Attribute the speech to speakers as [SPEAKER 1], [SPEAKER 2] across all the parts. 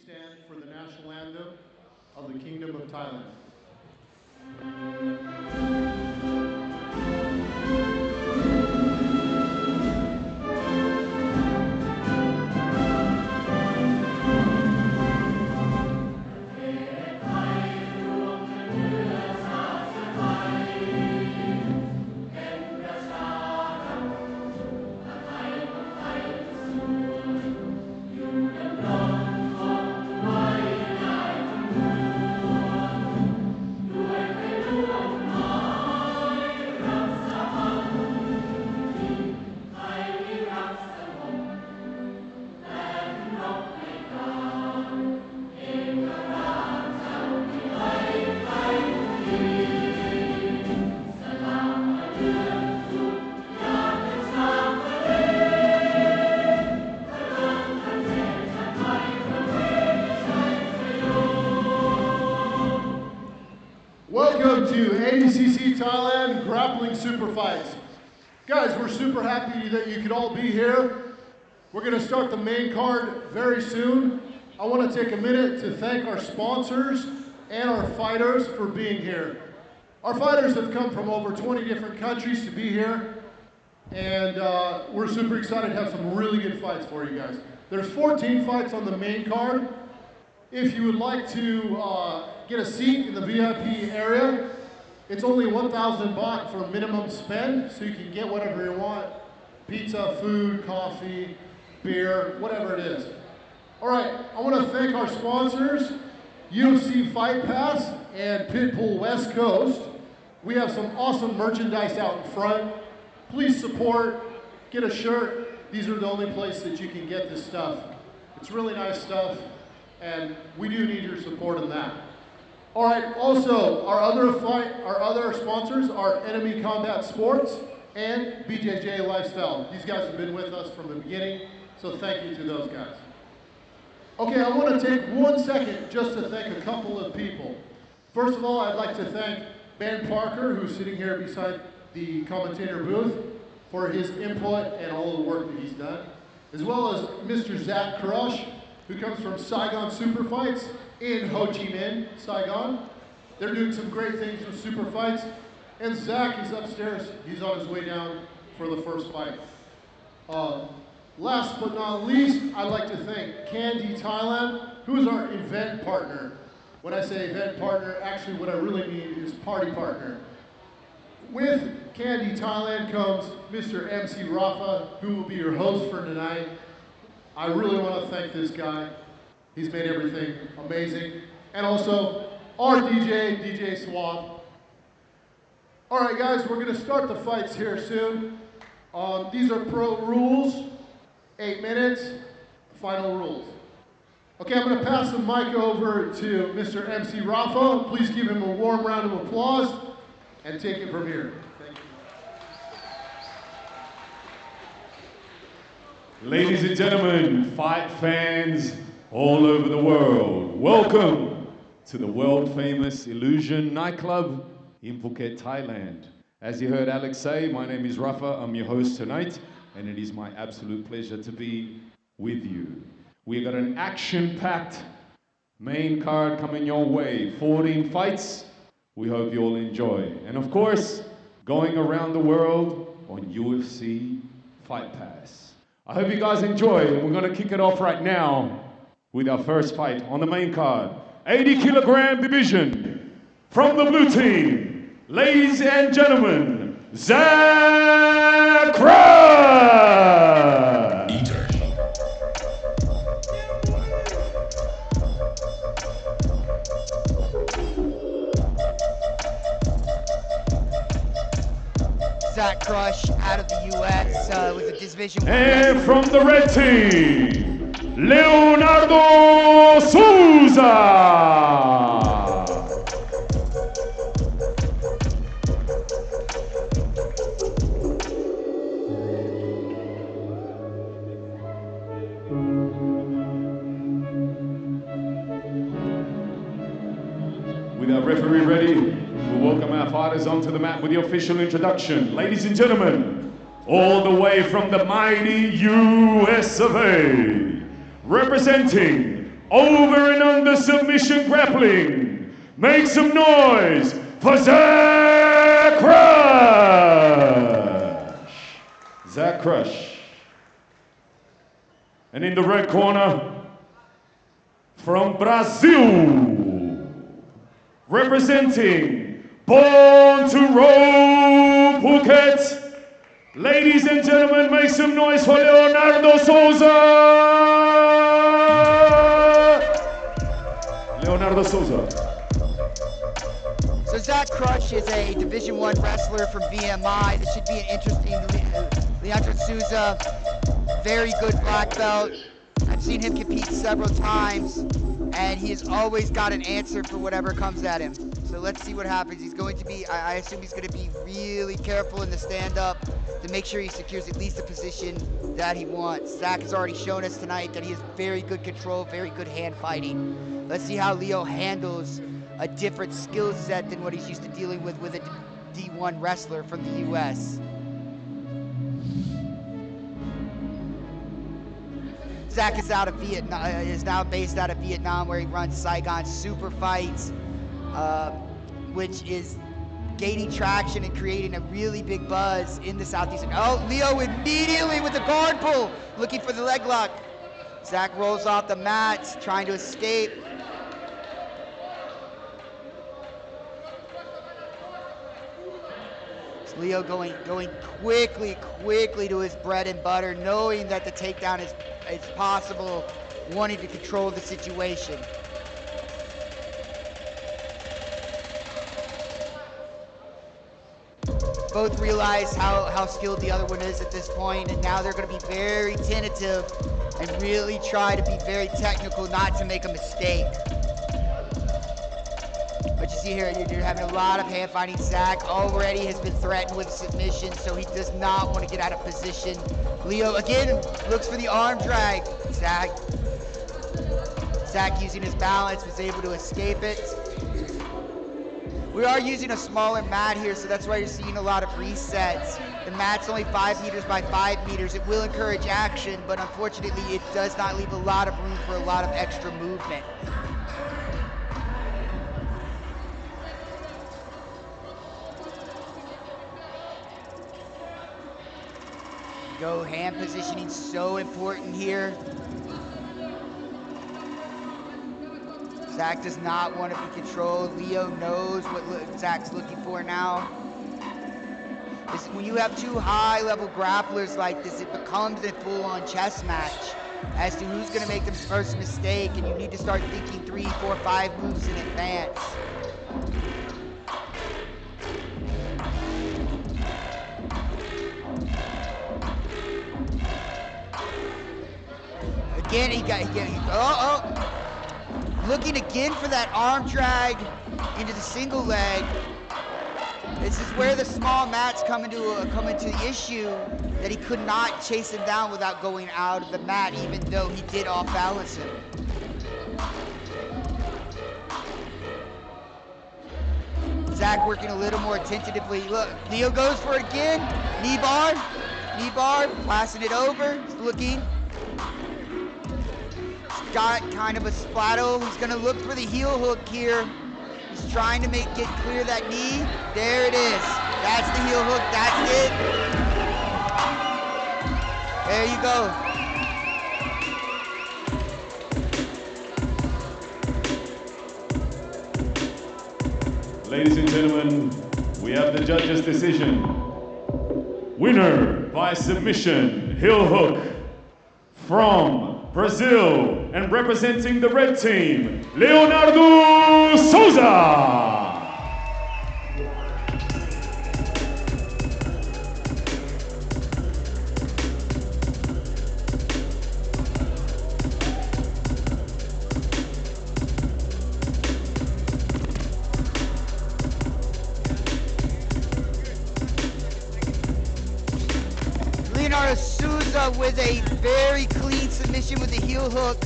[SPEAKER 1] stand for the national anthem of the Kingdom of Thailand. Welcome to Adcc Thailand Grappling Super Fights. Guys, we're super happy that you could all be here. We're going to start the main card very soon. I want to take a minute to thank our sponsors and our fighters for being here. Our fighters have come from over 20 different countries to be here, and we're super excited to have some really good fights for you guys. There's 14 fights on the main card. If you would like to get a seat in the VIP area, it's only 1,000 baht for minimum spend, so you can get whatever you want. Pizza, food, coffee, beer, whatever it is. All right, I want to thank our sponsors, UFC Fight Pass and Pitbull West Coast. We have some awesome merchandise out in front. Please support, get a shirt. These are the only places that you can get this stuff. It's really nice stuff, and we do need your support in that. All right, also, our other sponsors are Enemy Combat Sports and BJJ Lifestyle. These guys have been with us from the beginning, so thank you to those guys. Okay, I want to take 1 second just to thank a couple of people. First of all, I'd like to thank Ben Parker, who's sitting here beside the commentator booth, for his input and all the work that he's done, as well as Mr. Zach Crush, who comes from Saigon Super Fights in Ho Chi Minh, Saigon. They're doing some great things with super fights. And Zach is upstairs. He's on his way down for the first fight. Last but not least, I'd like to thank Candy Thailand, who is our event partner. When I say event partner, actually what I really mean is party partner. With Candy Thailand comes Mr. MC Rafa, who will be your host for tonight. I really want to thank this guy. He's made everything amazing. And also, our DJ, DJ Swab. All right, guys, we're going to start the fights here soon. These are pro rules, 8 minutes, final rules. Okay, I'm going to pass the mic over to Mr. MC Rafa. Please give him a warm round of applause and take it from here. Thank
[SPEAKER 2] you. Ladies and gentlemen, fight fans all over the world, welcome to the world-famous Illusion nightclub in Phuket, Thailand. As you heard Alex say, my name is Rafa, I'm your host tonight, and it is my absolute pleasure to be with you. We've got an action-packed main card coming your way, 14 fights, we hope you all enjoy. And of course, going around the world on UFC Fight Pass. I hope you guys enjoy, and we're gonna kick it off right now with our first fight on the main card. 80 kilogram division. From the blue team, ladies and gentlemen, Zach Crush! Eater.
[SPEAKER 3] Zach Crush out of the US with a division.
[SPEAKER 2] And from the red team, Leonardo Souza. With our referee ready, we'll welcome our fighters onto the mat with the official introduction. Ladies and gentlemen, all the way from the mighty US of A, representing over and under submission grappling. Make some noise for Zach Crush. Zach Crush. And in the red corner, from Brazil, representing Born to Roll Phuket. Ladies and gentlemen, make some noise for Leonardo Souza! Leonardo Souza.
[SPEAKER 3] So Zach Crush is a Division I wrestler from VMI. This should be an interesting, Leandro Souza, very good black belt. I've seen him compete several times, and he has always got an answer for whatever comes at him. So let's see what happens. He's going to be, I assume he's going to be really careful in the stand-up to make sure he secures at least the position that he wants. Zach has already shown us tonight that he has very good control, very good hand fighting. Let's see how Leo handles a different skill set than what he's used to dealing with a D1 wrestler from the US. Zach is out of Vietnam, is now based out of Vietnam, where he runs Saigon Super Fights, which is gaining traction and creating a really big buzz in the Southeast. Oh, Leo immediately with the guard pull, looking for the leg lock. Zach rolls off the mat, trying to escape. It's Leo going quickly to his bread and butter, knowing that the takedown is possible, wanting to control the situation. Both realize how skilled the other one is at this point, and now they're going to be very tentative and really try to be very technical, not to make a mistake. But you see here, you're having a lot of hand fighting. Zach already has been threatened with submission, so he does not want to get out of position. Leo again looks for the arm drag. Zach using his balance was able to escape it. We are using a smaller mat here, so that's why you're seeing a lot of resets. The mat's only 5 meters by 5 meters. It will encourage action, but unfortunately it does not leave a lot of room for a lot of extra movement. Go, hand positioning so important here. Zach does not want to be controlled. Leo knows what Zach's looking for now. When you have two high-level grapplers like this, it becomes a full-on chess match as to who's going to make the first mistake, and you need to start thinking 3, 4, 5 moves in advance. Again, looking again for that arm drag into the single leg. This is where the small mats come into the issue, that he could not chase him down without going out of the mat, even though he did off balance him. Zach working a little more tentatively. Look, Leo goes for it again. Knee bar, passing it over, looking. Got kind of a splatto. He's gonna look for the heel hook here. He's trying to get clear that knee. There it is. That's the heel hook, that's
[SPEAKER 2] it. There you go. Ladies and gentlemen, we have the judge's decision. Winner by submission, heel hook from Brazil, and representing the red team, Leonardo Souza.
[SPEAKER 3] Leonardo Souza with a very clean submission with the heel hook.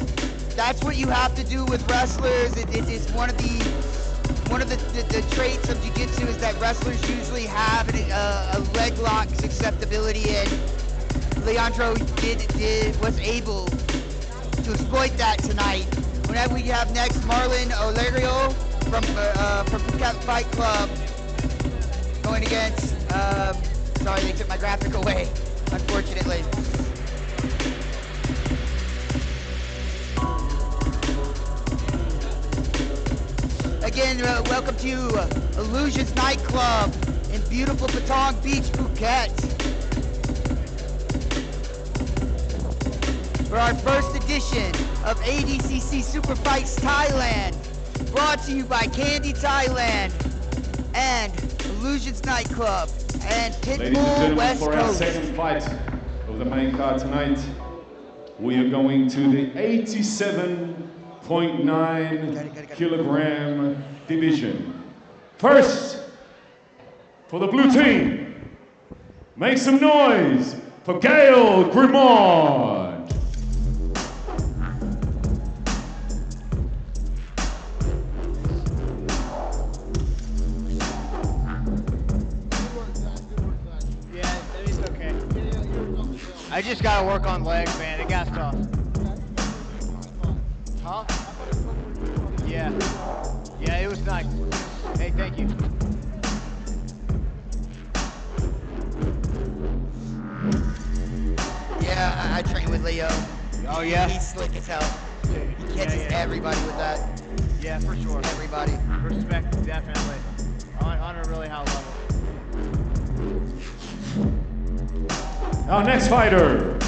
[SPEAKER 3] That's what you have to do with wrestlers. It is one of the traits of jiu-jitsu is that wrestlers usually have a leg lock susceptibility, and Leandro was able to exploit that tonight We have next Marlon Olerio from Phuket Fight Club going against, sorry they took my graphic away, unfortunately. Again, welcome to Illusions Nightclub in beautiful Patong Beach, Phuket. For our first edition of ADCC Super Fights Thailand, brought to you by Candy Thailand and Illusions Nightclub and Pitbull West
[SPEAKER 2] for our
[SPEAKER 3] Coast.
[SPEAKER 2] second fight of the main card tonight, we are going to the 87.9 kilogram division. First, for the blue team, make some noise for Gail Grimard.
[SPEAKER 4] I just gotta work on legs, man. It got tough. Huh? Yeah. Yeah, it was nice. Hey, thank you.
[SPEAKER 3] Yeah, I train with Leo.
[SPEAKER 4] Oh, yeah?
[SPEAKER 3] He's slick as hell. He catches everybody with that.
[SPEAKER 4] Yeah, for sure.
[SPEAKER 3] Everybody.
[SPEAKER 4] Respect, definitely. On a really high level.
[SPEAKER 2] Our next fighter,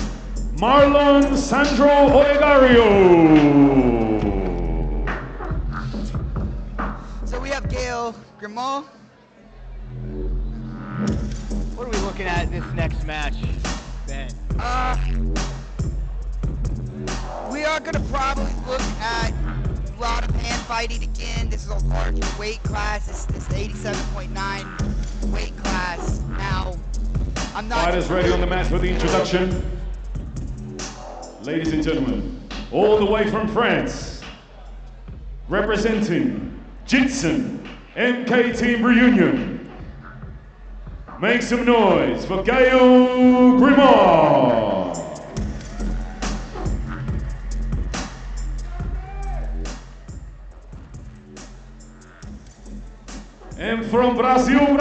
[SPEAKER 2] Marlon Sandro Olegario.
[SPEAKER 3] So we have Gail Grimald.
[SPEAKER 4] What are we looking at in this next match, Ben?
[SPEAKER 3] We are gonna probably look at a lot of hand fighting again. This is a larger weight class. This is 87.9 weight class. Now, I'm not.
[SPEAKER 2] Fighters ready on the mat for the introduction. Ladies and gentlemen, all the way from France, representing Jitson MK Team Reunion, make some noise for Gail Grimard. And from Brazil,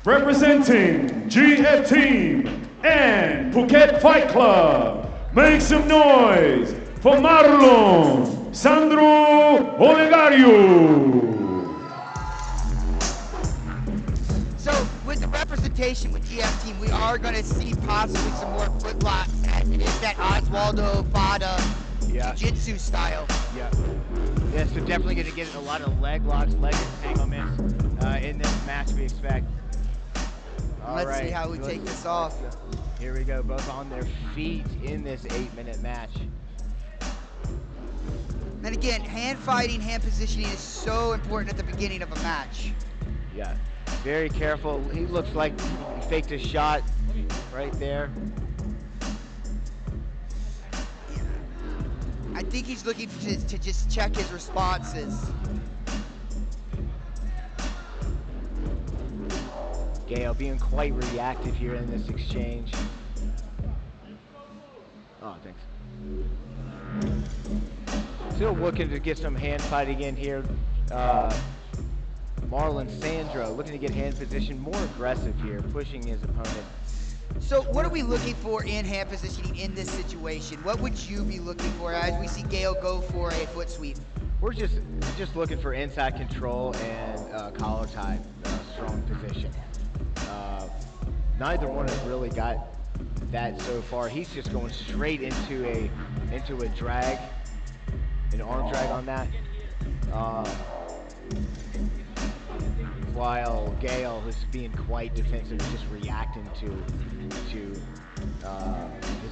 [SPEAKER 2] representing GF Team and Phuket Fight Club, make some noise for Marlon Sandro Olegario.
[SPEAKER 3] So with the representation with GF Team, we are going to see possibly some more footlocks, as it is that Oswaldo Bada jiu-jitsu style.
[SPEAKER 4] Yeah. Yeah, so definitely going to get a lot of leg locks, leg entanglements in this match we expect.
[SPEAKER 3] Let's see how we take this off.
[SPEAKER 4] Here we go, both on their feet in this 8-minute match.
[SPEAKER 3] And again, hand fighting, hand positioning is so important at the beginning of a match.
[SPEAKER 4] Yeah, very careful. He looks like he faked a shot right there.
[SPEAKER 3] I think he's looking to just check his responses.
[SPEAKER 4] Gail being quite reactive here in this exchange. Oh, thanks. Still looking to get some hand fighting in here. Marlon Sandro looking to get hand position, more aggressive here, pushing his opponent.
[SPEAKER 3] So what are we looking for in hand positioning in this situation? What would you be looking for as we see Gail go for a foot sweep?
[SPEAKER 4] We're just looking for inside control and collar tie, strong position. Neither one has really got that so far. He's just going straight into a drag, an arm drag on that. While Gail is being quite defensive, just reacting to his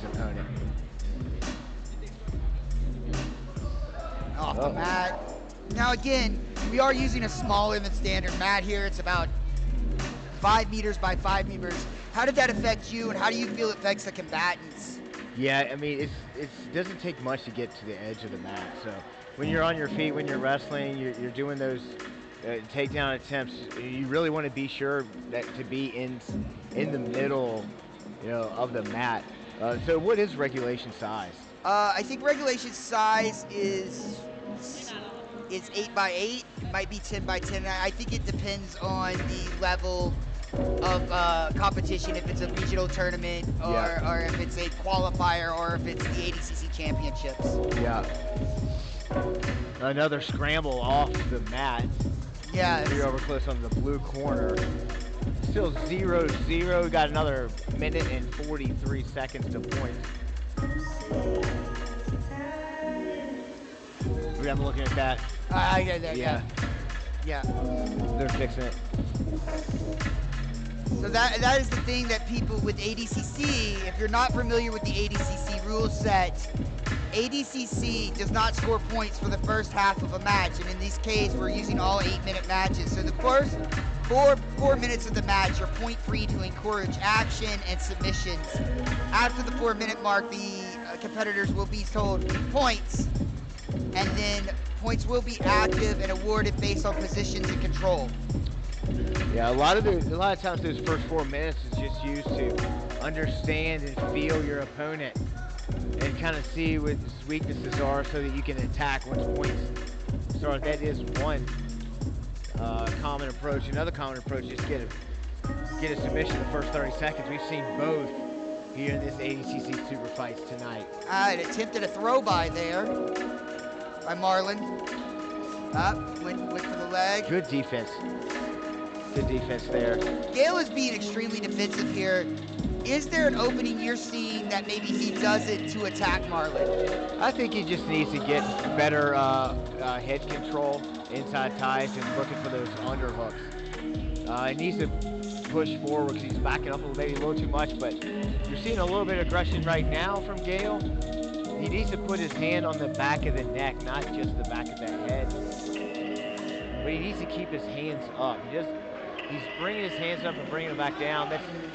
[SPEAKER 4] opponent.
[SPEAKER 3] Off the mat. Now again, we are using a smaller than standard mat here. It's about 5 meters by 5 meters. How did that affect you, and how do you feel it affects the combatants?
[SPEAKER 4] Yeah, I mean, it doesn't take much to get to the edge of the mat. So when you're on your feet, when you're wrestling, you're doing those takedown attempts. You really want to be sure that to be in the middle, of the mat. So what is regulation size?
[SPEAKER 3] I think regulation size is 8x8. It might be 10x10. I think it depends on the level of competition, if it's a regional tournament or if it's a qualifier or if it's the ADCC championships.
[SPEAKER 4] Yeah. Another scramble off the mat.
[SPEAKER 3] Yeah.
[SPEAKER 4] Three over close on the blue corner. Still 0-0. We got another minute and 43 seconds to points. I'm looking at that.
[SPEAKER 3] Yeah.
[SPEAKER 4] They're fixing it.
[SPEAKER 3] So that is the thing that people with ADCC, if you're not familiar with the ADCC rule set, ADCC does not score points for the first half of a match, and in this case, we're using all 8-minute matches. So the first four minutes of the match are point-free to encourage action and submissions. After the 4-minute mark, the competitors will be told points, and then points will be active and awarded based on positions and control.
[SPEAKER 4] Yeah, a lot of times those first 4 minutes is just used to understand and feel your opponent and kind of see what his weaknesses are so that you can attack once points start. That is one common approach. Another common approach is get a submission in the first 30 seconds. We've seen both here in this ADCC Super Fights tonight.
[SPEAKER 3] It attempted a throw by there by Marlon. Went for the leg.
[SPEAKER 4] Good defense. Good defense there.
[SPEAKER 3] Gale is being extremely defensive here. Is there an opening you're seeing that maybe he does it to attack Marlon?
[SPEAKER 4] I think he just needs to get better head control, inside ties, and looking for those underhooks. He needs to push forward because he's backing up maybe a little too much, but you're seeing a little bit of aggression right now from Gale. He needs to put his hand on the back of the neck, not just the back of the head. But he needs to keep his hands up. He's bringing his hands up and bringing them back down.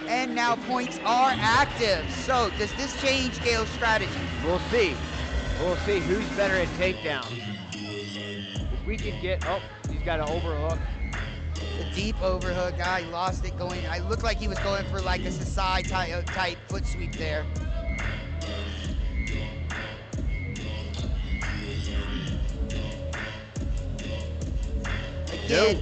[SPEAKER 3] And now points are active. So does this change Gale's strategy?
[SPEAKER 4] We'll see. We'll see who's better at takedowns. If we can get, he's got an overhook.
[SPEAKER 3] The deep overhook guy, he lost it going. I looked like he was going for like a side type foot sweep there. Again.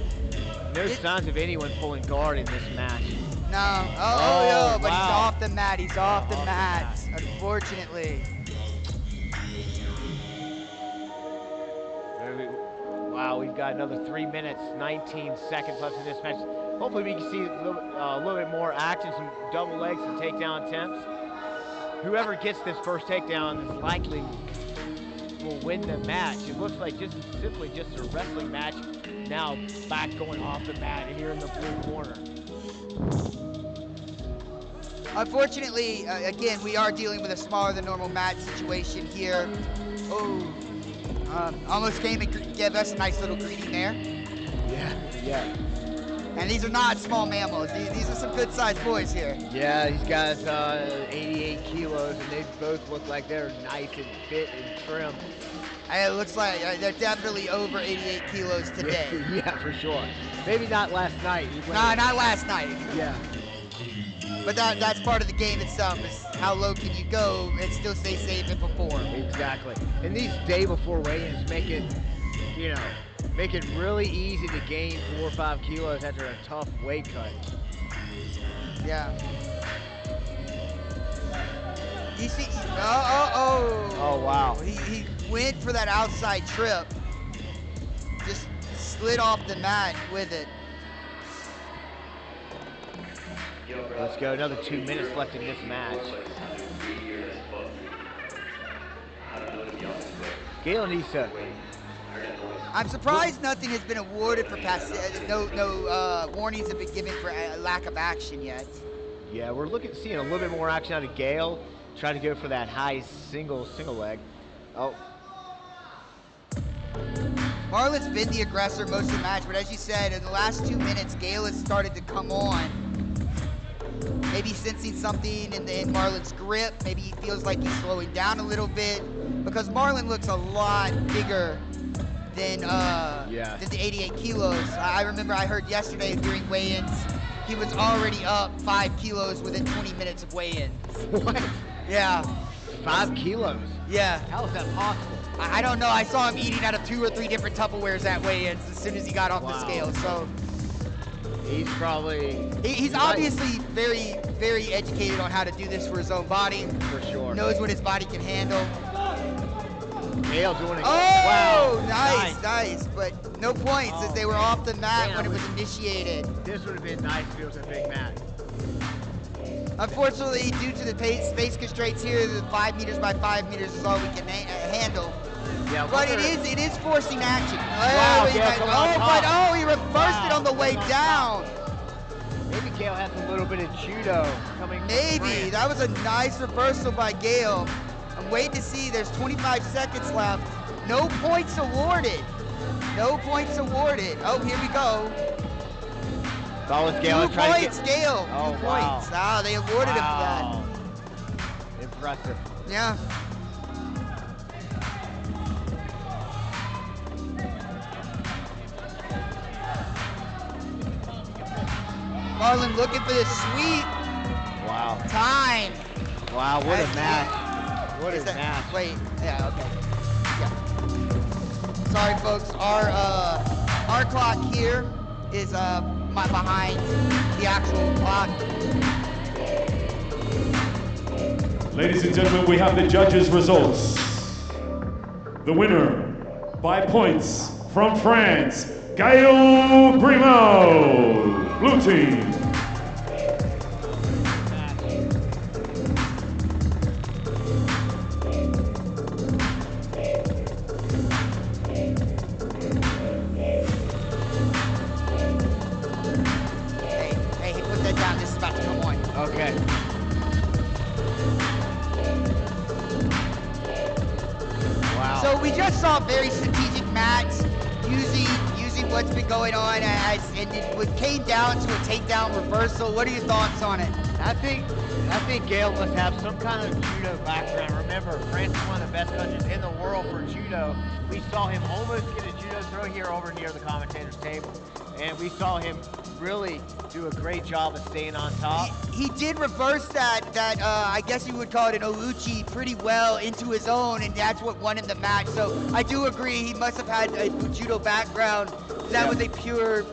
[SPEAKER 4] No signs of anyone pulling guard in this match.
[SPEAKER 3] No. But
[SPEAKER 4] wow.
[SPEAKER 3] He's off the mat. He's off the mat, unfortunately.
[SPEAKER 4] Wow, we've got another 3 minutes, 19 seconds left in this match. Hopefully we can see a little bit more action, some double legs and takedown attempts. Whoever gets this first takedown is likely will win the match. It looks like simply just a wrestling match. Now back going off the mat here in the blue corner.
[SPEAKER 3] Unfortunately, again, we are dealing with a smaller than normal match situation here. Almost came and gave us a nice little greeting there.
[SPEAKER 4] Yeah.
[SPEAKER 3] And these are not small mammals. These are some good-sized boys here.
[SPEAKER 4] Yeah, these guys 88 kilos, and they both look like they're nice and fit and trim.
[SPEAKER 3] And it looks like they're definitely over 88 kilos today.
[SPEAKER 4] Yeah, for sure. Maybe not last night.
[SPEAKER 3] Not last night.
[SPEAKER 4] Yeah.
[SPEAKER 3] But that's part of the game itself, is how low can you go and still stay safe and perform.
[SPEAKER 4] Exactly. And these day before weigh-ins make it really easy to gain 4 or 5 kilos after a tough weight cut.
[SPEAKER 3] Yeah. You see, oh,
[SPEAKER 4] wow.
[SPEAKER 3] He went for that outside trip. Just slid off the mat with it.
[SPEAKER 4] Let's go, another 2 minutes left in this match. Gale needs to...
[SPEAKER 3] I'm surprised nothing has been awarded for past, no warnings have been given for lack of action yet.
[SPEAKER 4] Yeah, we're seeing a little bit more action out of Gale. Trying to go for that high single leg.
[SPEAKER 3] Marlon's been the aggressor most of the match, but as you said, in the last 2 minutes, Gale has started to come on. Maybe sensing something in Marlon's grip. Maybe he feels like he's slowing down a little bit, because Marlon looks a lot bigger than the 88 kilos. I remember I heard yesterday during weigh-ins, he was already up 5 kilos within 20 minutes of weigh-ins.
[SPEAKER 4] What?
[SPEAKER 3] Yeah.
[SPEAKER 4] 5 kilos.
[SPEAKER 3] Yeah.
[SPEAKER 4] How is that possible?
[SPEAKER 3] I don't know. I saw him eating out of 2 or 3 different Tupperwares that weigh-ins as soon as he got off the scale. So
[SPEAKER 4] he's probably
[SPEAKER 3] he's obviously very, very educated on how to do this for his own body.
[SPEAKER 4] For sure.
[SPEAKER 3] Knows what his body can handle.
[SPEAKER 4] Gale doing it.
[SPEAKER 3] Oh,
[SPEAKER 4] wow.
[SPEAKER 3] Nice. But no points as they were off the mat when it was initiated.
[SPEAKER 4] This would have been nice if it was a big match.
[SPEAKER 3] Unfortunately, due to the space constraints here, the 5 meters by 5 meters is all we can handle.
[SPEAKER 4] Yeah,
[SPEAKER 3] but it is forcing action.
[SPEAKER 4] Wow,
[SPEAKER 3] He reversed it on the way down.
[SPEAKER 4] Maybe Gale has a little bit of judo coming.
[SPEAKER 3] Maybe. That was a nice reversal by Gale. I'm waiting to see. There's 25 seconds left. No points awarded. Oh, here we go.
[SPEAKER 4] That was Gale.
[SPEAKER 3] 2 points, Gale.
[SPEAKER 4] Oh,
[SPEAKER 3] 2
[SPEAKER 4] wow.
[SPEAKER 3] points. Ah, they awarded him for that.
[SPEAKER 4] Impressive.
[SPEAKER 3] Yeah. Marlon looking for this sweep.
[SPEAKER 4] Wow.
[SPEAKER 3] Time.
[SPEAKER 4] Wow, what a match. What a match.
[SPEAKER 3] Wait, yeah, okay. Yeah. Sorry folks, our clock here is behind the actual clock.
[SPEAKER 2] Ladies and gentlemen, we have the judges' results. The winner by points from France, Gaël Brimo, blue team.
[SPEAKER 3] Hey, put that down. This is about to come on.
[SPEAKER 4] Okay. Wow.
[SPEAKER 3] So we just saw very strategic match using what's been going on and it came down to a takedown reversal. What are your thoughts on it?
[SPEAKER 4] I think Gale must have some kind of judo background. Remember, France is one of the best countries in the world for judo. We saw him almost get a judo throw here over near the commentator's table. And we saw him really do a great job of staying on top.
[SPEAKER 3] He did reverse that I guess you would call it an Oluchi pretty well into his own, and that's what won him the match. So I do agree he must have had a judo background. That was a pure,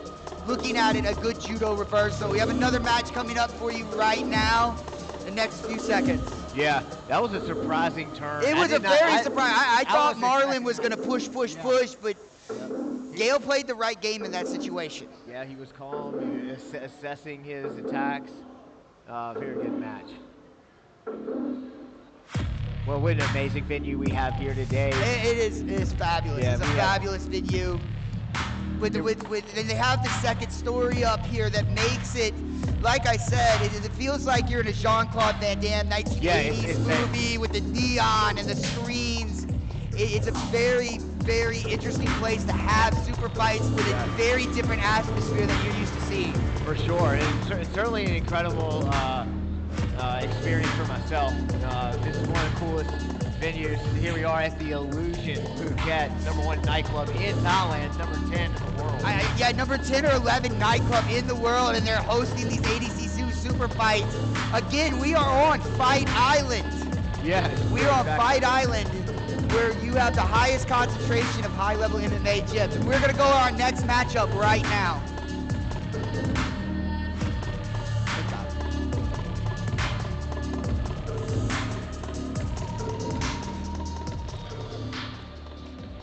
[SPEAKER 3] looking at it, a good judo reversal. We have another match coming up for you right now, the next few seconds.
[SPEAKER 4] Yeah, that was a surprising turn.
[SPEAKER 3] It was a very surprising. I thought Marlon was going to push, but Gale played the right game in that situation.
[SPEAKER 4] Yeah, he was calm, he was assessing his attacks. Very good match. Well, what an amazing venue we have here today.
[SPEAKER 3] It is fabulous.
[SPEAKER 4] Yeah,
[SPEAKER 3] it's a fabulous venue. And they have the second story up here that makes it, like I said, it feels like you're in a Jean-Claude Van Damme 1980s movie with the neon and the screens. It's a very, very interesting place to have super fights with a very different atmosphere that you're used to seeing.
[SPEAKER 4] For sure, and it's certainly an incredible experience for myself. This is one of the coolest venues. Here we are at the Illusion Phuket, #1 nightclub in Thailand, number 10 in the world.
[SPEAKER 3] Yeah, number 10 or 11 nightclub in the world, and they're hosting these ADCC super fights. Again, we are on Fight Island.
[SPEAKER 4] Yes.
[SPEAKER 3] We are on Fight Island, where you have the highest concentration of high-level MMA gyms. And we're going to go to our next matchup right now.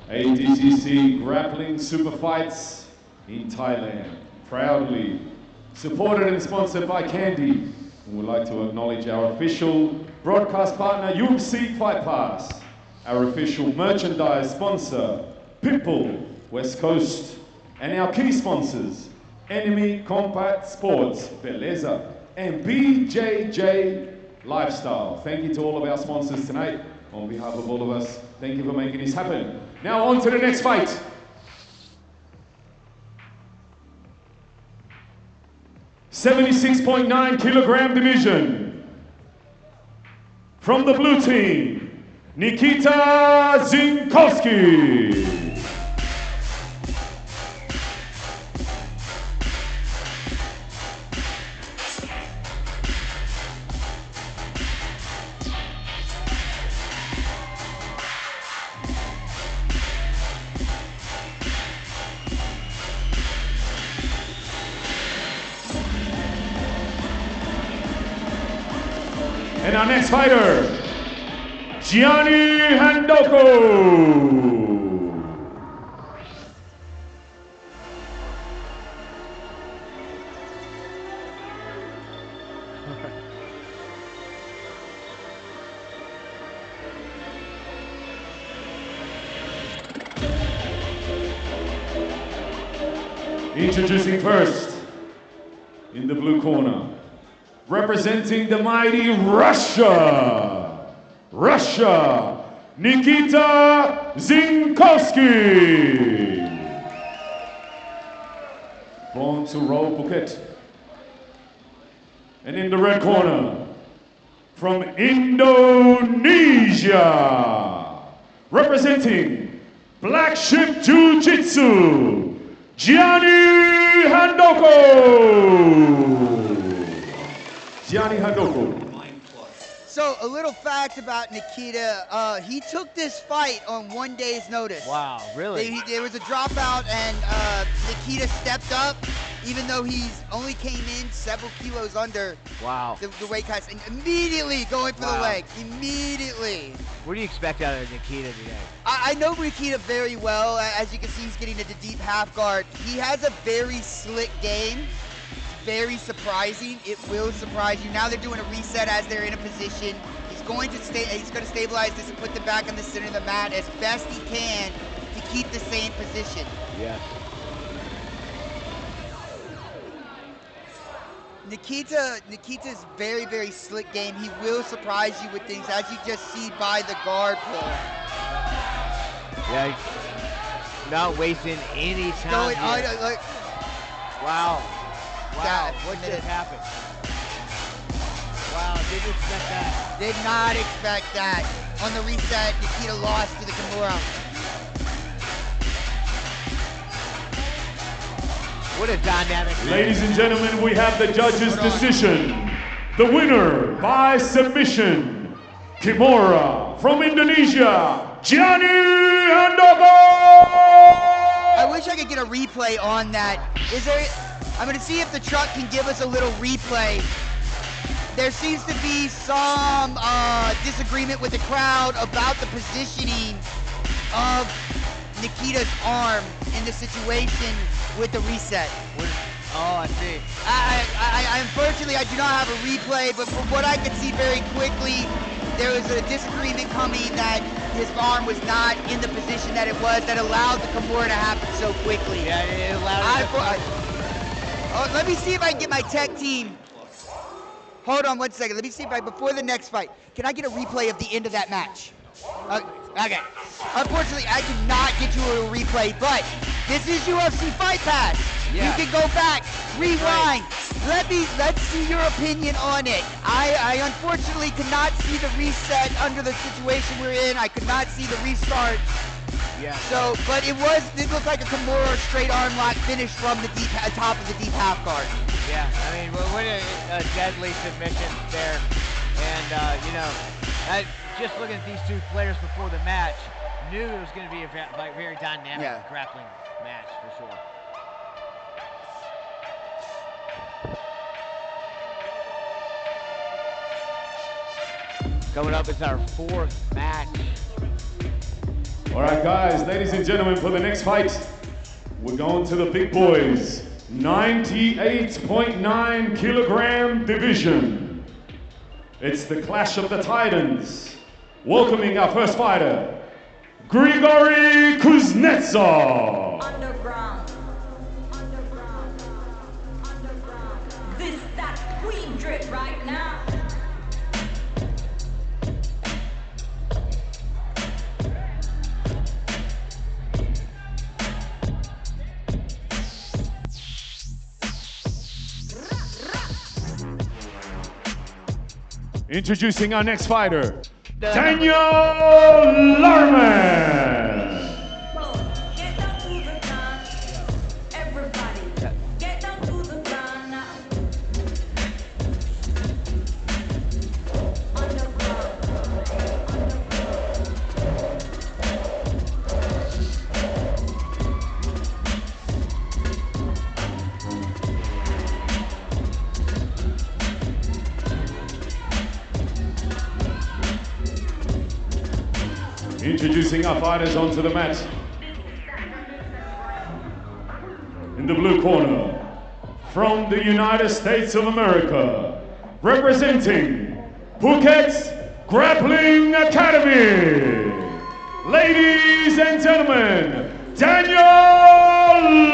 [SPEAKER 2] ADCC Grappling Super Fights in Thailand, proudly supported and sponsored by Candy. And we'd like to acknowledge our official broadcast partner, UFC Fight Pass, our official merchandise sponsor, Pitbull, West Coast, and our key sponsors, Enemy Combat Sports, Beleza, and BJJ Lifestyle. Thank you to all of our sponsors tonight. On behalf of all of us, thank you for making this happen. Now on to the next fight. .9 kilogram division. From the blue team, Nikita Zinkowski. And our next fighter, Gianni Handoko. Introducing first, in the blue corner, representing the mighty Russia, Nikita Zinkowski. Born to roll Phuket. And in the red corner, from Indonesia, representing Black Ship Jiu-Jitsu, Gianni Handoko. Gianni Handoko.
[SPEAKER 3] So a little fact about Nikita, he took this fight on 1 day's notice.
[SPEAKER 4] Wow, really?
[SPEAKER 3] There was a dropout and Nikita stepped up, even though he's only came in several kilos under the weight class, and immediately going for the leg, immediately.
[SPEAKER 4] What do you expect out of Nikita today?
[SPEAKER 3] I know Nikita very well. As you can see, he's getting into deep half guard. He has a very slick game. Very surprising. It will surprise you. Now they're doing a reset as they're in a position. He's going to stabilize this and put them back on the center of the mat as best he can to keep the same position.
[SPEAKER 4] Yes.
[SPEAKER 3] Nikita's very, very slick game. He will surprise you with things, as you just see by the guard pull.
[SPEAKER 4] Yeah, not wasting any time. Wow. Wow, what just happened? Wow, didn't expect that.
[SPEAKER 3] Did not expect that. On the reset, Nikita lost to the Kimura.
[SPEAKER 4] What a dynamic.
[SPEAKER 2] Ladies and gentlemen, we have the judges' decision. The winner by submission, Kimura from Indonesia, Gianni Handoko!
[SPEAKER 3] I wish I could get a replay on that. I'm gonna see if the truck can give us a little replay. There seems to be some disagreement with the crowd about the positioning of Nikita's arm in the situation with the reset.
[SPEAKER 4] Oh, I see.
[SPEAKER 3] Unfortunately, I do not have a replay, but from what I could see very quickly, there was a disagreement coming that his arm was not in the position that it was that allowed the Kimura to happen so quickly.
[SPEAKER 4] Yeah, it allowed it.
[SPEAKER 3] Let me see if I can get my tech team. Hold on 1 second. Let me see if before the next fight, can I get a replay of the end of that match? Okay. Unfortunately, I cannot get you a replay, but this is UFC Fight Pass. Yeah. You can go back, rewind. Let's see your opinion on it. I unfortunately could not see the reset under the situation we're in. I could not see the restart.
[SPEAKER 4] Yeah.
[SPEAKER 3] So, but it looked like a Kimura straight arm lock finish from the top of the deep half guard.
[SPEAKER 4] Yeah, I mean, what a deadly submission there. And, just looking at these two players before the match, knew it was going to be a very dynamic grappling match for sure. Coming up is our fourth match.
[SPEAKER 2] All right, guys, ladies and gentlemen, for the next fight, we're going to the big boys, 98.9 kilogram division. It's the Clash of the Titans. Welcoming our first fighter, Grigory Kuznetsov.
[SPEAKER 5] Underground. This, that queen drip right now.
[SPEAKER 2] Introducing our next fighter, Daniel Larman.
[SPEAKER 5] Get down to the ground. Everybody, get down to the ground now. Underground.
[SPEAKER 2] Introducing our fighters onto the mat. In the blue corner, from the United States of America, representing Phuket's Grappling Academy, ladies and gentlemen, Daniel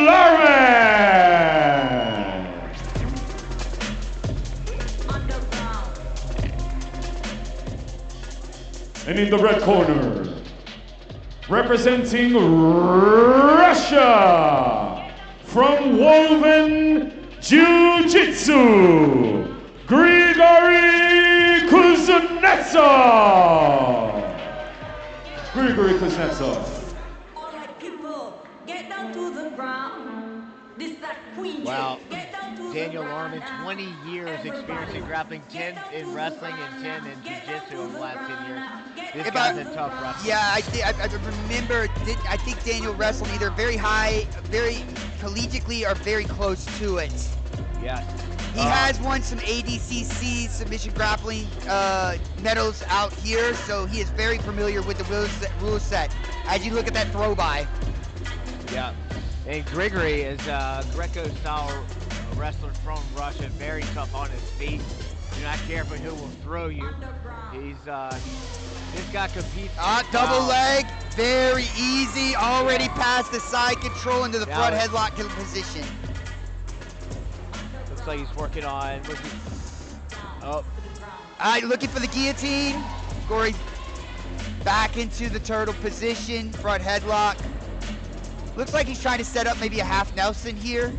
[SPEAKER 2] Larman. And in the red corner, representing Russia, from Woven Jiu-Jitsu, Grigory Kuznetsov. Grigory Kuznetsov.
[SPEAKER 5] All right, people, get down to the ground. This that queen.
[SPEAKER 4] Wow.
[SPEAKER 5] Get down to
[SPEAKER 4] Daniel
[SPEAKER 5] the ground.
[SPEAKER 4] Larman, 20 years experience in grappling, 10 in wrestling and 10 in jiu-jitsu over the last 10 years. This guy's a tough wrestler.
[SPEAKER 3] Yeah, I remember, I think Daniel wrestled either very high, very collegiately, or very close to it.
[SPEAKER 4] Yes.
[SPEAKER 3] He has won some ADCC submission grappling medals out here, so he is very familiar with the rule set. As you look at that throw by.
[SPEAKER 4] Yeah. And Grigory is a Greco-style wrestler from Russia, very tough on his feet. Do not care for who will throw you. He's this guy competes.
[SPEAKER 3] Double leg, very easy. Already past the side control into the front headlock position.
[SPEAKER 4] Looks like he's working on. Oh.
[SPEAKER 3] Looking for the guillotine. Gory back into the turtle position, front headlock. Looks like he's trying to set up maybe a half Nelson here.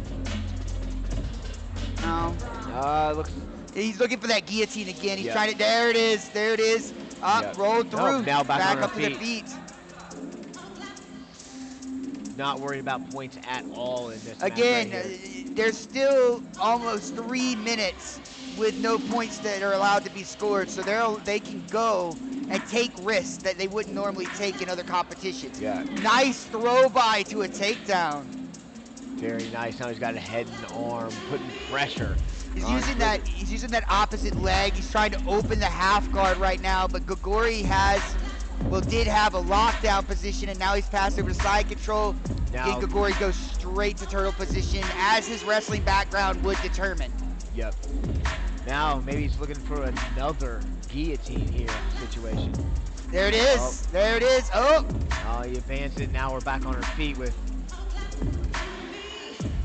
[SPEAKER 3] No.
[SPEAKER 4] Looks.
[SPEAKER 3] He's looking for that guillotine again. He's trying to. There it is. There it is. Rolled through.
[SPEAKER 4] Oh, now back on
[SPEAKER 3] up
[SPEAKER 4] her
[SPEAKER 3] to the feet.
[SPEAKER 4] Not worried about points at all in this match
[SPEAKER 3] Again,
[SPEAKER 4] right here.
[SPEAKER 3] there's still almost 3 minutes with no points that are allowed to be scored, so they can go and take risks that they wouldn't normally take in other competitions.
[SPEAKER 4] Yeah.
[SPEAKER 3] Nice throw by to a takedown.
[SPEAKER 4] Very nice. Now he's got a head and arm, putting pressure.
[SPEAKER 3] He's using that opposite leg. He's trying to open the half guard right now, but Grigori did have a lockdown position, and now he's passed over to side control.
[SPEAKER 4] Now
[SPEAKER 3] Grigori goes straight to turtle position, as his wrestling background would determine.
[SPEAKER 4] Yep. Now maybe he's looking for another guillotine here situation.
[SPEAKER 3] There it is.
[SPEAKER 4] Oh.
[SPEAKER 3] There it is. Oh.
[SPEAKER 4] Oh, he advanced it. Now we're back on our feet with.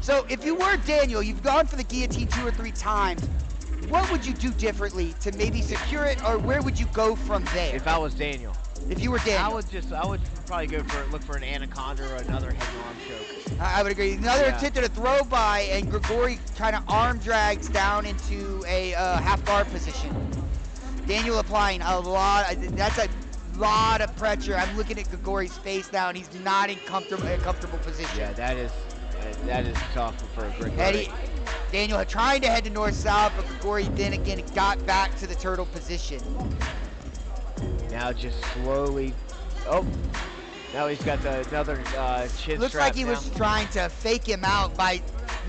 [SPEAKER 3] So if you were Daniel, you've gone for the guillotine 2 or 3 times. What would you do differently to maybe secure it, or where would you go from there?
[SPEAKER 4] If I was Daniel.
[SPEAKER 3] If you were Daniel.
[SPEAKER 4] I would probably look for an anaconda or another head and arm choke.
[SPEAKER 3] I would agree. Another attempt at a throw by, and Grigori kind of arm drags down into a half guard position. Daniel applying that's a lot of pressure. I'm looking at Grigori's face now, and he's not in a comfortable position.
[SPEAKER 4] Yeah, that is tough for Grigori.
[SPEAKER 3] Daniel trying to head to north-south, but Grigori then again got back to the turtle position.
[SPEAKER 4] Now just slowly. Oh, now he's got another chin
[SPEAKER 3] Looks
[SPEAKER 4] strap
[SPEAKER 3] like he was trying to fake him out by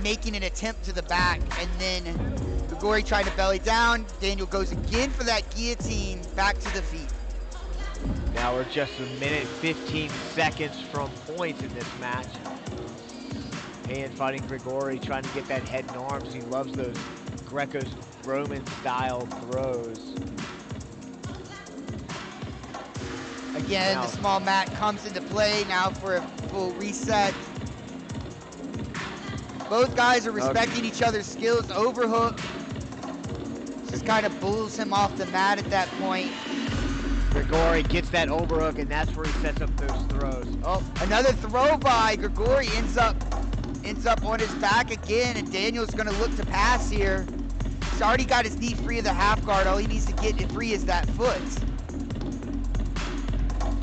[SPEAKER 3] making an attempt to the back, and then Grigori trying to belly down. Daniel goes again for that guillotine, back to the feet.
[SPEAKER 4] Now we're just 1 minute 15 seconds from points in this match. Hand fighting Grigori, trying to get that head and arms. He loves those Greco-Roman style throws.
[SPEAKER 3] Again, the small mat comes into play now for a full reset. Both guys are respecting each other's skills. Overhook just kind of bulls him off the mat at that point.
[SPEAKER 4] Grigori gets that overhook, and that's where he sets up those throws.
[SPEAKER 3] Oh, another throw by Grigori ends up on his back again, and Daniel's gonna look to pass here. He's already got his knee free of the half guard. All he needs to get it free is that foot.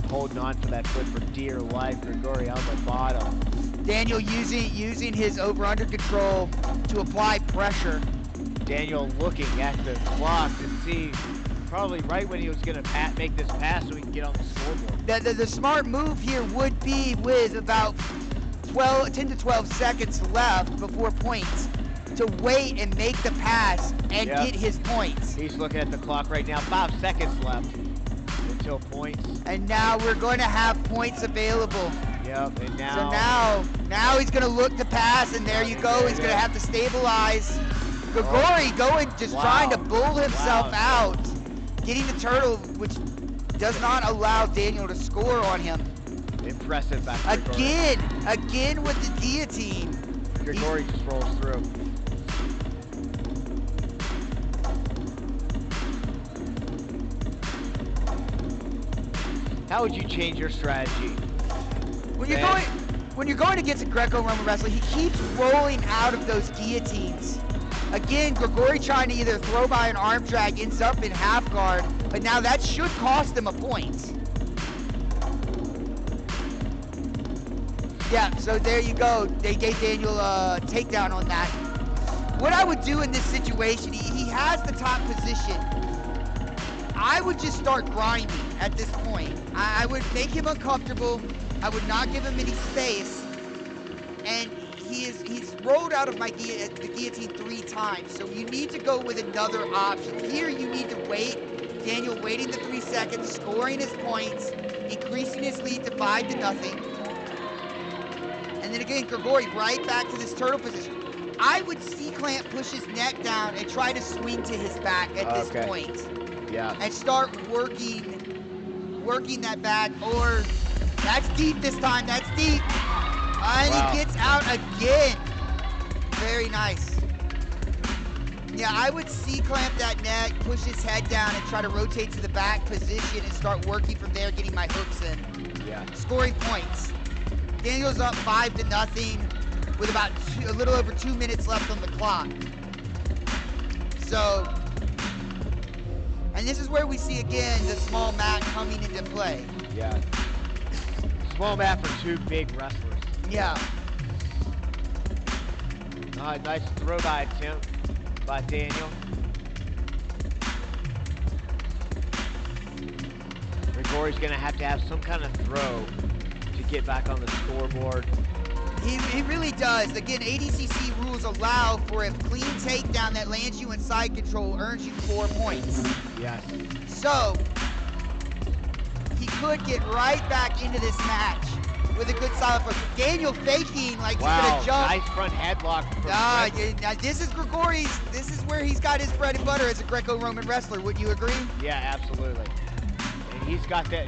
[SPEAKER 4] Holding on to that foot for dear life. Grigori on the bottom.
[SPEAKER 3] Daniel using his over-under control to apply pressure.
[SPEAKER 4] Daniel looking at the clock to see probably right when he was going to make this pass so he can get on the scoreboard.
[SPEAKER 3] The smart move here would be with about 10 to 12 seconds left before points to wait and make the pass and get his points.
[SPEAKER 4] He's looking at the clock right now. 5 seconds left. until points.
[SPEAKER 3] And now we're going to have points available.
[SPEAKER 4] Yep, and now.
[SPEAKER 3] So now he's going to look to pass, and there you go. He's going to have to stabilize. Grigori going, just trying to bull himself out. Getting the turtle, which does not allow Daniel to score on him.
[SPEAKER 4] Impressive back to Grigori.
[SPEAKER 3] Again with the guillotine.
[SPEAKER 4] Grigori just rolls through. How would you change your strategy?
[SPEAKER 3] When you're going against a Greco-Roman wrestler, he keeps rolling out of those guillotines. Again, Grigori trying to either throw by an arm drag, ends up in half guard, but now that should cost him a point. Yeah, so there you go. They gave Daniel a takedown on that. What I would do in this situation, he has the top position. I would just start grinding at this point. I would make him uncomfortable. I would not give him any space. And he's rolled out of the guillotine 3 times. So you need to go with another option. Here you need to wait. Daniel waiting the 3 seconds, scoring his points, increasing his lead to 5-0. And then again, Grigori right back to this turtle position. I would C-clamp, push his neck down, and try to swing to his back at this point.
[SPEAKER 4] Yeah.
[SPEAKER 3] And start working that back, or that's deep this time, that's deep. And he gets out again. Very nice. Yeah, I would C-clamp that neck, push his head down, and try to rotate to the back position and start working from there, getting my hooks in.
[SPEAKER 4] Yeah. Scoring
[SPEAKER 3] Points. Daniel's up 5-0 with about a little over 2 minutes left on the clock. So, and this is where we see again the small mat coming into play.
[SPEAKER 4] Yeah. Small mat for 2 big wrestlers.
[SPEAKER 3] Yeah.
[SPEAKER 4] Nice throw by attempt by Daniel. Grigori's gonna have to have some kind of throw to get back on the scoreboard.
[SPEAKER 3] He really does. Again, ADCC rules allow for a clean takedown that lands you in side control, earns you 4 points.
[SPEAKER 4] Yes.
[SPEAKER 3] So, he could get right back into this match with a good solid foot. Daniel faking like he's gonna jump.
[SPEAKER 4] Nice front headlock.
[SPEAKER 3] Now this is Grigori's, this is where he's got his bread and butter as a Greco-Roman wrestler, wouldn't you agree?
[SPEAKER 4] Yeah, absolutely. And he's got that.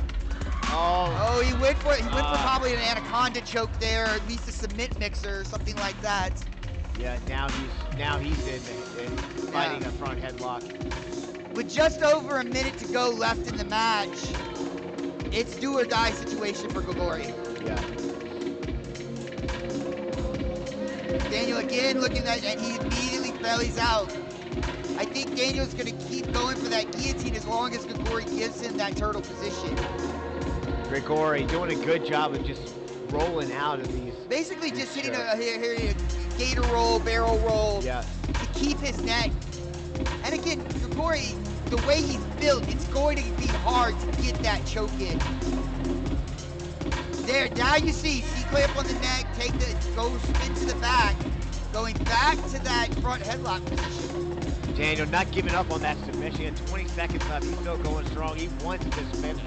[SPEAKER 3] Oh, he went for probably an anaconda choke there, or at least a submit mixer or something like that.
[SPEAKER 4] Yeah, now he's in fighting a front headlock.
[SPEAKER 3] With just over a minute to go left in the match, it's do or die situation for Grigori.
[SPEAKER 4] Yeah.
[SPEAKER 3] Daniel again looking at, and he immediately bellies out. I think Daniel's gonna keep going for that guillotine as long as Grigori gives him that turtle position.
[SPEAKER 4] Grigori doing a good job of just rolling out of these.
[SPEAKER 3] Basically just hitting a gator roll, barrel roll to keep his neck. And again, Grigori, the way he's built, it's going to be hard to get that choke in. There, now you see, C-clamp on the neck, go spin to the back, going back to that front headlock position.
[SPEAKER 4] Daniel not giving up on that submission. In 20 seconds left, he's still going strong. He wants this finish.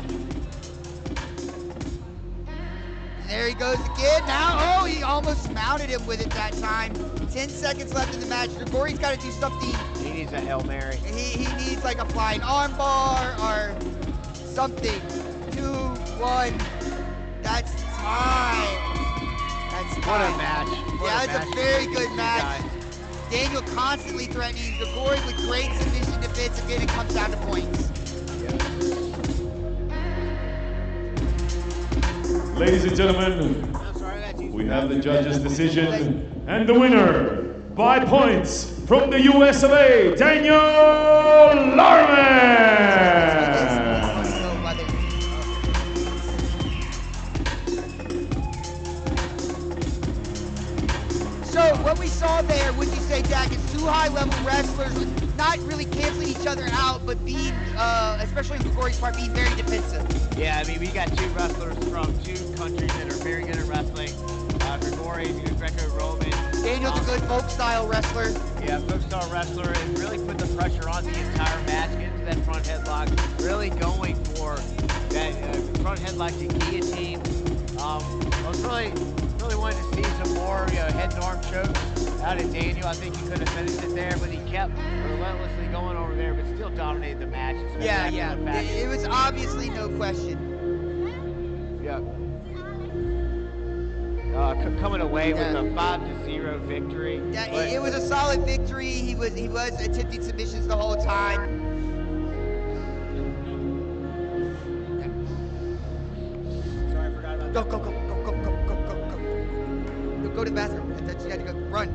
[SPEAKER 3] And there he goes again. Now, he almost mounted him with it that time. 10 seconds left in the match. Grigori's got to do something.
[SPEAKER 4] He needs a Hail Mary.
[SPEAKER 3] He needs like a flying armbar or something. 2, 1. That's time. That's time.
[SPEAKER 4] What a match.
[SPEAKER 3] Yeah, it's a very good match. Daniel constantly threatening Grigori with great submission defense. Again, it comes down to points.
[SPEAKER 2] Ladies and gentlemen, we have the judges' decision, and the winner by points from the US of A, Daniel Larman.
[SPEAKER 3] So what we saw there, would you say, Jack, is 2 high-level wrestlers not really canceling each other out, but being, especially in Grigori's part, being very defensive.
[SPEAKER 4] Yeah, I mean, we got 2 wrestlers from 2 countries that are very good at wrestling. Grigori, Greco-Roman.
[SPEAKER 3] Daniel's a good folk-style wrestler.
[SPEAKER 4] Yeah, folk-style wrestler, and really put the pressure on the entire match, get into that front headlock, really going for that front headlock to guillotine. I was really wanted to see some more head and arm chokes out of Daniel. I think he could have finished it there, but he kept relentlessly going over there, but still dominated the match.
[SPEAKER 3] Yeah. It was obviously no question.
[SPEAKER 4] Yeah. Coming away with a 5-0 victory.
[SPEAKER 3] Yeah, it was a solid victory. He was attempting submissions the whole time. Sorry, I forgot about that. Go. Go to the bathroom. You got to go. Run.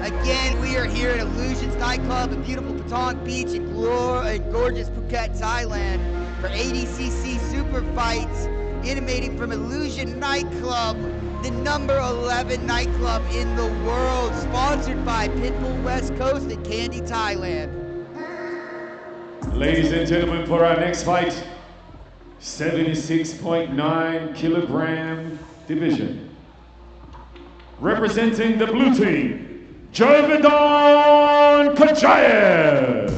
[SPEAKER 3] Again, we are here at Illusions Nightclub in beautiful Patong Beach in gorgeous Phuket, Thailand for ADCC Super Fights, emanating from Illusion Nightclub, the number 11 nightclub in the world, sponsored by Pitbull West Coast and Candy, Thailand.
[SPEAKER 2] Ladies and gentlemen, for our next fight, 76.9 kilogram division. Representing the blue team, Jovidan Kachayev.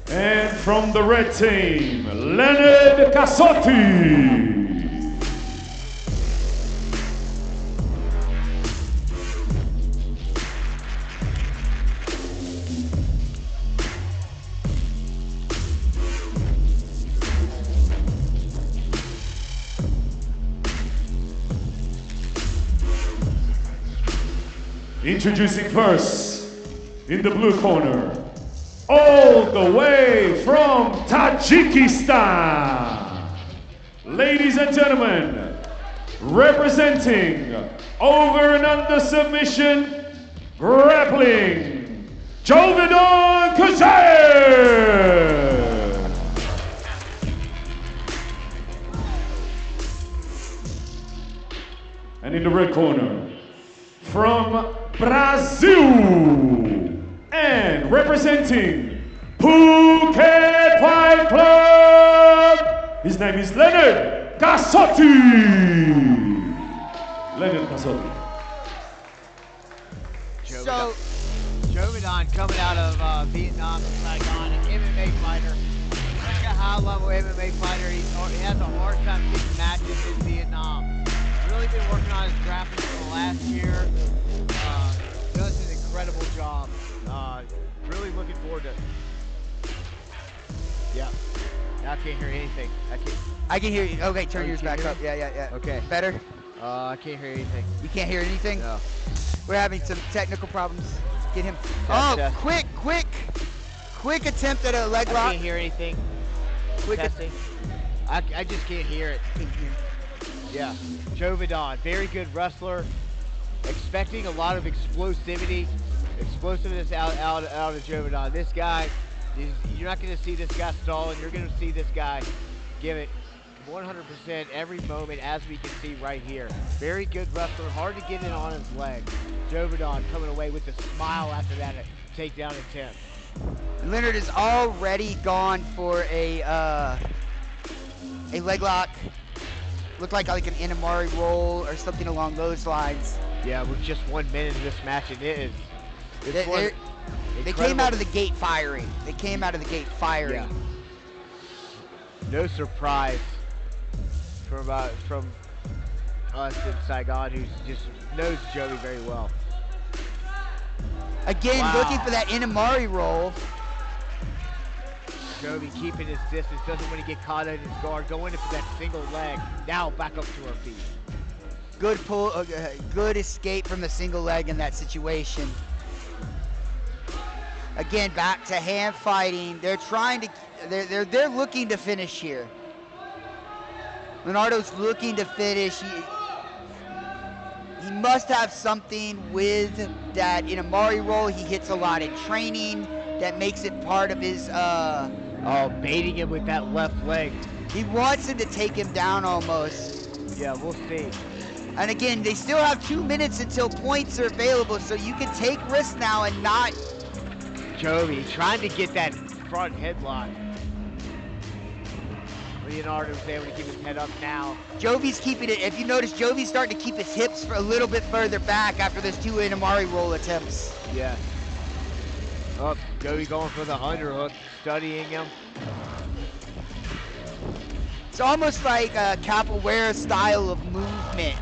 [SPEAKER 2] And from the red team, Leonard Cassotti. Introducing first, in the blue corner, all the way from Tajikistan, ladies and gentlemen, representing over and under submission, grappling, Jovidan Kachayev. And in the red corner, from Brazil, and representing Phuket Fight Club, his name is Leonard Cassotti. Leonard Cassotti.
[SPEAKER 4] Jovidan coming out of Vietnam and Saigon, an MMA fighter, like a high-level MMA fighter. He has a hard time getting matches in Vietnam. Really been working on his grappling for the last year. Does an incredible job. Really looking forward to it. Yeah. Now I can't hear anything.
[SPEAKER 3] I can hear you. Okay, turn yours back up. Yeah.
[SPEAKER 4] Okay.
[SPEAKER 3] Better?
[SPEAKER 4] I can't hear anything.
[SPEAKER 3] You can't hear anything?
[SPEAKER 4] No.
[SPEAKER 3] We're having some technical problems. Get him.
[SPEAKER 4] Test.
[SPEAKER 3] Quick attempt at a leg
[SPEAKER 4] I
[SPEAKER 3] lock.
[SPEAKER 4] can't hear anything.
[SPEAKER 3] Quick
[SPEAKER 4] Testing. I just can't hear it. Yeah. Jovidan, very good wrestler. Expecting a lot of explosiveness out of Jovidan. This guy, you're not going to see this guy stalling. You're going to see this guy give it 100% every moment, as we can see right here. Very good wrestler, hard to get in on his leg. Jovidan coming away with a smile after that takedown attempt.
[SPEAKER 3] Leonard is already gone for a leg lock. Looked like an Inamari roll or something along those lines.
[SPEAKER 4] Yeah, with just 1 minute of this match, and They
[SPEAKER 3] came out of the gate firing.
[SPEAKER 4] Yeah. No surprise from us in Saigon, who just knows Joey very well.
[SPEAKER 3] Again, looking for that Inamari roll.
[SPEAKER 4] Joey keeping his distance, doesn't want to get caught in his guard, going in for that single leg. Now back up to her feet.
[SPEAKER 3] Good pull, good escape from the single leg in that situation. Again, back to hand fighting. They're trying to, they're looking to finish here. Leonardo's looking to finish. He must have something with that Inamari roll. He hits a lot in training that makes it part of his,
[SPEAKER 4] Oh, baiting him with that left leg.
[SPEAKER 3] he wants him to take him down almost.
[SPEAKER 4] Yeah, we'll see.
[SPEAKER 3] And again, they still have 2 minutes until points are available, so you can take risks now and not.
[SPEAKER 4] Jovi trying to get that front headlock. Leonardo's able to keep his head up now.
[SPEAKER 3] Jovi's keeping it, if you notice, Jovi's starting to keep his hips for a little bit further back after those 2 Inamari roll attempts.
[SPEAKER 4] Yeah. Oh, Jovi going for the underhook, studying him.
[SPEAKER 3] It's almost like a capoeira style of movement.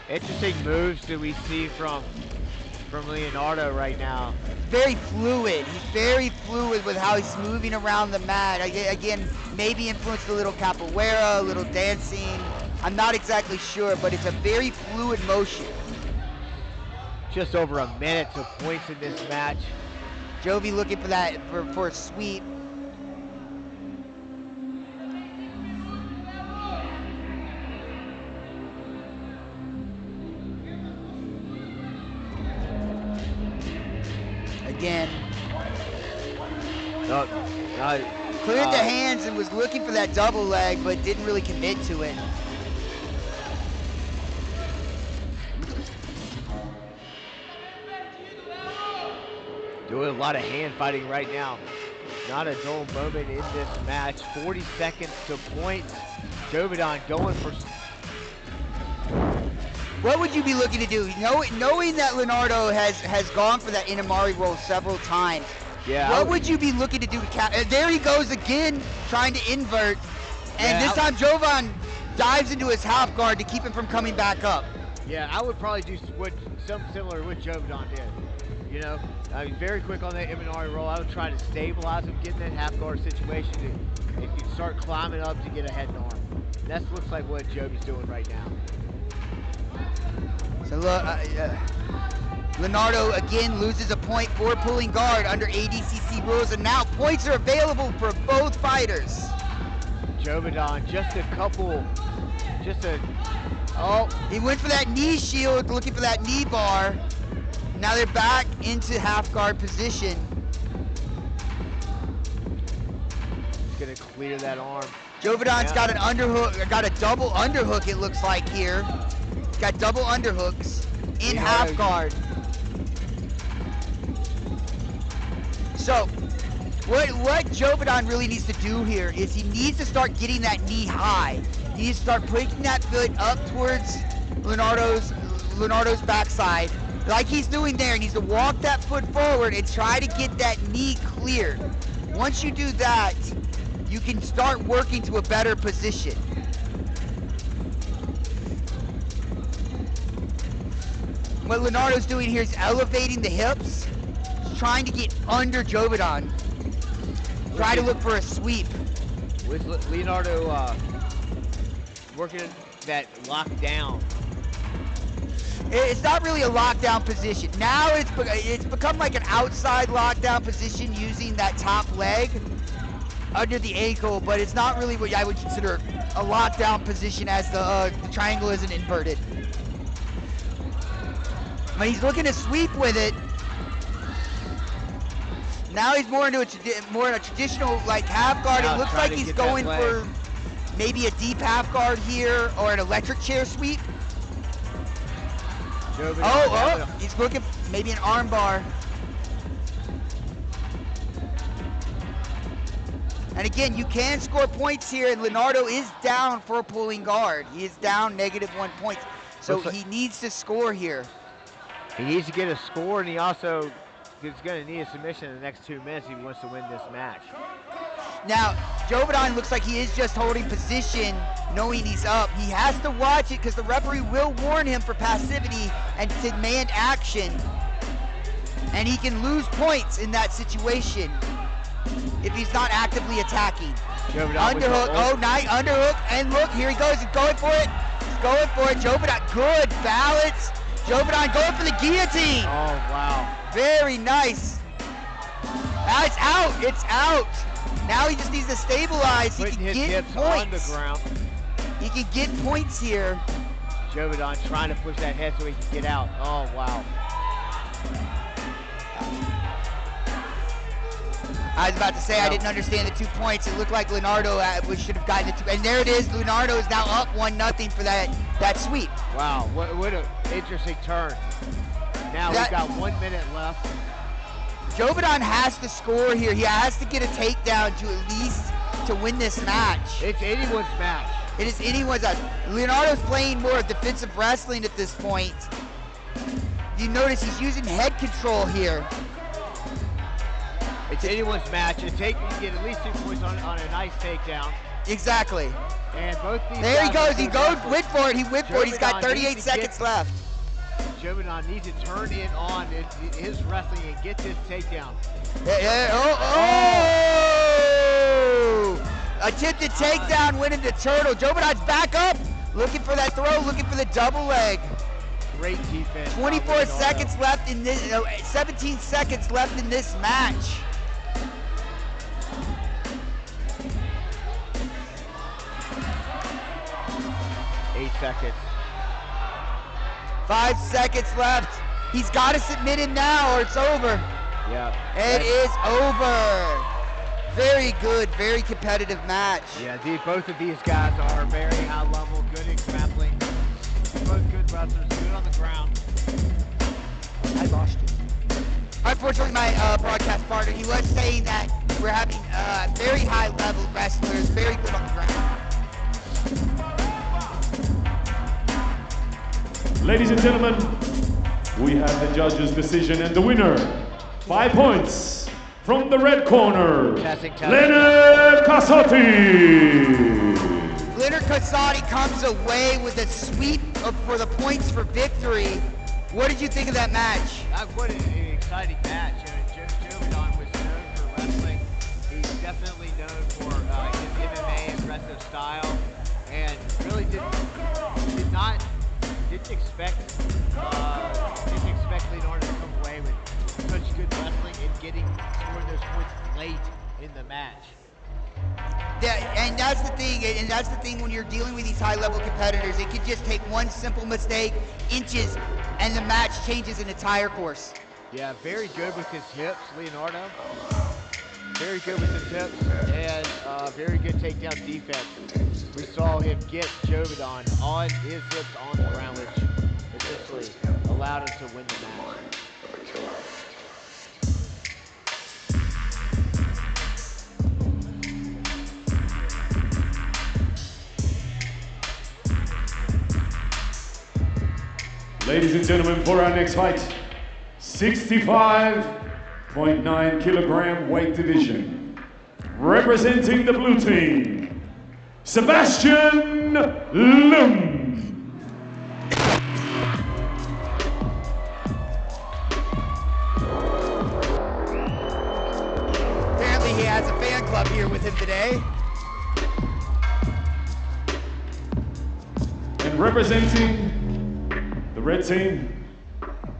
[SPEAKER 4] Interesting moves that we see from Leonardo right now.
[SPEAKER 3] Very fluid. He's very fluid with how he's moving around the mat. Again, maybe influenced a little capoeira, a little dancing. I'm not exactly sure, but it's a very fluid motion.
[SPEAKER 4] Just over a minute to points in this match.
[SPEAKER 3] Jovi looking for that, for a sweep. Again. Cleared the hands and was looking for that double leg, but didn't really commit to it.
[SPEAKER 4] Doing a lot of hand fighting right now. Not a dull moment in this match. 40 seconds to points. Jovidon going for...
[SPEAKER 3] What would you be looking to do? Knowing that Leonardo has gone for that Inamari roll several times,
[SPEAKER 4] yeah,
[SPEAKER 3] what would you be looking to do to cap? There he goes again, trying to invert. And this time Jovan dives into his half guard to keep him from coming back up.
[SPEAKER 4] Yeah, I would probably do something similar to what Jovidon did. You know, I mean, very quick on that Inamari roll. I would try to stabilize him, get in that half guard situation, and you start climbing up to get a head and arm. That looks like what Jovi's doing right now.
[SPEAKER 3] So look, Leonardo again loses a point for pulling guard under ADCC rules, and now points are available for both fighters.
[SPEAKER 4] Jovidon,
[SPEAKER 3] oh, he went for that knee shield, looking for that knee bar. Now they're back into half guard position.
[SPEAKER 4] He's gonna clear that arm.
[SPEAKER 3] Jovidon's got an underhook, got a double underhook it looks like here. Got double underhooks in half guard. So, what Jovidon really needs to do here is he needs to start getting that knee high. He needs to start pushing that foot up towards Leonardo's backside, like he's doing there. He needs to walk that foot forward and try to get that knee cleared. Once you do that, you can start working to a better position. What Leonardo's doing here is elevating the hips, trying to get under Jovidon. Try to look for a sweep.
[SPEAKER 4] With Leonardo working that lockdown.
[SPEAKER 3] It's not really a lockdown position. Now it's become like an outside lockdown position using that top leg under the ankle, but it's not really what I would consider a lockdown position as the triangle isn't inverted. But he's looking to sweep with it. Now he's more in a traditional like half guard. It looks like he's going for maybe a deep half guard here or an electric chair sweep. He's looking maybe an arm bar. And again, you can score points here, and Leonardo is down for a pulling guard. He is down -1 points. So he needs to score here.
[SPEAKER 4] He needs to get a score, and he also is going to need a submission in the next 2 minutes if he wants to win this match.
[SPEAKER 3] Now, Jovidon looks like he is just holding position, knowing he's up. He has to watch it because the referee will warn him for passivity and to demand action. And he can lose points in that situation if he's not actively attacking. Underhook, nice underhook, and look, here he goes, he's going for it. He's going for it, Jovidon, good balance. Jovidon going for the guillotine.
[SPEAKER 4] Oh, wow.
[SPEAKER 3] Very nice. It's out, it's out. Now he just needs to stabilize. He can get points.
[SPEAKER 4] On the ground.
[SPEAKER 3] He can get points here.
[SPEAKER 4] Jovidon trying to push that head so he can get out. Oh, wow.
[SPEAKER 3] I was about to say I didn't understand the 2 points. It looked like Leonardo should have gotten the 2. And there it is. Leonardo is now up 1-0 for that sweep.
[SPEAKER 4] Wow, what an interesting turn. Now we've got 1 minute left.
[SPEAKER 3] Jovidon has to score here. He has to get a takedown to at least to win this match.
[SPEAKER 4] It's anyone's match.
[SPEAKER 3] It is anyone's match. Leonardo's playing more defensive wrestling at this point. You notice he's using head control here.
[SPEAKER 4] It's anyone's match. You get at least 2 points on a nice takedown.
[SPEAKER 3] Exactly.
[SPEAKER 4] And both these
[SPEAKER 3] there he
[SPEAKER 4] guys
[SPEAKER 3] goes. He went for it. He went for it. He's got 38 seconds left.
[SPEAKER 4] Jovidon needs to turn in on his wrestling and get this takedown.
[SPEAKER 3] Oh! Attempted takedown, winning the turtle. Jovidon's back up, looking for that throw, looking for the double leg.
[SPEAKER 4] Great defense.
[SPEAKER 3] 24 seconds left in this, 17 seconds left in this match.
[SPEAKER 4] Eight seconds.
[SPEAKER 3] 5 seconds left. He's got to submit him now or it's over.
[SPEAKER 4] Yeah.
[SPEAKER 3] It is over. Very good, very competitive match.
[SPEAKER 4] Yeah, both of these guys are very high level, good at grappling. Both good wrestlers, good on the ground.
[SPEAKER 3] I lost you. Unfortunately, my broadcast partner, he was saying that we're having very high level wrestlers, very good on the ground.
[SPEAKER 2] Ladies and gentlemen, we have the judges' decision and the winner, 5 points from the red corner, Leonard Cassotti.
[SPEAKER 3] Leonard Cassotti comes away with a sweep for the points for victory. What did you think of that match?
[SPEAKER 4] What an exciting match. Jovidon was known for wrestling. He's definitely known for his MMA aggressive style, and really didn't expect Leonardo to come away with such good wrestling and scoring those points late in the match.
[SPEAKER 3] Yeah, and that's the thing when you're dealing with these high-level competitors. It could just take one simple mistake, inches, and the match changes an entire course.
[SPEAKER 4] Yeah, very good with his hips, Leonardo. Very good with his hips, and very good takedown defense. We saw him get Jovidon on his hips on the ground, which essentially allowed him to win the match.
[SPEAKER 2] Ladies and gentlemen, for our next fight, 65.9 kilogram weight division. Representing the blue team, Sebastian Lim.
[SPEAKER 3] Apparently he has a fan club here with him today.
[SPEAKER 2] And representing the red team,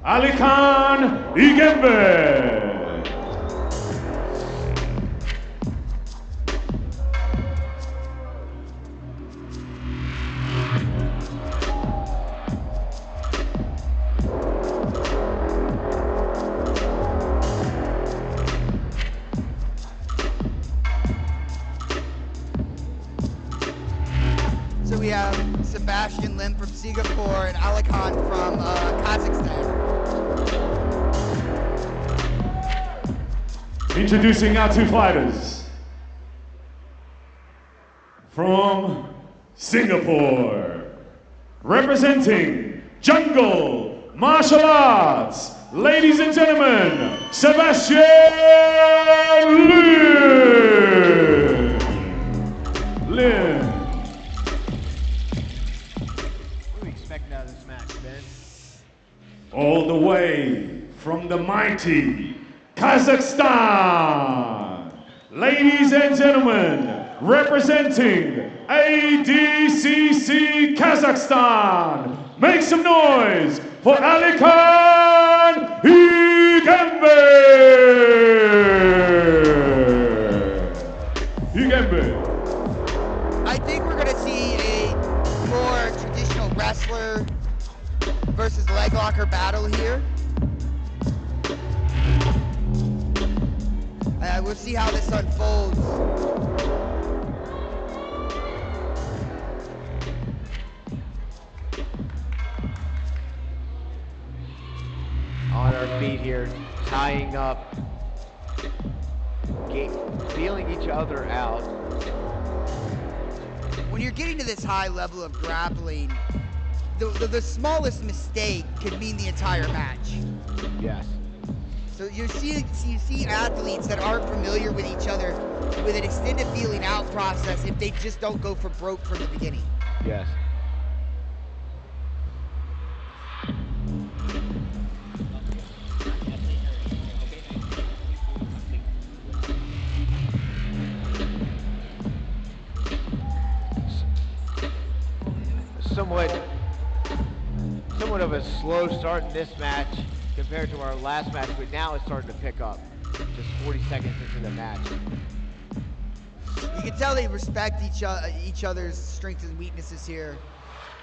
[SPEAKER 2] Ali Khan Igembe.
[SPEAKER 3] So we have Sebastian Lim from Singapore and Ali Khan from Kazakhstan.
[SPEAKER 2] Introducing our two fighters. From Singapore, representing Jungle Martial Arts, ladies and gentlemen, Sebastian Lim. Lim.
[SPEAKER 4] What do we expect out of this match, Ben?
[SPEAKER 2] All the way from the mighty Kazakhstan, ladies and gentlemen, representing Adcc Kazakhstan, make some noise for Ali Khan Igembe. Igembe.
[SPEAKER 3] I think we're going to see a more traditional wrestler versus leg locker battle here. We'll see how this unfolds.
[SPEAKER 4] On our feet here, tying up, feeling each other out.
[SPEAKER 3] When you're getting to this high level of grappling, the smallest mistake could mean the entire match.
[SPEAKER 4] Yes.
[SPEAKER 3] So you see athletes that aren't familiar with each other with an extended feeling out process if they just don't go for broke from the beginning.
[SPEAKER 4] Yes. Somewhat of a slow start in this match compared to our last match, but now it's starting to pick up. Just 40 seconds into the match.
[SPEAKER 3] You can tell they respect each other's strengths and weaknesses here.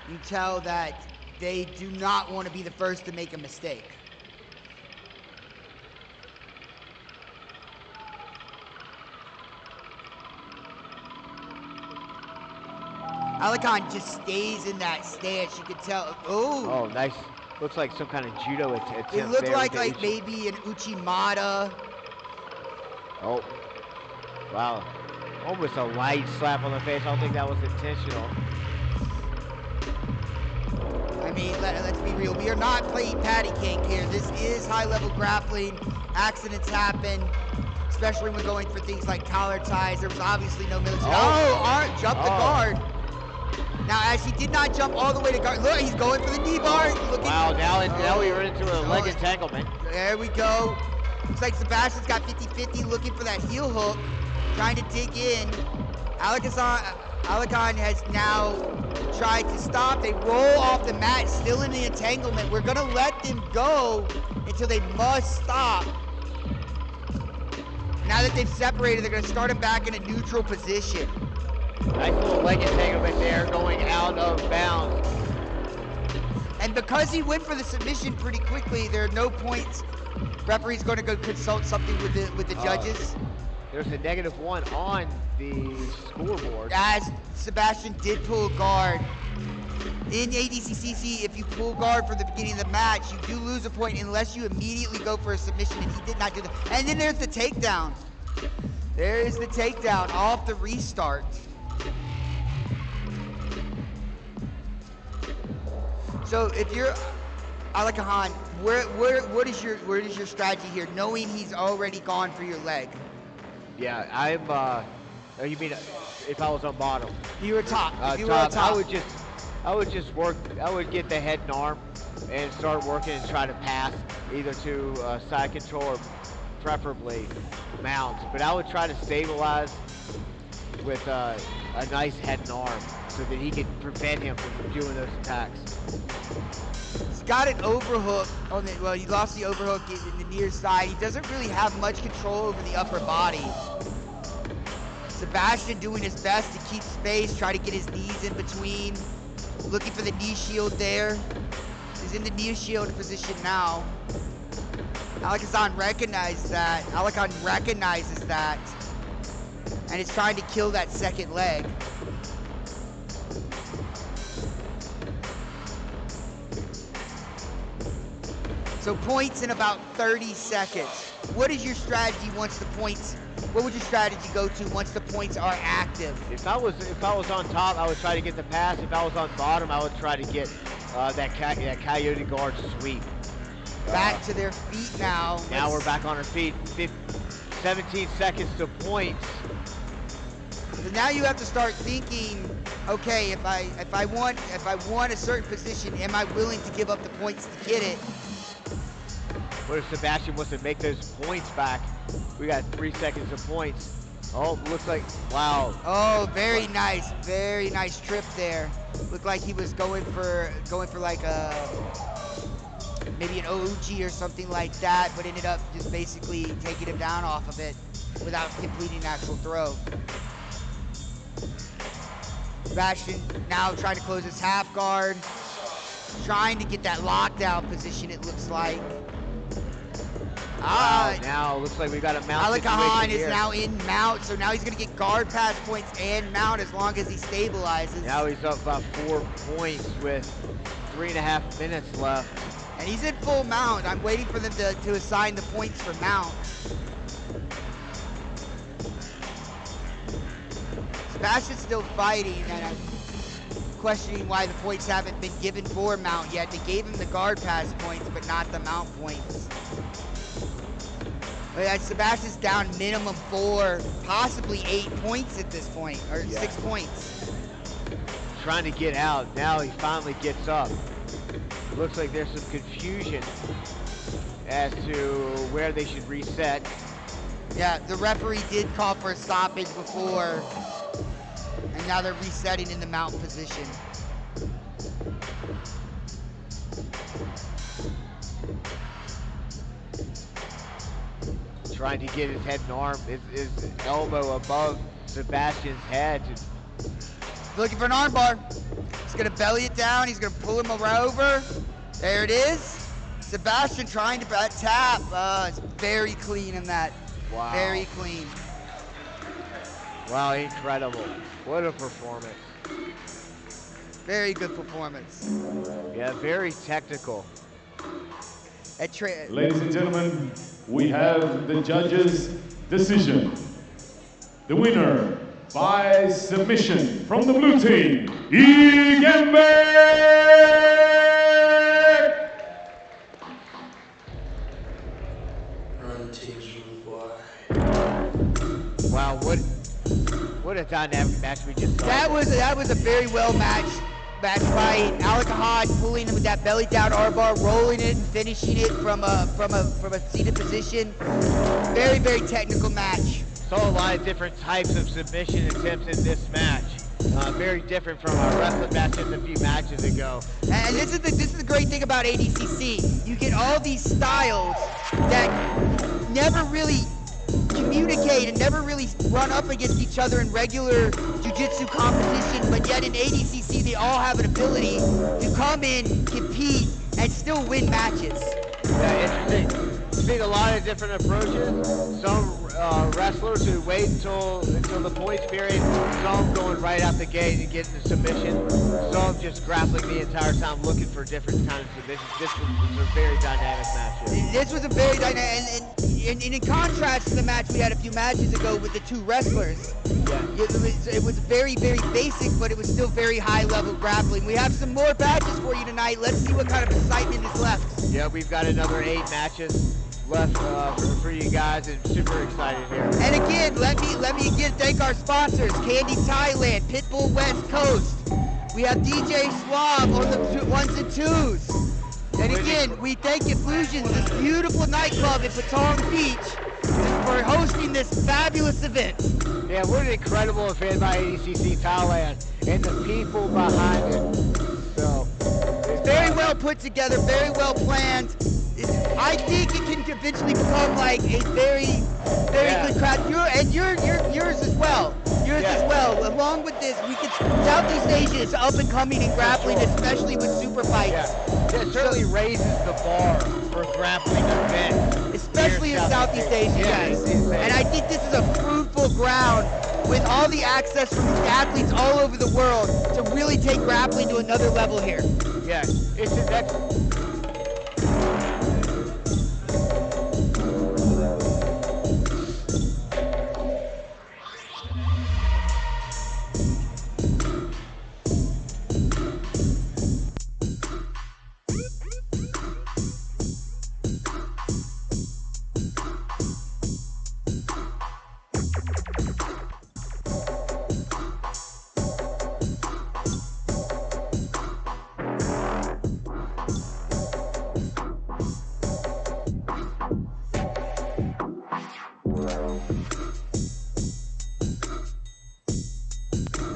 [SPEAKER 3] You can tell that they do not want to be the first to make a mistake. Alicon just stays in that stance. You can tell.
[SPEAKER 4] Oh, nice. Looks like some kind of judo attempt.
[SPEAKER 3] It looked
[SPEAKER 4] there
[SPEAKER 3] like
[SPEAKER 4] with the
[SPEAKER 3] maybe an Uchimata.
[SPEAKER 4] Oh, wow. Almost a light slap on the face. I don't think that was intentional.
[SPEAKER 3] I mean, let's be real. We are not playing patty cake here. This is high-level grappling. Accidents happen, especially when going for things like collar ties. There was obviously no military. Jumped the guard. Now, as he did not jump all the way to guard, look, he's going for the knee bar.
[SPEAKER 4] Wow, now we run into a leg entanglement.
[SPEAKER 3] There we go. Looks like Sebastian's got 50-50 looking for that heel hook, trying to dig in. Alicon has now tried to stop. They roll off the mat, still in the entanglement. We're gonna let them go until they must stop. Now that they've separated, they're gonna start him back in a neutral position.
[SPEAKER 4] Nice little leg entanglement there, going out of bounds.
[SPEAKER 3] And because he went for the submission pretty quickly, there are no points. Referee's going to go consult something with the judges.
[SPEAKER 4] There's a -1 on the scoreboard.
[SPEAKER 3] As Sebastian did pull guard. In ADCC, if you pull guard from the beginning of the match, you do lose a point unless you immediately go for a submission, and he did not do that. And then there's the takedown. There is the takedown off the restart. So if you're Alicon, what is your strategy here, knowing he's already gone for your leg?
[SPEAKER 4] Yeah, you mean if I was on bottom?
[SPEAKER 3] You were top. If you were on top.
[SPEAKER 4] I would just work. I would get the head and arm and start working and try to pass either to side control or preferably mounts. But I would try to stabilize with a nice head and arm so that he could prevent him from doing those attacks.
[SPEAKER 3] He's got an overhook on the, well, he lost the overhook in the near side. He doesn't really have much control over the upper body. Sebastian doing his best to keep space, try to get his knees in between. Looking for the knee shield there. He's in the knee shield position now. Alicon recognizes that. Alicon recognizes that. And is trying to kill that second leg. So points in about 30 seconds. What is your strategy once the points, what would your strategy go to once the points are active?
[SPEAKER 4] If I was on top, I would try to get the pass. If I was on bottom, I would try to get that coyote guard sweep.
[SPEAKER 3] Back to their feet now.
[SPEAKER 4] Now we're back on our feet. 17 seconds to points.
[SPEAKER 3] So now you have to start thinking, okay, if I want a certain position, am I willing to give up the points to get it?
[SPEAKER 4] What if Sebastian wants to make those points back? We got 3 seconds of points. Oh, looks like, wow.
[SPEAKER 3] Oh, very nice trip there. Looked like he was going for like maybe an OG or something like that, but ended up just basically taking him down off of it without completing an actual throw. Sebastian now trying to close his half guard. Trying to get that lockdown position, it looks like.
[SPEAKER 4] Now it looks like we got a mount
[SPEAKER 3] Alakahan
[SPEAKER 4] situation
[SPEAKER 3] is
[SPEAKER 4] here.
[SPEAKER 3] now in mount, so now he's going to get guard pass points and mount as long as he stabilizes.
[SPEAKER 4] Now he's up about 4 points with 3.5 minutes left.
[SPEAKER 3] And he's in full mount. I'm waiting for them to assign the points for mount. Sebastian's still fighting, and I'm questioning why the points haven't been given for mount yet. They gave him the guard pass points, but not the mount points. But Sebastian's down minimum 4, possibly 8 points at this point, or 6 points.
[SPEAKER 4] Trying to get out. Now he finally gets up. Looks like there's some confusion as to where they should reset.
[SPEAKER 3] Yeah, the referee did call for a stoppage before, and now they're resetting in the mount position.
[SPEAKER 4] Trying to get his head and arm, his elbow above Sebastian's head.
[SPEAKER 3] Looking for an armbar. He's gonna belly it down. He's gonna pull him over. There it is. Sebastian trying to tap. It's very clean in that.
[SPEAKER 4] Wow.
[SPEAKER 3] Very clean.
[SPEAKER 4] Wow, incredible. What a performance.
[SPEAKER 3] Very good performance.
[SPEAKER 4] Yeah, very technical.
[SPEAKER 2] Ladies and gentlemen, we have the judges' decision. The winner by submission from the blue team, Igembe!
[SPEAKER 4] Wow, what a dynamic match we just saw.
[SPEAKER 3] That was a very well match fight. Alakahan pulling him with that belly down armbar, rolling it and finishing it from a seated position. Very, very technical match.
[SPEAKER 4] Saw a lot of different types of submission attempts in this match. Very different from our wrestling match just a few matches ago.
[SPEAKER 3] And this is the great thing about ADCC. You get all these styles that never really communicate and never really run up against each other in regular jiu-jitsu competition, but yet in ADCC they all have an ability to come in, compete, and still win matches.
[SPEAKER 4] Yeah, interesting. Seeing a lot of different approaches. Some wrestlers who wait until the points period, some going right out the gate and getting the submission, some just grappling the entire time looking for different kind of submissions. This was a very dynamic match here.
[SPEAKER 3] This was a very dynamic, and in contrast to the match we had a few matches ago with the two wrestlers, it was very, very basic, but it was still very high level grappling. We have some more matches for you tonight. Let's see what kind of excitement is left.
[SPEAKER 4] Yeah, we've got another 8 matches left for you guys, and super excited here.
[SPEAKER 3] And again, let me again thank our sponsors: Candy Thailand, Pitbull West Coast. We have DJ Swab on the 1s and 2s. And again, we thank Illusions, this beautiful nightclub in Patong Beach, for hosting this fabulous event.
[SPEAKER 4] Yeah, what an incredible event by ADCC Thailand and the people behind it. So,
[SPEAKER 3] very well put together, very well planned. I think it can eventually become like a very good crowd. Yours as well. Yours as well. Along with this, Southeast Asia is up and coming in grappling, especially with super fights.
[SPEAKER 4] Yeah, it certainly raises the bar for grappling events.
[SPEAKER 3] Especially in Southeast Asia, guys. And I think this is a fruitful ground with all the access from athletes all over the world to really take grappling to another level here.
[SPEAKER 4] Yeah, it's an excellent.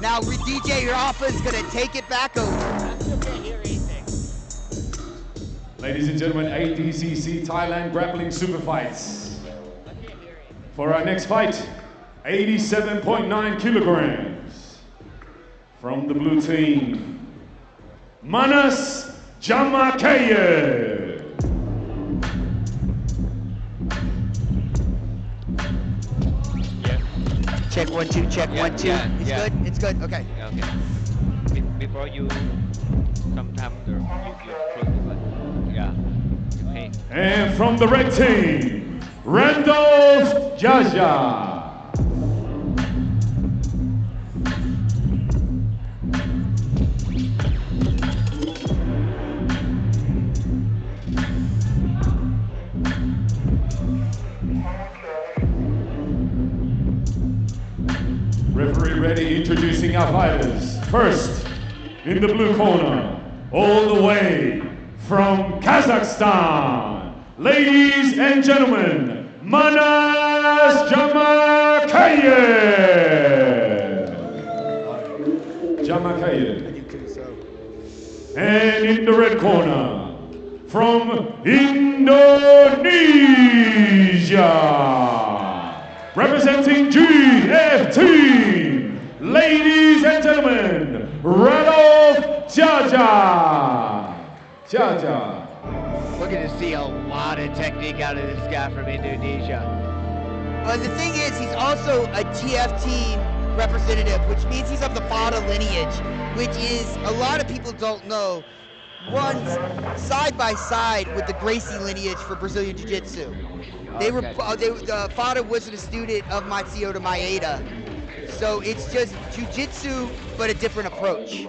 [SPEAKER 3] Now, DJ Rafa is going to take it back over.
[SPEAKER 4] I still can't hear anything.
[SPEAKER 2] Ladies and gentlemen, ADCC Thailand Grappling Super Fights. For our next fight, 87.9 kilograms. From the blue team, Manas Jamakaye.
[SPEAKER 3] Check 1 2. Check
[SPEAKER 6] Yeah,
[SPEAKER 3] 1 2.
[SPEAKER 6] yeah,
[SPEAKER 3] It's
[SPEAKER 6] yeah.
[SPEAKER 3] good. It's good. Okay.
[SPEAKER 6] Yeah, okay. Before you, sometimes you close it, but yeah, you pay.
[SPEAKER 2] And from the red team, Randolph Jaja. Referee ready, introducing our fighters. First, in the blue corner, all the way from Kazakhstan, ladies and gentlemen, Manas Jamakayev. Jamakayev. And in the red corner, from Indonesia, representing GFT, ladies and gentlemen, Randolph Jaja. Jaja.
[SPEAKER 4] Looking to see a lot of technique out of this guy from Indonesia.
[SPEAKER 3] Well, the thing is, he's also a GFT representative, which means he's of the Fada lineage, which is, a lot of people don't know, runs side by side with the Gracie lineage for Brazilian Jiu-Jitsu. Fada wasn't a student of Matsuyoda Maeda, so it's just Jiu-Jitsu, but a different approach.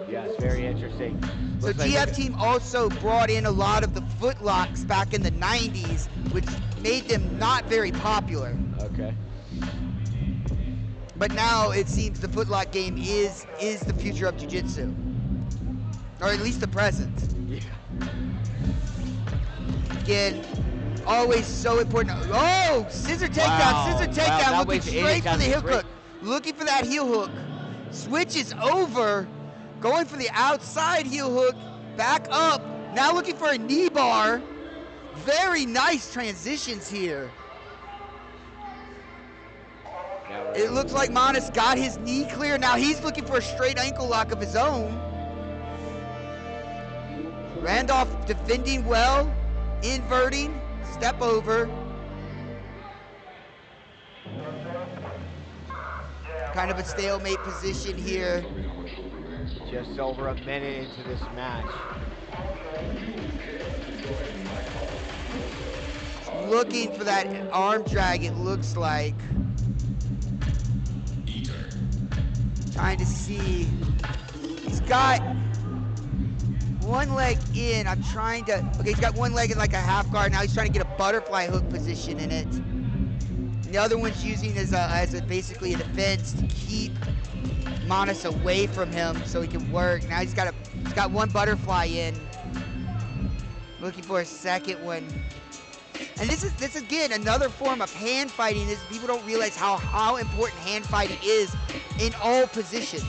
[SPEAKER 4] Yeah, it's very interesting.
[SPEAKER 3] So
[SPEAKER 4] Looks like
[SPEAKER 3] GF Team also brought in a lot of the footlocks back in the 90s, which made them not very popular.
[SPEAKER 4] Okay.
[SPEAKER 3] But now it seems the footlock game is the future of Jiu-Jitsu. Or at least the present.
[SPEAKER 4] Yeah.
[SPEAKER 3] Again, always so important. Oh, scissor takedown, scissor takedown,
[SPEAKER 4] that
[SPEAKER 3] looking
[SPEAKER 4] was
[SPEAKER 3] straight for the heel
[SPEAKER 4] great.
[SPEAKER 3] hook. Looking for that heel hook. Switches over, going for the outside heel hook, back up. Now looking for a knee bar. Very nice transitions here. It looks like Manas got his knee clear. Now he's looking for a straight ankle lock of his own. Randolph defending well, inverting, step over. Kind of a stalemate position here.
[SPEAKER 4] Just over a minute into this match.
[SPEAKER 3] Looking for that arm drag, it looks like. Trying to see. He's got one leg in. I'm trying to. Okay, he's got one leg in like a half guard. Now he's trying to get a butterfly hook position in it. And the other one's using as basically a defense to keep Manas away from him so he can work. Now he's got one butterfly in. Looking for a second one. And this is again another form of hand fighting. Is people don't realize how important hand fighting is in all positions.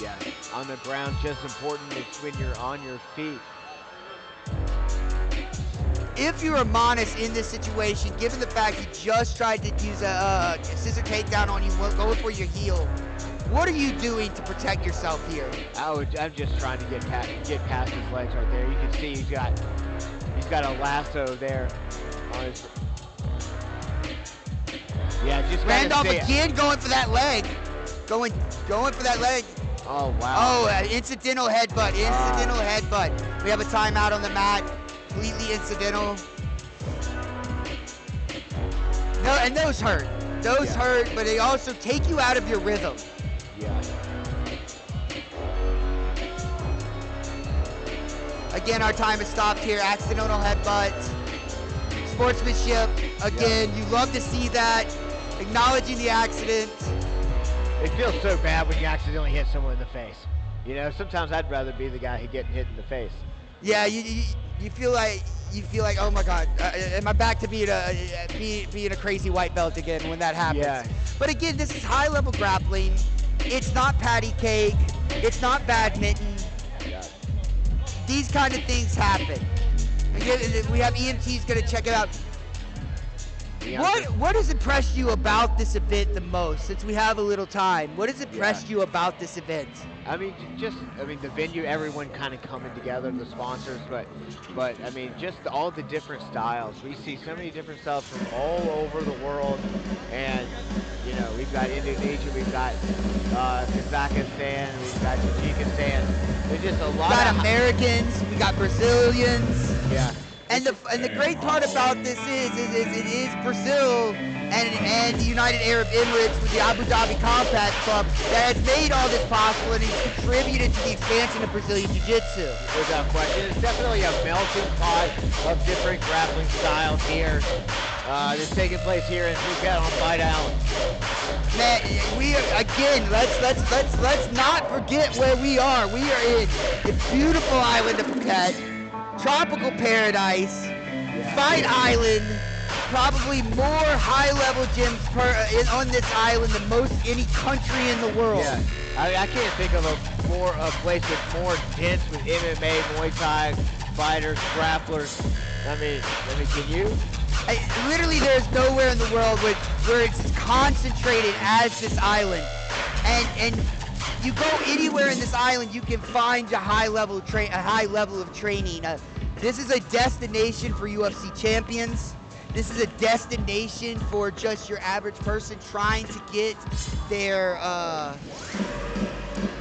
[SPEAKER 4] Yeah, on the ground, just important as when you're on your feet.
[SPEAKER 3] If you're a Manas in this situation, given the fact he just tried to use a scissor takedown on you, going for your heel, what are you doing to protect yourself here?
[SPEAKER 4] I'm just trying to get past his legs right there. You can see he's got a lasso there on his. Yeah, just
[SPEAKER 3] Randolph again going for that leg, going for that leg.
[SPEAKER 4] Oh wow.
[SPEAKER 3] Oh, incidental headbutt, headbutt. We have a timeout on the mat, completely incidental. No, and those hurt. Those hurt, but they also take you out of your rhythm.
[SPEAKER 4] Yeah.
[SPEAKER 3] Again, our time is stopped here. Accidental headbutt. Sportsmanship. Again, you love to see that. Acknowledging the accident.
[SPEAKER 4] It feels so bad when you accidentally hit someone in the face. You know, sometimes I'd rather be the guy who getting hit in the face.
[SPEAKER 3] Yeah, you feel like oh my God, am I back to being a crazy white belt again when that happens?
[SPEAKER 4] Yeah.
[SPEAKER 3] But again, this is high level grappling. It's not patty cake. It's not badminton.
[SPEAKER 4] Yeah.
[SPEAKER 3] These kind of things happen. Again, we have EMTs gonna check it out. What has impressed you about this event the most, since we have a little time? What has impressed you about this event?
[SPEAKER 4] I mean, the venue, everyone kind of coming together, the sponsors, but I mean, just all the different styles. We see so many different styles from all over the world, and you know, we've got Indonesia, we've got Kazakhstan, we've got Tajikistan. There's just a lot.
[SPEAKER 3] We got Americans, we got Brazilians.
[SPEAKER 4] Yeah.
[SPEAKER 3] And the great part about this is it is Brazil and the United Arab Emirates with the Abu Dhabi Compact Club that has made all this possible and has contributed to the expansion of Brazilian Jiu-Jitsu.
[SPEAKER 4] Without question, it's definitely a melting pot of different grappling styles here. That's taking place here in Phuket on Fight Island.
[SPEAKER 3] Man, we are, again, let's not forget where we are. We are in the beautiful island of Phuket. Tropical paradise, Fight Island, probably more high-level gyms on this island than most any country in the world.
[SPEAKER 4] Yeah, I can't think of a place with more dense with MMA, Muay Thai, fighters, grapplers. I mean, can you?
[SPEAKER 3] Literally, there's nowhere in the world where it's as concentrated as this island, and you go anywhere in this island, you can find a high level of training. This is a destination for UFC champions. This is a destination for just your average person trying to get their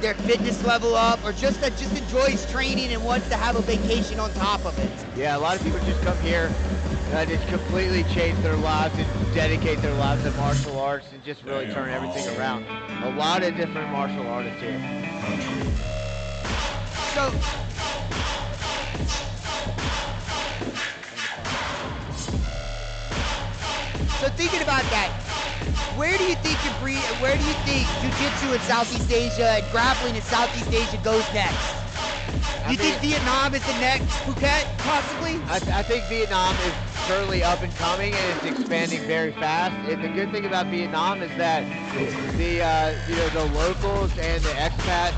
[SPEAKER 3] fitness level up, or just that just enjoys training and wants to have a vacation on top of it.
[SPEAKER 4] Yeah, a lot of people just come here just completely change their lives and dedicate their lives to martial arts and just really turn everything around. A lot of different martial artists here.
[SPEAKER 3] So thinking about that, where do you think Jiu-Jitsu in Southeast Asia and grappling in Southeast Asia goes next? You think Vietnam is the next Phuket, possibly?
[SPEAKER 4] I think Vietnam is certainly up and coming, and it's expanding very fast. And the good thing about Vietnam is that the locals and the expats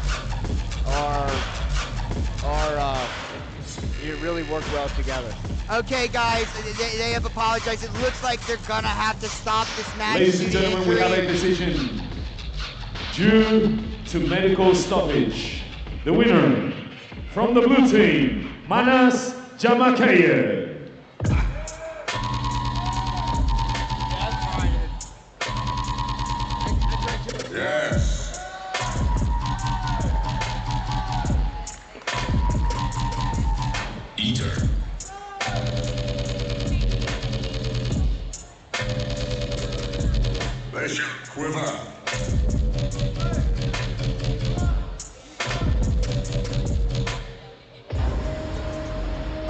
[SPEAKER 4] really work well together.
[SPEAKER 3] Okay, guys, they have apologized. It looks like they're gonna have to stop this match.
[SPEAKER 2] Ladies and gentlemen, we have a decision due to medical stoppage. The winner from the blue team, Manas Jamakaya.
[SPEAKER 7] Yes. Eater. Let's quiver.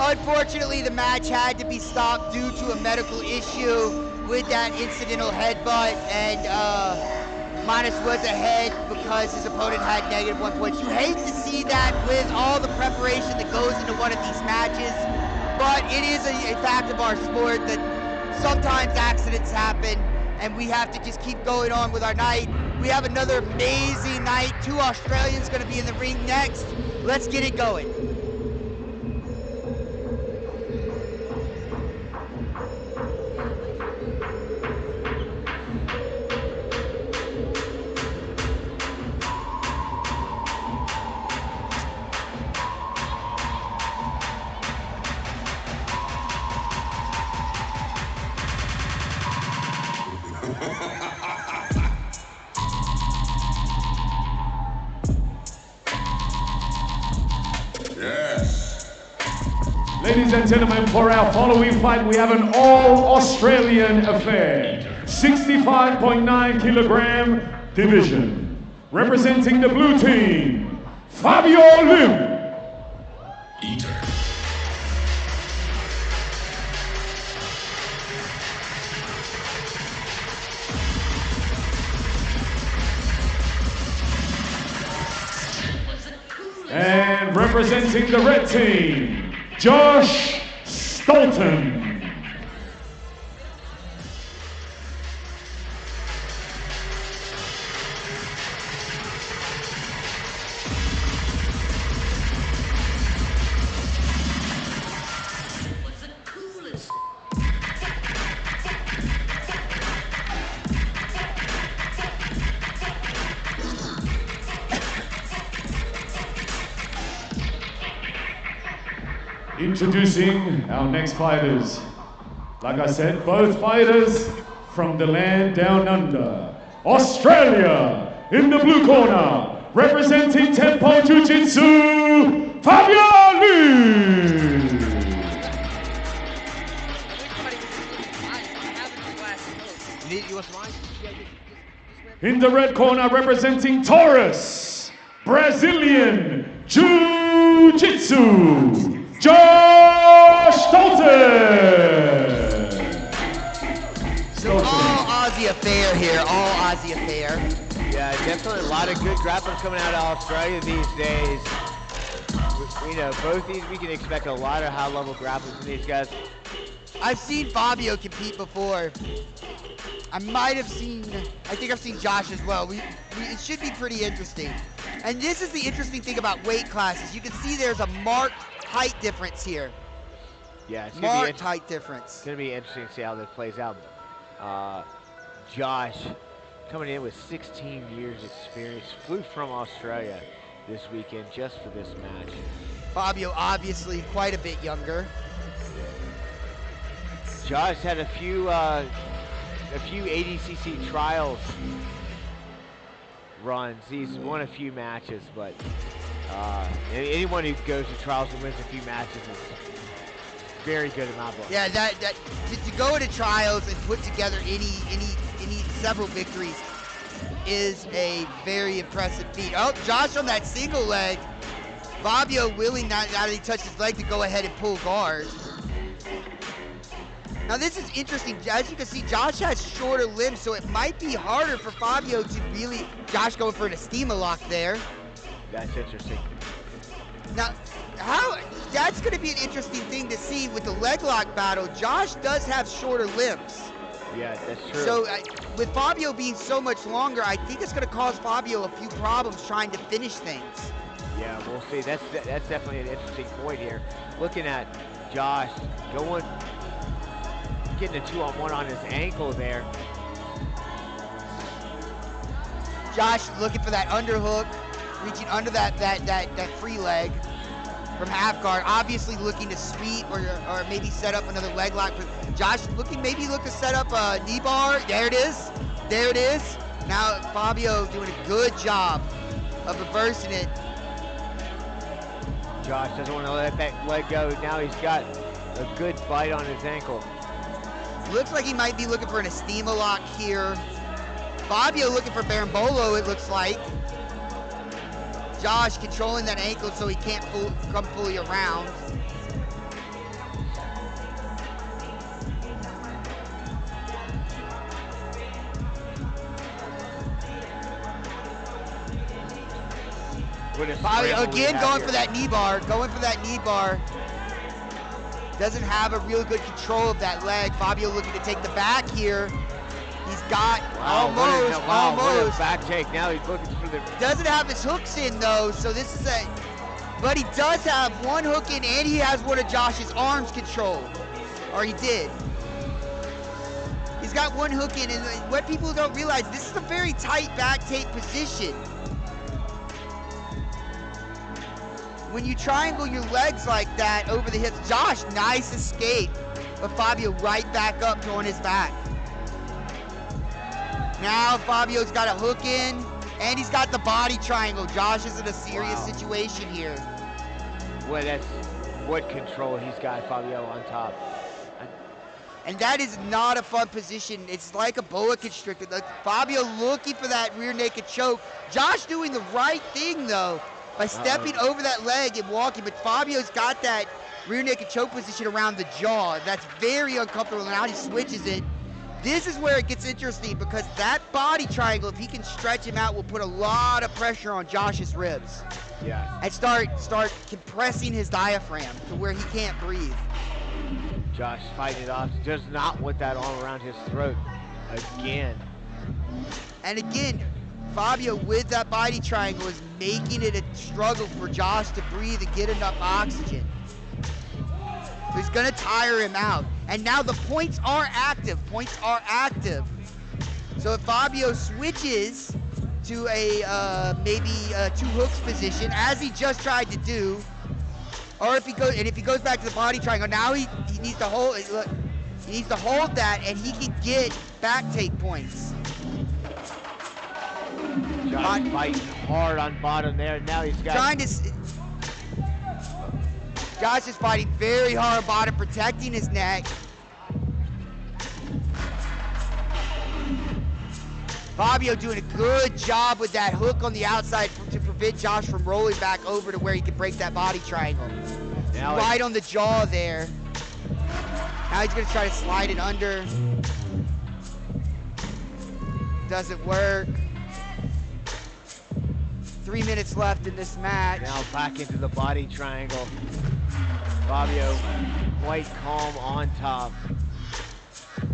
[SPEAKER 3] Unfortunately, the match had to be stopped due to a medical issue with that incidental headbutt, and Manas was ahead because his opponent had -1 points. You hate to see that with all the preparation that goes into one of these matches, but it is a fact of our sport that sometimes accidents happen, and we have to just keep going on with our night. We have another amazing night. 2 Australians going to be in the ring next. Let's get it going.
[SPEAKER 2] Ladies and gentlemen, for our following fight, we have an all-Australian affair. 65.9 kilogram division. Representing the blue team, Fabio Lim.
[SPEAKER 7] Eater.
[SPEAKER 2] And representing the red team, Josh Stolten. Introducing our next fighters. Like I said, both fighters from the land down under. Australia in the blue corner, representing Tempo Jiu-Jitsu, Fabio Lee. In the red corner, representing Taurus, Brazilian Jiu-Jitsu, Josh Dalton.
[SPEAKER 3] So all Aussie affair here, all Aussie affair.
[SPEAKER 4] Yeah, definitely a lot of good grapplers coming out of Australia these days. You know, both these, we can expect a lot of high-level grapplers from these guys.
[SPEAKER 3] I've seen Fabio compete before. I think I've seen Josh as well. It should be pretty interesting. And this is the interesting thing about weight classes. You can see there's a marked height difference here.
[SPEAKER 4] Yeah, it's
[SPEAKER 3] marked height difference.
[SPEAKER 4] It's going to be interesting to see how this plays out. Josh coming in with 16 years experience, flew from Australia this weekend just for this match.
[SPEAKER 3] Fabio obviously quite a bit younger.
[SPEAKER 4] Josh had a few ADCC trials runs. He's won a few matches, but anyone who goes to trials and wins a few matches is very good in my book.
[SPEAKER 3] Yeah, to go into trials and put together any several victories is a very impressive feat. Oh, Josh on that single leg. Fabio willing, now that he touched his leg, to go ahead and pull guard. Now this is interesting. As you can see, Josh has shorter limbs, so it might be harder for Fabio to really... Josh going for an Estima lock there.
[SPEAKER 4] That's interesting.
[SPEAKER 3] Now, that's going to be an interesting thing to see with the leg lock battle. Josh does have shorter limbs.
[SPEAKER 4] Yeah, that's true.
[SPEAKER 3] So with Fabio being so much longer, I think it's going to cause Fabio a few problems trying to finish things.
[SPEAKER 4] Yeah, we'll see. That's definitely an interesting point here. Looking at Josh getting a 2-on-1 on his ankle there.
[SPEAKER 3] Josh looking for that underhook, reaching under that free leg from half guard. Obviously looking to sweep or maybe set up another leg lock. Josh looking to set up a knee bar. There it is. There it is. Now Fabio doing a good job of reversing it.
[SPEAKER 4] Josh doesn't want to let that leg go. Now he's got a good bite on his ankle.
[SPEAKER 3] Looks like he might be looking for an Estima lock here. Fabio looking for Barambolo, it looks like. Josh controlling that ankle so he can't come fully around. Fabio again going for that knee bar, Doesn't have a real good control of that leg. Fabio looking to take the back here. He's got almost.
[SPEAKER 4] What a back take. Now he's looking for the...
[SPEAKER 3] Doesn't have his hooks in though, so this is but he does have one hook in and he has one of Josh's arms controlled. Or he did. He's got one hook in, and what people don't realize, this is a very tight back take position. When you triangle your legs like that over the hips, Josh, nice escape. But Fabio right back up on his back. Now Fabio's got a hook in, and he's got the body triangle. Josh is in a serious situation here.
[SPEAKER 4] What control he's got, Fabio, on top.
[SPEAKER 3] And that is not a fun position. It's like a boa constrictor. Like Fabio looking for that rear naked choke. Josh doing the right thing though, by stepping over that leg and walking, but Fabio's got that rear naked choke position around the jaw. That's very uncomfortable. Now he switches it. This is where it gets interesting because that body triangle, if he can stretch him out, will put a lot of pressure on Josh's ribs.
[SPEAKER 4] Yeah.
[SPEAKER 3] And start compressing his diaphragm to where he can't breathe.
[SPEAKER 4] Josh fighting it off, does not want that arm around his throat again.
[SPEAKER 3] And again, Fabio with that body triangle is making it a struggle for Josh to breathe and get enough oxygen. He's gonna tire him out. And now the points are active. So if Fabio switches to a maybe two hooks position, as he just tried to do, Or if he goes back to the body triangle, now he needs to hold. Look, he needs to hold that, and he can get back take points.
[SPEAKER 4] Josh fighting hard on bottom there. Now he's got.
[SPEAKER 3] Josh is fighting very hard on bottom, protecting his neck. Fabio doing a good job with that hook on the outside to prevent Josh from rolling back over to where he can break that body triangle.
[SPEAKER 4] Now
[SPEAKER 3] right on the jaw there. Now he's gonna try to slide it under. Doesn't work. 3 minutes left in this match.
[SPEAKER 4] Now back into the body triangle. Fabio quite calm on top.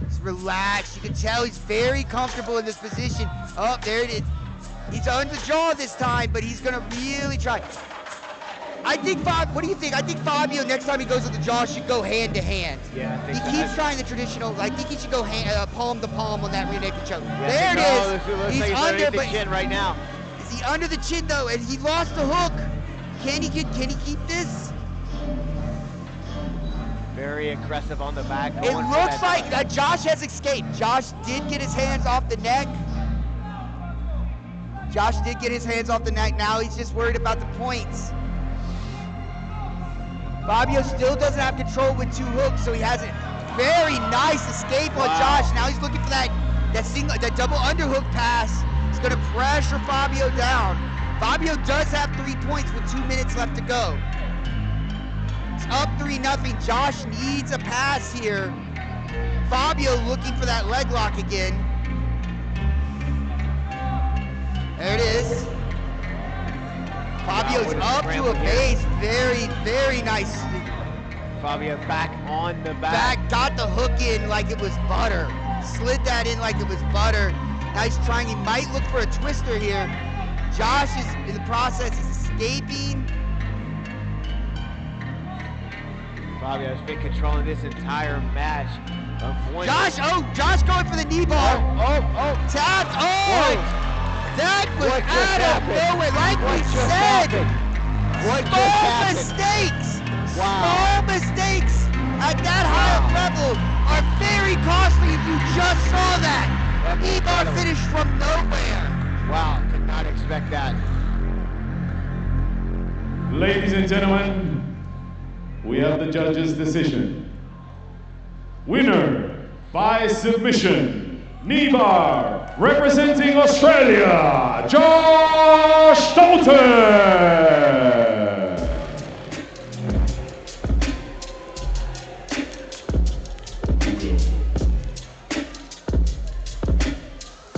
[SPEAKER 3] He's relaxed. You can tell he's very comfortable in this position. Oh, there it is. He's on the jaw this time, but he's gonna really try. I think what do you think? I think Fabio, next time he goes with the jaw, should go hand to hand.
[SPEAKER 4] Yeah, I think
[SPEAKER 3] he keeps trying the traditional. I think he should go palm to palm on that rear naked choke.
[SPEAKER 4] Yeah,
[SPEAKER 3] there it is.
[SPEAKER 4] Looks
[SPEAKER 3] He's
[SPEAKER 4] like
[SPEAKER 3] under,
[SPEAKER 4] the
[SPEAKER 3] but
[SPEAKER 4] chin right now.
[SPEAKER 3] is he under the chin though? And he lost the hook. Can he keep this?
[SPEAKER 4] Very aggressive on the back.
[SPEAKER 3] It looks like Josh has escaped. Josh did get his hands off the neck. Josh did get his hands off the neck. Now he's just worried about the points. Fabio still doesn't have control with two hooks, so he has a very nice escape on Josh. Now he's looking for that double underhook pass. It's gonna pressure Fabio down. Fabio does have 3 points with 2 minutes left to go. It's up 3-0. Josh needs a pass here. Fabio looking for that leg lock again. There it is. Fabio's up to a base. Very, very nice.
[SPEAKER 4] Fabio back on the back.
[SPEAKER 3] Got the hook in like it was butter. Slid that in like it was butter. Now he's trying. He might look for a twister here. Josh is in the process. He's escaping.
[SPEAKER 4] Fabio's been controlling this entire match.
[SPEAKER 3] Josh going for the knee bar. Tapped. That was out of nowhere. Like we said, small mistakes. Small mistakes at that high level are very costly if you just saw that. Knee bar finish from nowhere.
[SPEAKER 4] Wow, did not expect that.
[SPEAKER 2] Ladies and gentlemen, we have the judges' decision. Winner by submission, knee bar, representing Australia, Josh Dalton.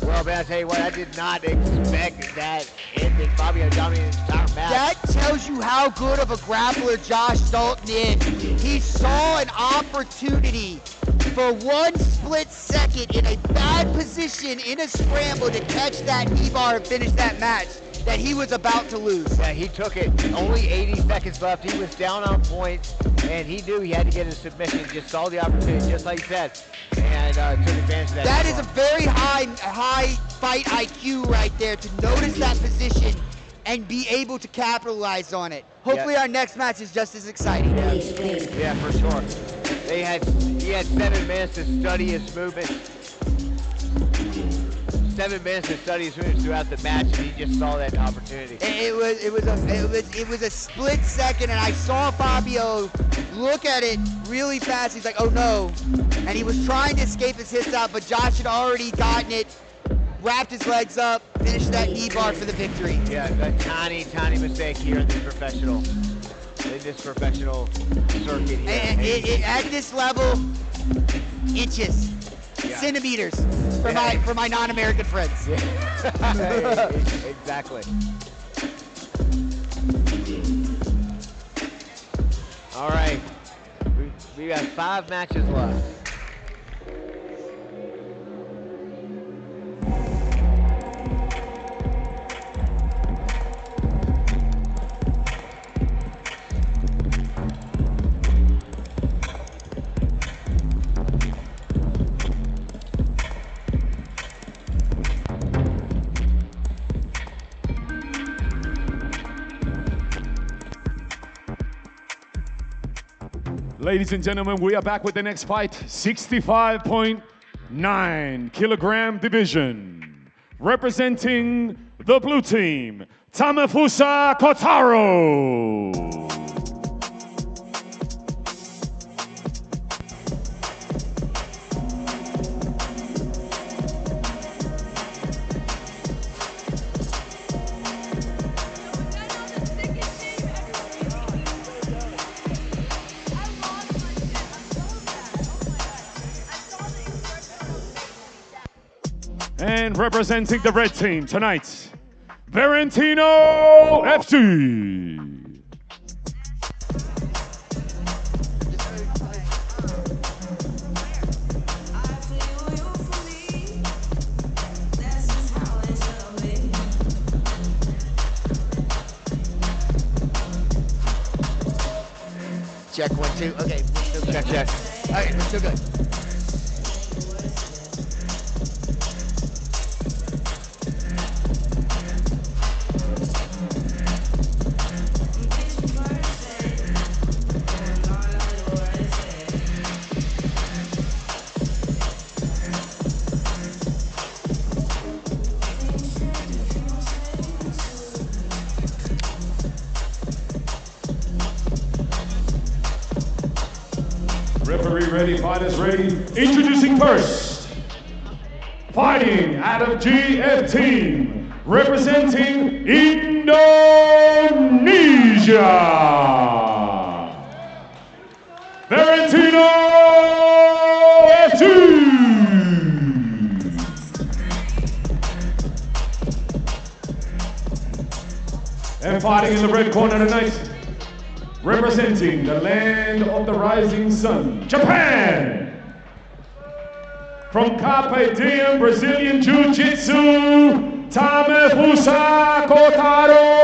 [SPEAKER 4] Well, man, I tell you what, I did not expect that ending. Fabio dominated the entire match.
[SPEAKER 3] That tells you how good of a grappler Josh Dalton is. He saw an opportunity for 1 split second in a bad position in a scramble to catch that knee bar and finish that match that he was about to lose.
[SPEAKER 4] Yeah, he took it. Only 80 seconds left. He was down on points, and he knew he had to get a submission. Just saw the opportunity, just like he said, and took advantage of that.
[SPEAKER 3] That is a very high fight IQ right there, to notice that position and be able to capitalize on it. Hopefully our next match is just as exciting.
[SPEAKER 4] Yeah, for sure. He had 7 minutes to study his movement. 7 minutes to study his movements throughout the match, and he just saw that opportunity.
[SPEAKER 3] It was a split second, and I saw Fabio look at it really fast. He's like, oh no, and he was trying to escape his hits out, but Josh had already gotten it, wrapped his legs up, finished that knee bar for the victory.
[SPEAKER 4] Yeah, a tiny mistake here in this professional circuit here.
[SPEAKER 3] And at this level, inches, centimeters for my non-American friends.
[SPEAKER 4] Yeah. Exactly. All right, we got 5 matches left.
[SPEAKER 2] Ladies and gentlemen, we are back with the next fight. 65.9 kilogram division. Representing the blue team, Tamefusa Kotaro. And representing the red team tonight, Valentino FC.
[SPEAKER 3] Check 1, 2. Okay, we're still good.
[SPEAKER 4] Check.
[SPEAKER 3] Okay, we're still good.
[SPEAKER 2] Referee ready, fighters ready. Introducing first, fighting out of GF team, representing Indonesia, Valentino FC. And fighting in the red corner tonight, representing the land of the rising sun, Japan. From Carpe Diem Brazilian Jiu-Jitsu, Tamefusa Kotaro.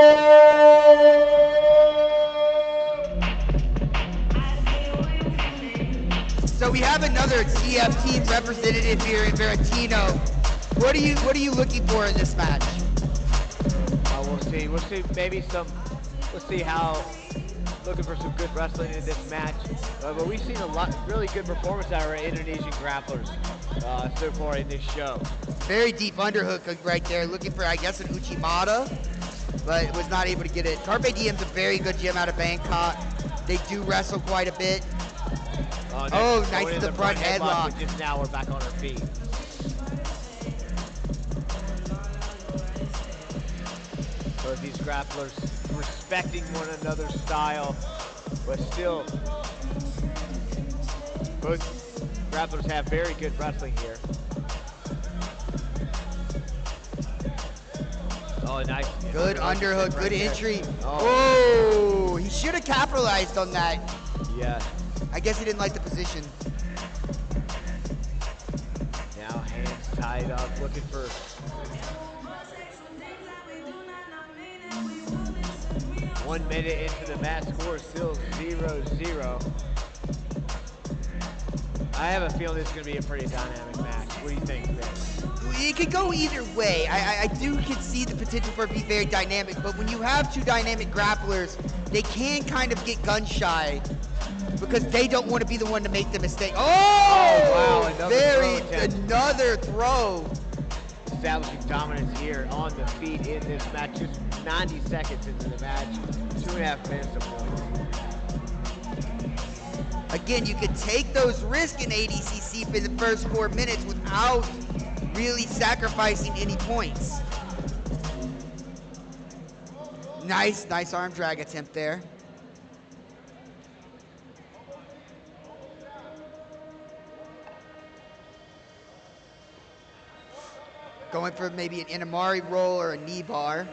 [SPEAKER 3] So we have another GF team representative here in Valentino. What are you looking for in this match?
[SPEAKER 4] We'll see. We'll see. Maybe some. We'll see how. Looking for some good wrestling in this match. But we've seen a lot, really good performance out of our Indonesian grapplers so far in this show.
[SPEAKER 3] Very deep underhook right there, looking for, I guess, an Uchimata, but was not able to get it. Carpe Diem's a very good gym out of Bangkok. They do wrestle quite a bit. Oh, nice to the front headlock.
[SPEAKER 4] But just now we're back on our feet. Both these grapplers respecting one another's style, but still, both grapplers have very good wrestling here. Oh, nice.
[SPEAKER 3] Good underhook, good entry. Oh, he should have capitalized on that.
[SPEAKER 4] Yeah.
[SPEAKER 3] I guess he didn't like the position.
[SPEAKER 4] Now hands tied up, looking for. One minute into the match, score is still 0-0. I have a feeling this is going to be a pretty dynamic match. What do you think, Ben?
[SPEAKER 3] It could go either way. I do concede the potential for it to be very dynamic, but when you have two dynamic grapplers, they can kind of get gun shy because they don't want to be the one to make the mistake. Oh,
[SPEAKER 4] wow,
[SPEAKER 3] another throw.
[SPEAKER 4] Establishing dominance here on the feet in this match. Just 90 seconds into the match, 2.5 minutes of points.
[SPEAKER 3] Again, you could take those risks in ADCC for the first 4 minutes without really sacrificing any points. Nice arm drag attempt there. Going for maybe an Inamari roll or a knee bar.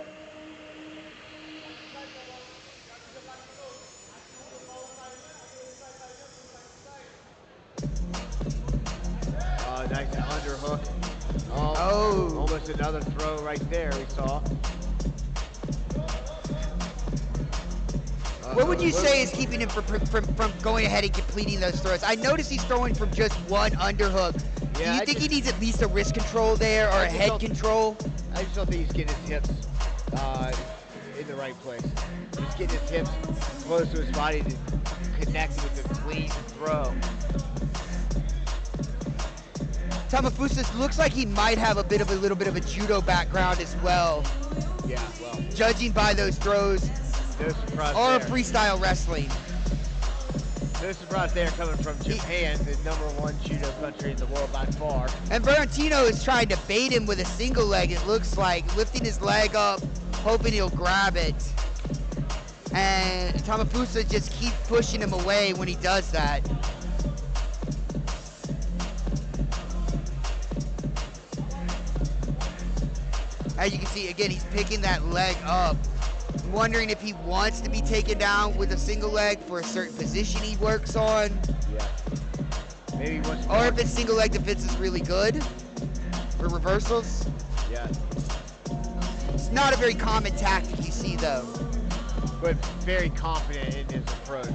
[SPEAKER 4] Nice underhook.
[SPEAKER 3] Oh.
[SPEAKER 4] Almost another throw right there we saw.
[SPEAKER 3] What would you say is keeping him from going ahead and completing those throws? I noticed he's throwing from just one underhook.
[SPEAKER 4] Yeah,
[SPEAKER 3] Do you think he needs at least a wrist control there or a head control?
[SPEAKER 4] I just don't think he's getting his hips in the right place. Just getting his hips close to his body to connect with the clean throw.
[SPEAKER 3] Tamafusa looks like he might have a little bit of a judo background as well,
[SPEAKER 4] Yeah, well,
[SPEAKER 3] judging by those throws,
[SPEAKER 4] no surprise
[SPEAKER 3] or
[SPEAKER 4] there.
[SPEAKER 3] freestyle wrestling.
[SPEAKER 4] No surprise there coming from Japan, the #1 judo country in the world by far.
[SPEAKER 3] And Valentino is trying to bait him with a single leg, it looks like, lifting his leg up, hoping he'll grab it. And Tamafusa just keeps pushing him away when he does that. As you can see, again, he's picking that leg up. I'm wondering if he wants to be taken down with a single leg for a certain position he works on,
[SPEAKER 4] Yeah. Maybe he wants
[SPEAKER 3] or if his single leg defense is really good for reversals.
[SPEAKER 4] Yeah.
[SPEAKER 3] It's not a very common tactic you see, though.
[SPEAKER 4] But very confident in his approach.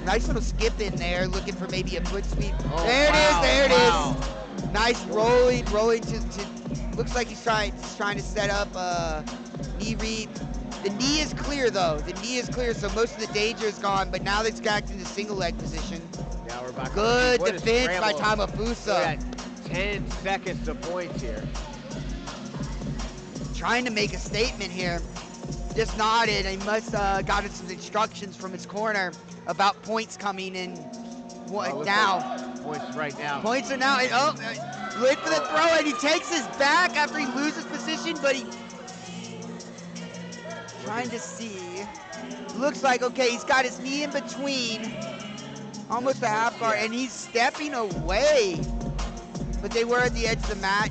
[SPEAKER 3] Nice little skip in there, looking for maybe a foot sweep.
[SPEAKER 4] Oh,
[SPEAKER 3] There it
[SPEAKER 4] wow,
[SPEAKER 3] is, there it
[SPEAKER 4] wow.
[SPEAKER 3] is. Nice rolling to, looks like he's trying to set up a knee read. The knee is clear though, the knee is clear, so most of the danger is gone, but now they've got in the single leg position.
[SPEAKER 4] Now we're back.
[SPEAKER 3] Good
[SPEAKER 4] What a
[SPEAKER 3] defense by
[SPEAKER 4] scramble.
[SPEAKER 3] Tamafusa.
[SPEAKER 4] Look at that, 10 seconds to points here.
[SPEAKER 3] Trying to make a statement here. Just nodded, he must gotten some instructions from his corner about points coming in
[SPEAKER 4] Looks
[SPEAKER 3] now.
[SPEAKER 4] like points right now.
[SPEAKER 3] Points are now, wait for the throw, and he takes his back after he loses position, but he, trying to see, looks like, okay, he's got his knee in between, almost a half guard, and he's stepping away, but they were at the edge of the mat.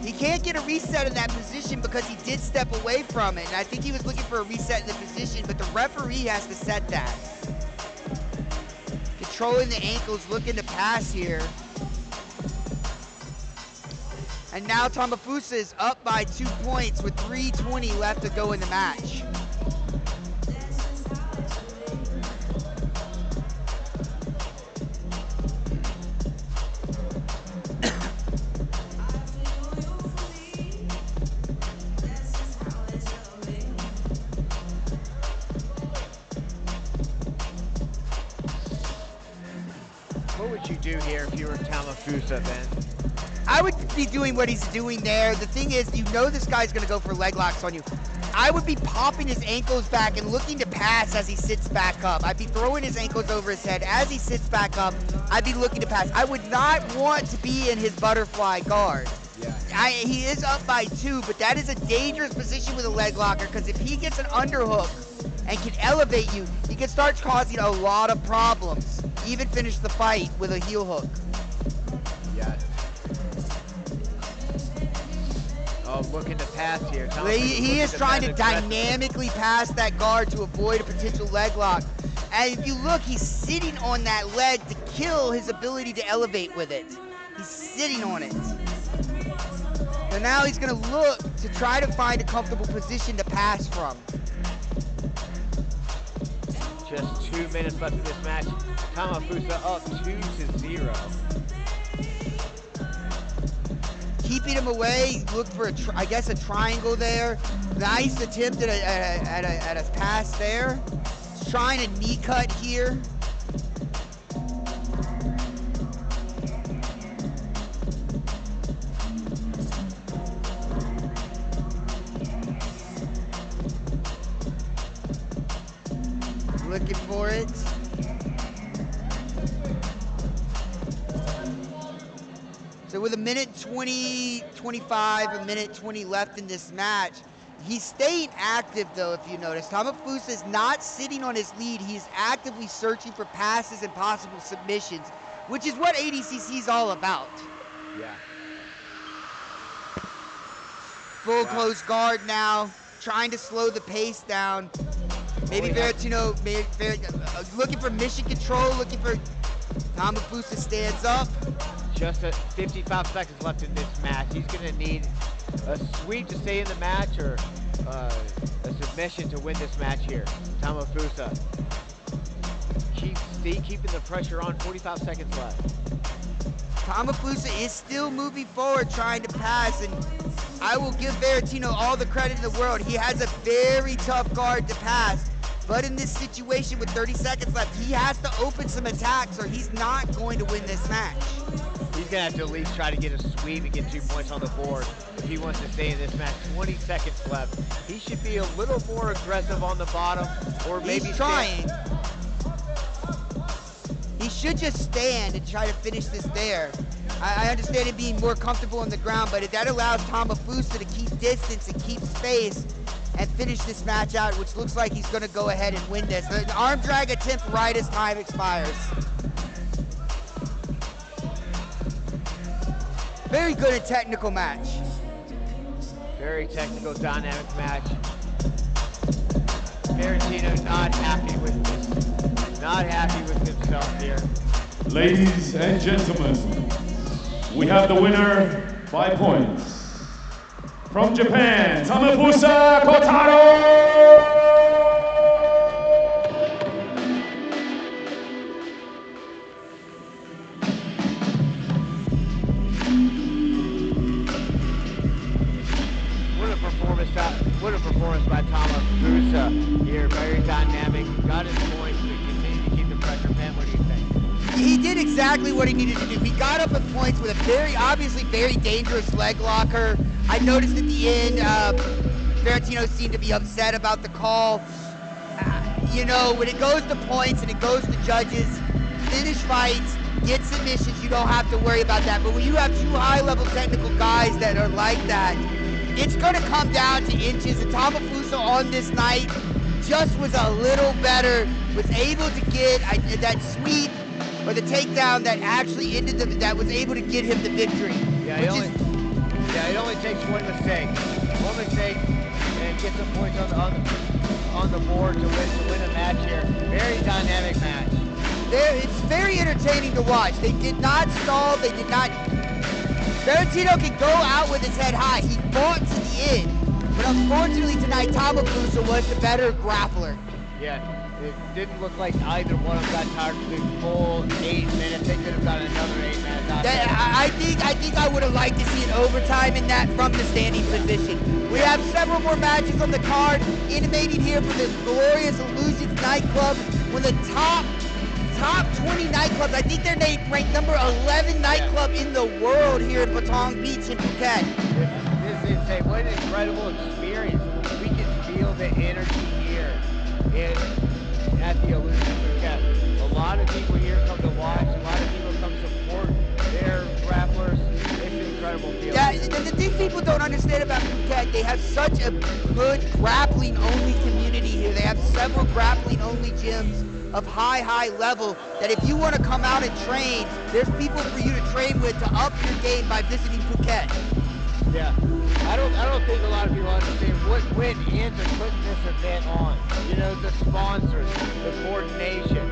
[SPEAKER 3] He can't get a reset in that position because he did step away from it, and I think he was looking for a reset in the position, but the referee has to set that. Controlling the ankles, looking to pass here. And now Tamafusa is up by 2 points with 3:20 left to go in the match.
[SPEAKER 4] What would you do here if you were Tamafusa, Ben?
[SPEAKER 3] I would be doing what he's doing there. The thing is, you know this guy's gonna go for leg locks on you. I would be popping his ankles back and looking to pass as he sits back up. I'd be throwing his ankles over his head. As he sits back up, I'd be looking to pass. I would not want to be in his butterfly guard.
[SPEAKER 4] Yeah.
[SPEAKER 3] He is up by 2, but that is a dangerous position with a leg locker because if he gets an underhook and can elevate you, he can start causing a lot of problems. Even finish the fight with a heel hook.
[SPEAKER 4] Yeah. Oh, looking to pass here.
[SPEAKER 3] He is trying to
[SPEAKER 4] pass aggressive.
[SPEAKER 3] dynamically pass that guard to avoid a potential leg lock. And if you look, he's sitting on that leg to kill his ability to elevate with it. He's sitting on it. So now he's gonna look to try to find a comfortable position to pass from.
[SPEAKER 4] Just 2 minutes left in this match. Tamafusa up 2-0.
[SPEAKER 3] Keeping him away, look for I guess a triangle there. Nice attempt at a pass there. Trying a knee cut here. Looking for it. So with a minute 20, 25, a minute 20 left in this match, he's staying active though, if you notice. Tamafusa is not sitting on his lead. He's actively searching for passes and possible submissions, which is what ADCC is all about.
[SPEAKER 4] Yeah.
[SPEAKER 3] Full close guard now, trying to slow the pace down. Maybe Verantino looking for mission control, looking for Tamafusa stands up.
[SPEAKER 4] Just 55 seconds left in this match. He's going to need a sweep to stay in the match or a submission to win this match here. Tamafusa. Keeping the pressure on. 45 seconds left.
[SPEAKER 3] Tamafusa is still moving forward, trying to pass, and I will give Berrettino all the credit in the world. He has a very tough guard to pass. But in this situation with 30 seconds left, he has to open some attacks or he's not going to win this match.
[SPEAKER 4] He's going to have to at least try to get a sweep and get 2 points on the board if he wants to stay in this match. 20 seconds left. He should be a little more aggressive on the bottom, or maybe
[SPEAKER 3] he's trying. He should just stand and try to finish this there. I understand it being more comfortable on the ground, but that allows Tamafusa to keep distance and keep space and finish this match out, which looks like he's going to go ahead and win this. An arm drag attempt right as time expires. Very good and technical match.
[SPEAKER 4] Very technical, dynamic match. Berrettino not happy with this. Not happy with himself here.
[SPEAKER 2] Ladies and gentlemen, we have the winner by points. From Japan, Tamafusa Kotaro!
[SPEAKER 4] What a performance by Tamafusa here. Very dynamic. Got his points to continue to keep the pressure. Ben, what do you think?
[SPEAKER 3] He did exactly what he needed to do. He got up in points with a obviously very dangerous leg locker. I noticed at the end, Berrettino seemed to be upset about the call. You know, when it goes to points and it goes to judges, finish fights, get submissions, you don't have to worry about that. But when you have 2 high-level technical guys that are like that, it's going to come down to inches, and Tamafusa on this night just was a little better, was able to get that sweep or the takedown that actually ended that was able to get him the victory.
[SPEAKER 4] Yeah, it only takes one mistake. One mistake and get some points on the board to win a match here. Very dynamic match.
[SPEAKER 3] It's very entertaining to watch. They did not stall, they did not. Berrettino can go out with his head high. He fought to the end. But unfortunately tonight, Tamafusa was the better grappler.
[SPEAKER 4] Yeah, it didn't look like either one of them got tired for the full 8 minutes. They could have got another 8 minutes out there.
[SPEAKER 3] I think I would have liked to see an overtime in that from the standing position. We have several more matches on the card, intimating here for this glorious Illusions nightclub, with the top 20 nightclubs. I think they're ranked number 11 nightclub in the world here in Patong Beach in Phuket.
[SPEAKER 4] This is insane. What an incredible experience. We can feel the energy here at the Illusions Phuket. A lot of people here come to watch. A lot of people come support their grapplers. It's an incredible feeling.
[SPEAKER 3] Yeah, the thing people don't understand about Phuket, they have such a good grappling-only community here. They have several grappling-only gyms of high level, that if you want to come out and train, there's people for you to train with to up your game by visiting Phuket.
[SPEAKER 4] Yeah, I don't think a lot of people understand what went into putting this event on. You know, the sponsors, the coordination.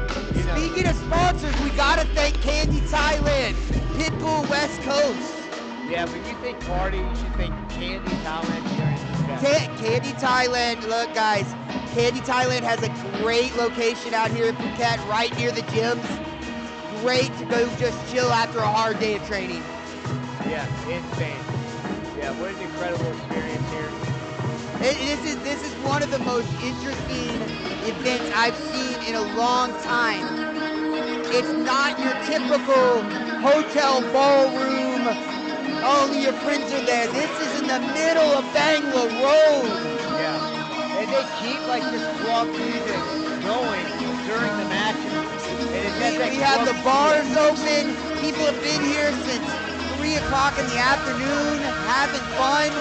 [SPEAKER 3] Speaking of sponsors, we gotta thank Candy Thailand, Pitbull West Coast.
[SPEAKER 4] Yeah, when you think party, you should think Candy Thailand here in Phuket.
[SPEAKER 3] Candy Thailand, look guys, Candy Thailand has a great location out here in Phuket, right near the gyms. Great to go just chill after a hard day of training.
[SPEAKER 4] Yeah, insane. Yeah, what an incredible experience here.
[SPEAKER 3] This is one of the most interesting events I've seen in a long time. It's not your typical hotel ballroom, only your friends are there. This is in the middle of Bangla Road.
[SPEAKER 4] Yeah, and they keep like this club music going during the matches. And
[SPEAKER 3] we have the bars open. People have been here since 3 o'clock in the afternoon, having fun.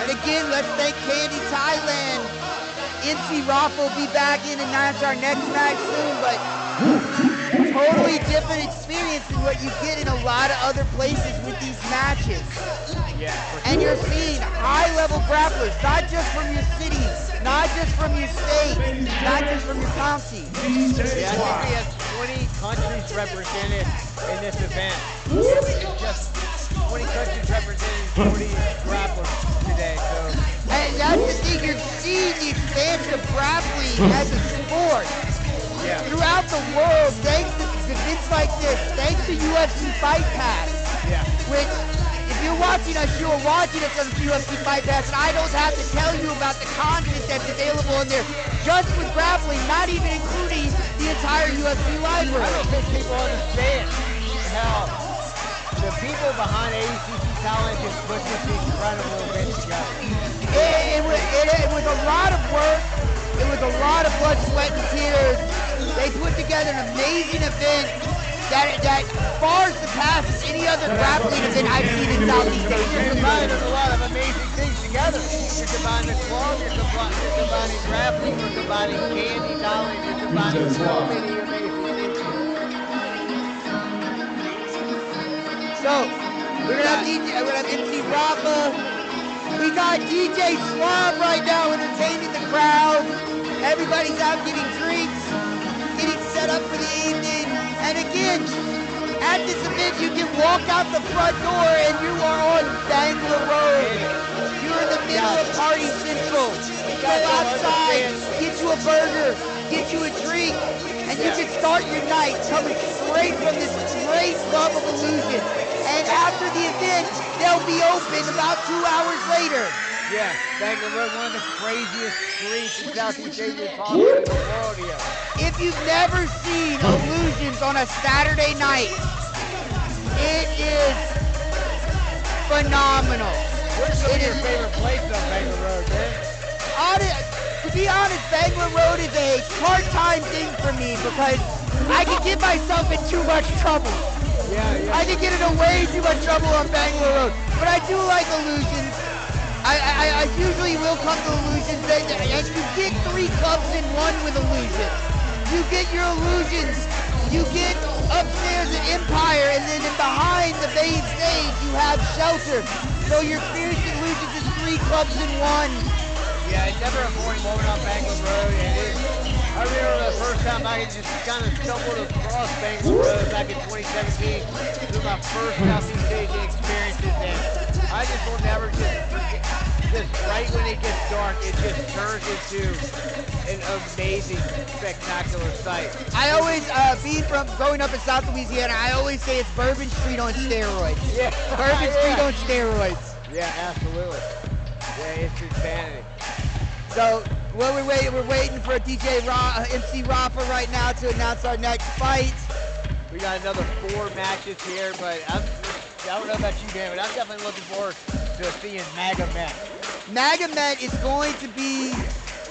[SPEAKER 3] And again, let's thank Candy Thailand. MC Rafa will be back in and announce our next match soon, but totally different experience than what you get in a lot of other places with these matches.
[SPEAKER 4] Yeah,
[SPEAKER 3] and you're seeing high-level grapplers, not just from your city, not just from your state, not just from your county.
[SPEAKER 4] Yeah, I think we have 20 countries represented in this event. It's just 20 countries representing 40 grapplers today. So.
[SPEAKER 3] And that's the thing, you're seeing the expansion of grappling as a sport.
[SPEAKER 4] Yeah.
[SPEAKER 3] Throughout the world, thanks to events like this, thanks to UFC Fight Pass,
[SPEAKER 4] yeah.
[SPEAKER 3] which, if you're watching us, you are watching us on the UFC Fight Pass, and I don't have to tell you about the content that's available in there just with grappling, not even including the entire UFC library.
[SPEAKER 4] I don't think people understand how the people behind ADCC Talent just put this incredible event together.
[SPEAKER 3] It was a lot of work. It was a lot of blood, sweat, and tears. They put together an amazing event that far surpasses any other grappling event I've seen in Southeast
[SPEAKER 4] You're
[SPEAKER 3] Asia.
[SPEAKER 4] combining a lot of amazing things together. You're combining club, you're combining grappling, you're combining candy, knowledge, you're combining so many amazing things.
[SPEAKER 3] So, we're gonna have MC Rafa. We got DJ Swab right now entertaining the crowd. Everybody's out getting drinks, getting set up for the evening. And again, at this event, you can walk out the front door and you are on Bangla Road. You're in the middle of Party Central. Go outside, get you a burger, get you a drink, and you can start your night coming straight from this great club of Illusion. And after the event, they'll be open about 2 hours later.
[SPEAKER 4] Yeah, Bangla Road, one of the craziest streets in Southeast Asia possible in the world here.
[SPEAKER 3] If you've never seen Illusions on a Saturday night, it is phenomenal.
[SPEAKER 4] Where's some of your favorite places on Bangla Road, man?
[SPEAKER 3] To be honest, Bangla Road is a part-time thing for me because I can get myself in too much trouble.
[SPEAKER 4] Yeah.
[SPEAKER 3] I can get into way too much trouble on Bangla Road. But I do like Illusions. I usually will come to Illusions, and you get 3 clubs in one with Illusions. You get your Illusions, you get upstairs at Empire, and then behind the main stage you have Shelter. So your experience at Illusions is 3 clubs in one.
[SPEAKER 4] Yeah, it's never a boring moment on Bangla Road, and I remember the first time I just kind of stumbled across Bangla Road back in 2017. It was my first Southeast Asian experiences, and I just will never just right when it gets dark, it just turns into an amazing, spectacular sight.
[SPEAKER 3] I always, being from growing up in South Louisiana, I always say it's Bourbon Street on steroids.
[SPEAKER 4] Yeah.
[SPEAKER 3] Bourbon Street on steroids.
[SPEAKER 4] Yeah, absolutely. Yeah, it's insanity.
[SPEAKER 3] So, while we're waiting for MC Rafa right now to announce our next fight.
[SPEAKER 4] We got another 4 matches here, but I don't know about you, Dan, but I'm definitely looking forward to seeing Magomed.
[SPEAKER 3] Magomed is going to be,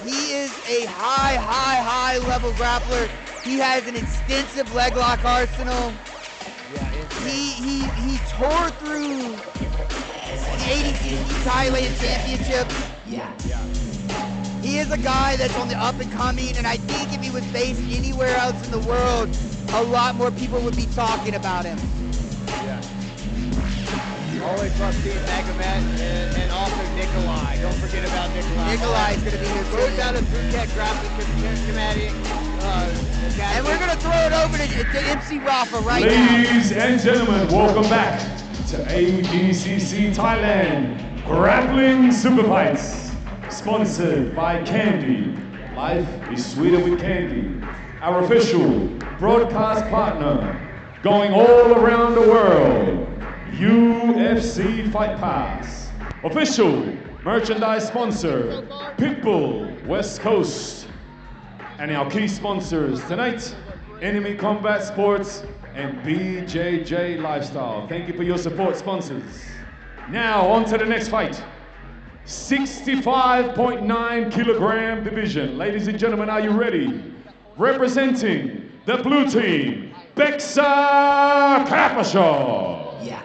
[SPEAKER 3] he is a high level grappler. He has an extensive leg lock arsenal.
[SPEAKER 4] Yeah,
[SPEAKER 3] he tore through the ADCC Thailand Championship.
[SPEAKER 4] Yeah.
[SPEAKER 3] He is a guy that's on the up and coming, and I think if he was based anywhere else in the world, a lot more people would be talking about him.
[SPEAKER 4] Yeah. Always love seeing Magomed and also Nikolai. Don't forget about Nikolai.
[SPEAKER 3] Nikolai's going to be here
[SPEAKER 4] Goes
[SPEAKER 3] too.
[SPEAKER 4] down to Phuket Grappling Academy.
[SPEAKER 3] And we're going to throw it over to MC Rafa right now.
[SPEAKER 2] Ladies and gentlemen, welcome back to ADCC Thailand Grappling Super Fights, sponsored by Candy. Life is sweeter with Candy. Our official broadcast partner, going all around the world, UFC Fight Pass. Official merchandise sponsor, Pitbull West Coast. And our key sponsors tonight, Enemy Combat Sports and BJJ Lifestyle. Thank you for your support, sponsors. Now, on to the next fight. 65.9 kilogram division. Ladies and gentlemen, are you ready? Representing the blue team, Bexa Kapashaw.
[SPEAKER 3] Yeah.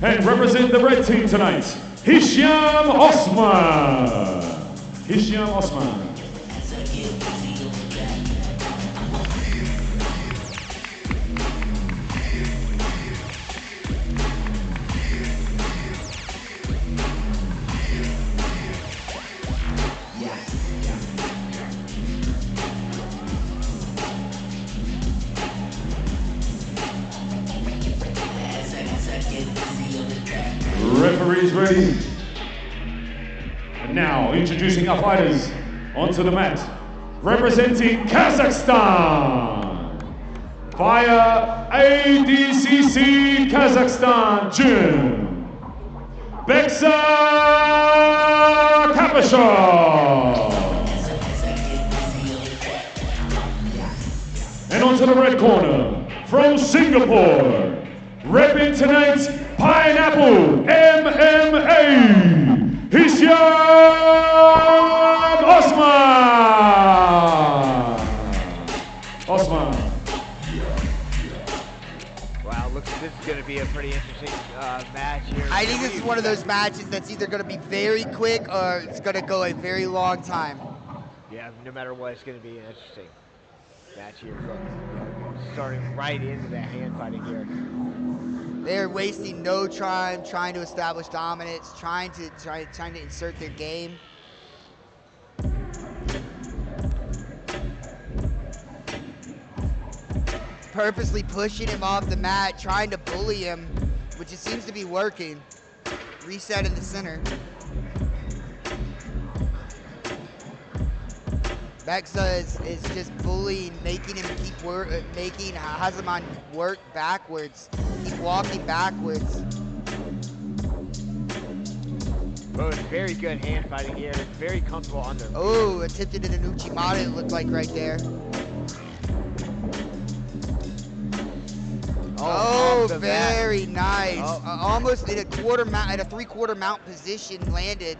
[SPEAKER 2] And represent the red team tonight, Hisham Osman. Hisham Osman. ready. And now, introducing our fighters onto the mat, representing Kazakhstan, via ADCC Kazakhstan Gym, Beksa Kapashov. And onto the red corner, from Singapore, repping tonight's Pineapple MMA, Hisham Osman.
[SPEAKER 4] Wow, looks this is going to be a pretty interesting match here.
[SPEAKER 3] I think this is one of those matches that's either going to be very quick or it's going to go a very long time.
[SPEAKER 4] Yeah, no matter what, it's going to be an interesting match here. Starting right into the hand fighting here.
[SPEAKER 3] They're wasting no time trying to establish dominance, trying to insert their game. Purposely pushing him off the mat, trying to bully him, which it seems to be working. Reset in the center. Beksa is just bullying, making him keep making Hazaman work backwards, keep walking backwards.
[SPEAKER 4] Both very good hand fighting here, very comfortable on their feet.
[SPEAKER 3] Oh, attempted an Uchimata, it looked like right there. Oh, very nice. Almost in a three-quarter mount position landed.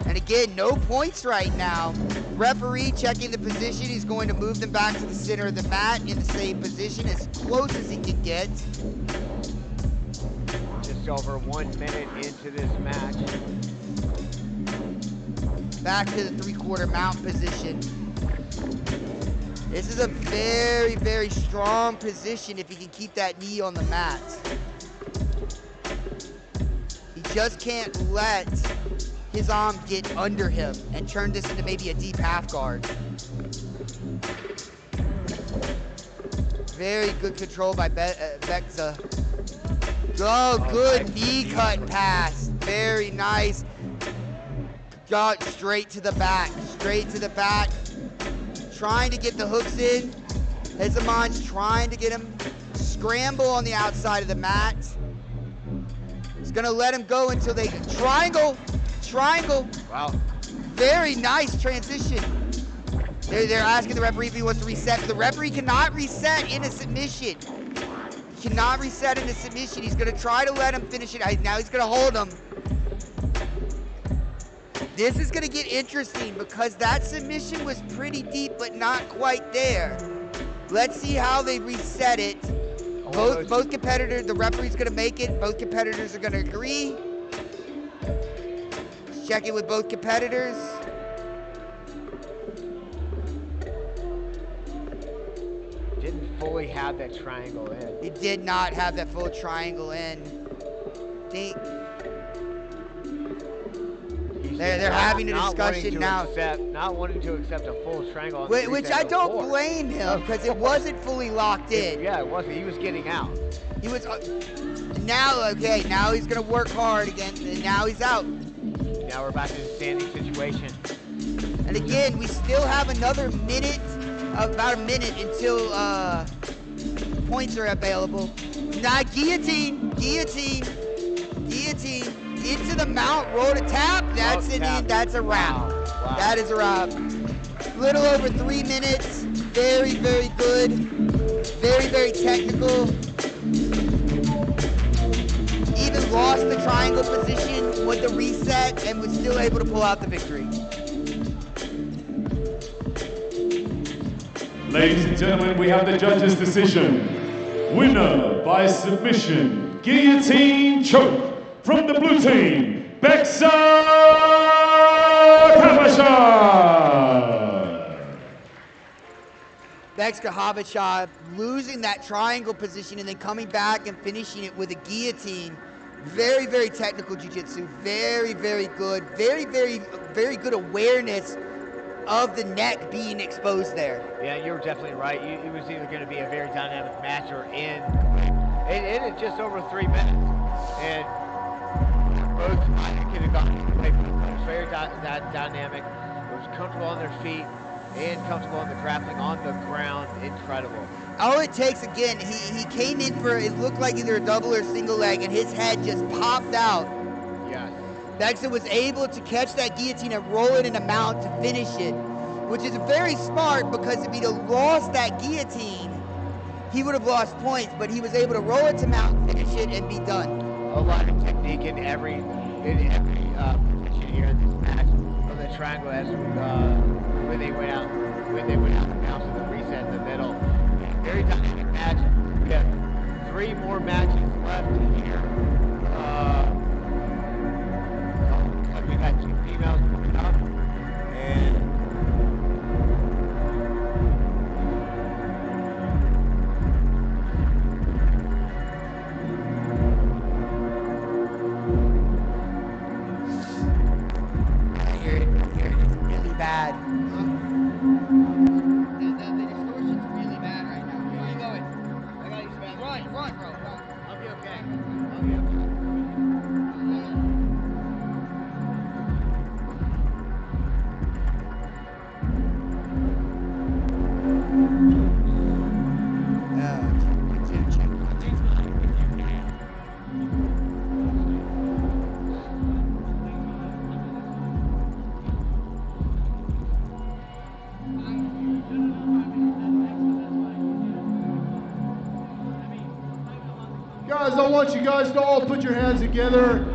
[SPEAKER 3] And again, no points right now. Referee checking the position. He's going to move them back to the center of the mat in the same position as close as he can get.
[SPEAKER 4] Just over 1 minute into this match.
[SPEAKER 3] Back to the three-quarter mount position. This is a very, very strong position if he can keep that knee on the mat. He just can't let his arm get under him and turn this into maybe a deep half guard. Very good control by Beksa. Oh, good knee cut pass. Very nice. Got straight to the back. Straight to the back. Trying to get the hooks in. Hazaman's trying to get him scramble on the outside of the mat. He's gonna let him go until they triangle. Wow. Very nice transition. They're asking the referee if he wants to reset. The referee cannot reset in a submission. He cannot reset in a submission. He's going to try to let him finish it. Now he's going to hold him. This is going to get interesting because that submission was pretty deep, but not quite there. Let's see how they reset it. Both competitors, the referee's going to make it. Both competitors are going to agree. Check it with both competitors.
[SPEAKER 4] Didn't fully have that triangle in.
[SPEAKER 3] He did not have that full triangle in. They're having a discussion now.
[SPEAKER 4] Not wanting to accept a full triangle.
[SPEAKER 3] Which I don't blame him because it wasn't fully locked in.
[SPEAKER 4] Yeah, it wasn't. He was getting out.
[SPEAKER 3] He was now he's gonna work hard again, and now he's out.
[SPEAKER 4] Now we're back to the standing situation.
[SPEAKER 3] And again, we still have another minute, about a minute until points are available. Now guillotine, into the mount, roll to tap. That's it. That's a wrap. Wow. That is a wrap. Little over 3 minutes. Very, very good. Very, very technical. Even lost the triangle position with the reset and was still able to pull out the victory.
[SPEAKER 2] Ladies and gentlemen, we have the judges' decision. Winner by submission, guillotine choke from the blue team, Beksa Kapashov.
[SPEAKER 3] Beksa Kapashov losing that triangle position and then coming back and finishing it with a guillotine. Very, very technical jiu-jitsu. Very, very good. Very, very, very good awareness of the neck being exposed there.
[SPEAKER 4] Yeah, you're definitely right. It was either going to be a very dynamic match or in just over 3 minutes. And both either could have gone either way, but it was very dynamic. It was comfortable on their feet and comfortable on the grappling on the ground. Incredible.
[SPEAKER 3] All it takes, again, he came in for, it looked like either a double or single leg, and his head just popped out.
[SPEAKER 4] Yes.
[SPEAKER 3] Baxter was able to catch that guillotine and roll it in a mount to finish it, which is very smart, because if he'd have lost that guillotine, he would have lost points, but he was able to roll it to mount, finish it, and be done.
[SPEAKER 4] A lot of technique in every position here in this match from the triangle as when they went out and bounced in the reset in the middle. Very dynamic match. We have 3 more matches left here. We got 2 females coming up, and
[SPEAKER 3] I hear it. It's really bad. The distortion's really bad right now. Where are you going? I gotta use the bathroom. Run, bro.
[SPEAKER 4] I'll be okay. I'll be okay.
[SPEAKER 1] Guys, I want you guys to all put your hands together.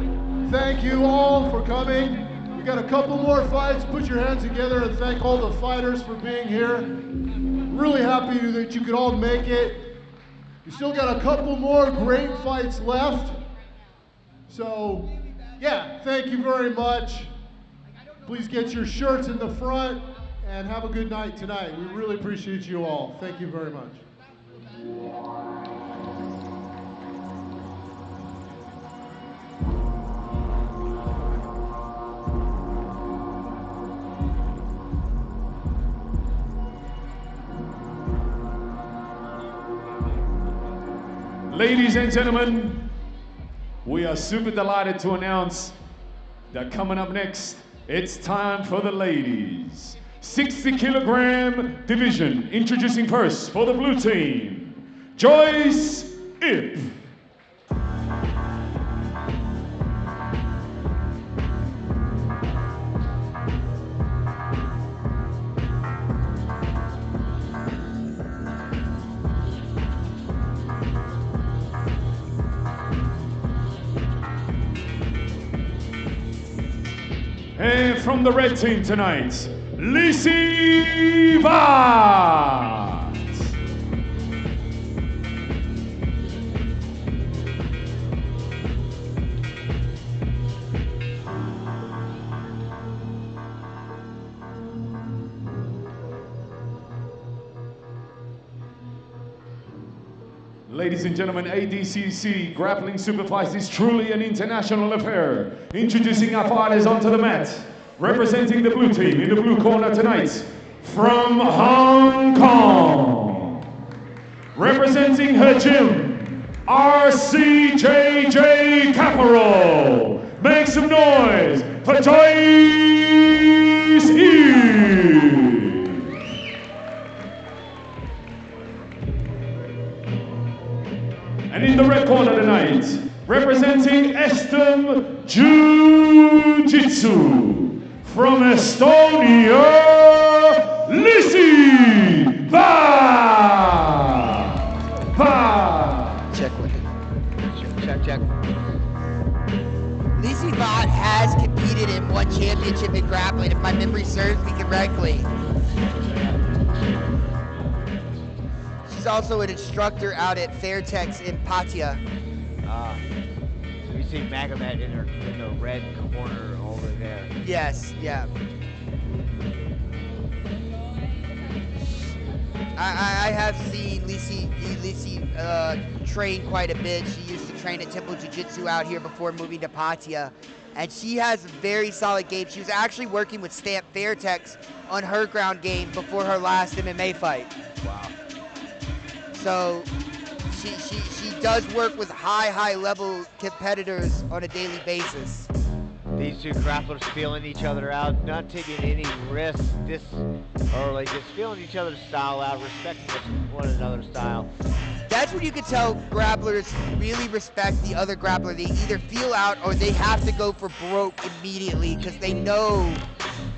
[SPEAKER 1] Thank you all for coming. We got a couple more fights. Put your hands together and thank all the fighters for being here. Really happy that you could all make it. We still got a couple more great fights left. So, yeah, thank you very much. Please get your shirts in the front and have a good night tonight. We really appreciate you all. Thank you very much.
[SPEAKER 2] Ladies and gentlemen, we are super delighted to announce that coming up next, it's time for the ladies. 60-kilogram division. Introducing first for the blue team, Joyce Ip. And from the red team tonight, Lisi Vaz. Ladies and gentlemen, ADCC Grappling Superfights is truly an international affair. Introducing our fighters onto the mat. Representing the blue team in the blue corner tonight, from Hong Kong. Representing her gym, RCJJ Caparol. Make some noise for Joyce E. And in the red corner tonight, representing Estem Jiu-Jitsu. From Estonia, Lisi Vaz.
[SPEAKER 3] Check with it.
[SPEAKER 4] Check.
[SPEAKER 3] Lisi Vaz has competed in one championship in grappling, if my memory serves me correctly. She's also an instructor out at Fairtex in Patia.
[SPEAKER 4] We see Magomed in the red corner over there.
[SPEAKER 3] Yes, yeah. I have seen Lisi train quite a bit. She used to train at Temple Jiu-Jitsu out here before moving to Patia. And she has a very solid game. She was actually working with Stamp Fairtex on her ground game before her last MMA fight.
[SPEAKER 4] Wow.
[SPEAKER 3] So she does work with high level competitors on a daily basis.
[SPEAKER 4] These two grapplers feeling each other out, not taking any risks this early, just feeling each other's style out, respecting one another's style.
[SPEAKER 3] That's when you can tell grapplers really respect the other grappler. They either feel out or they have to go for broke immediately because they know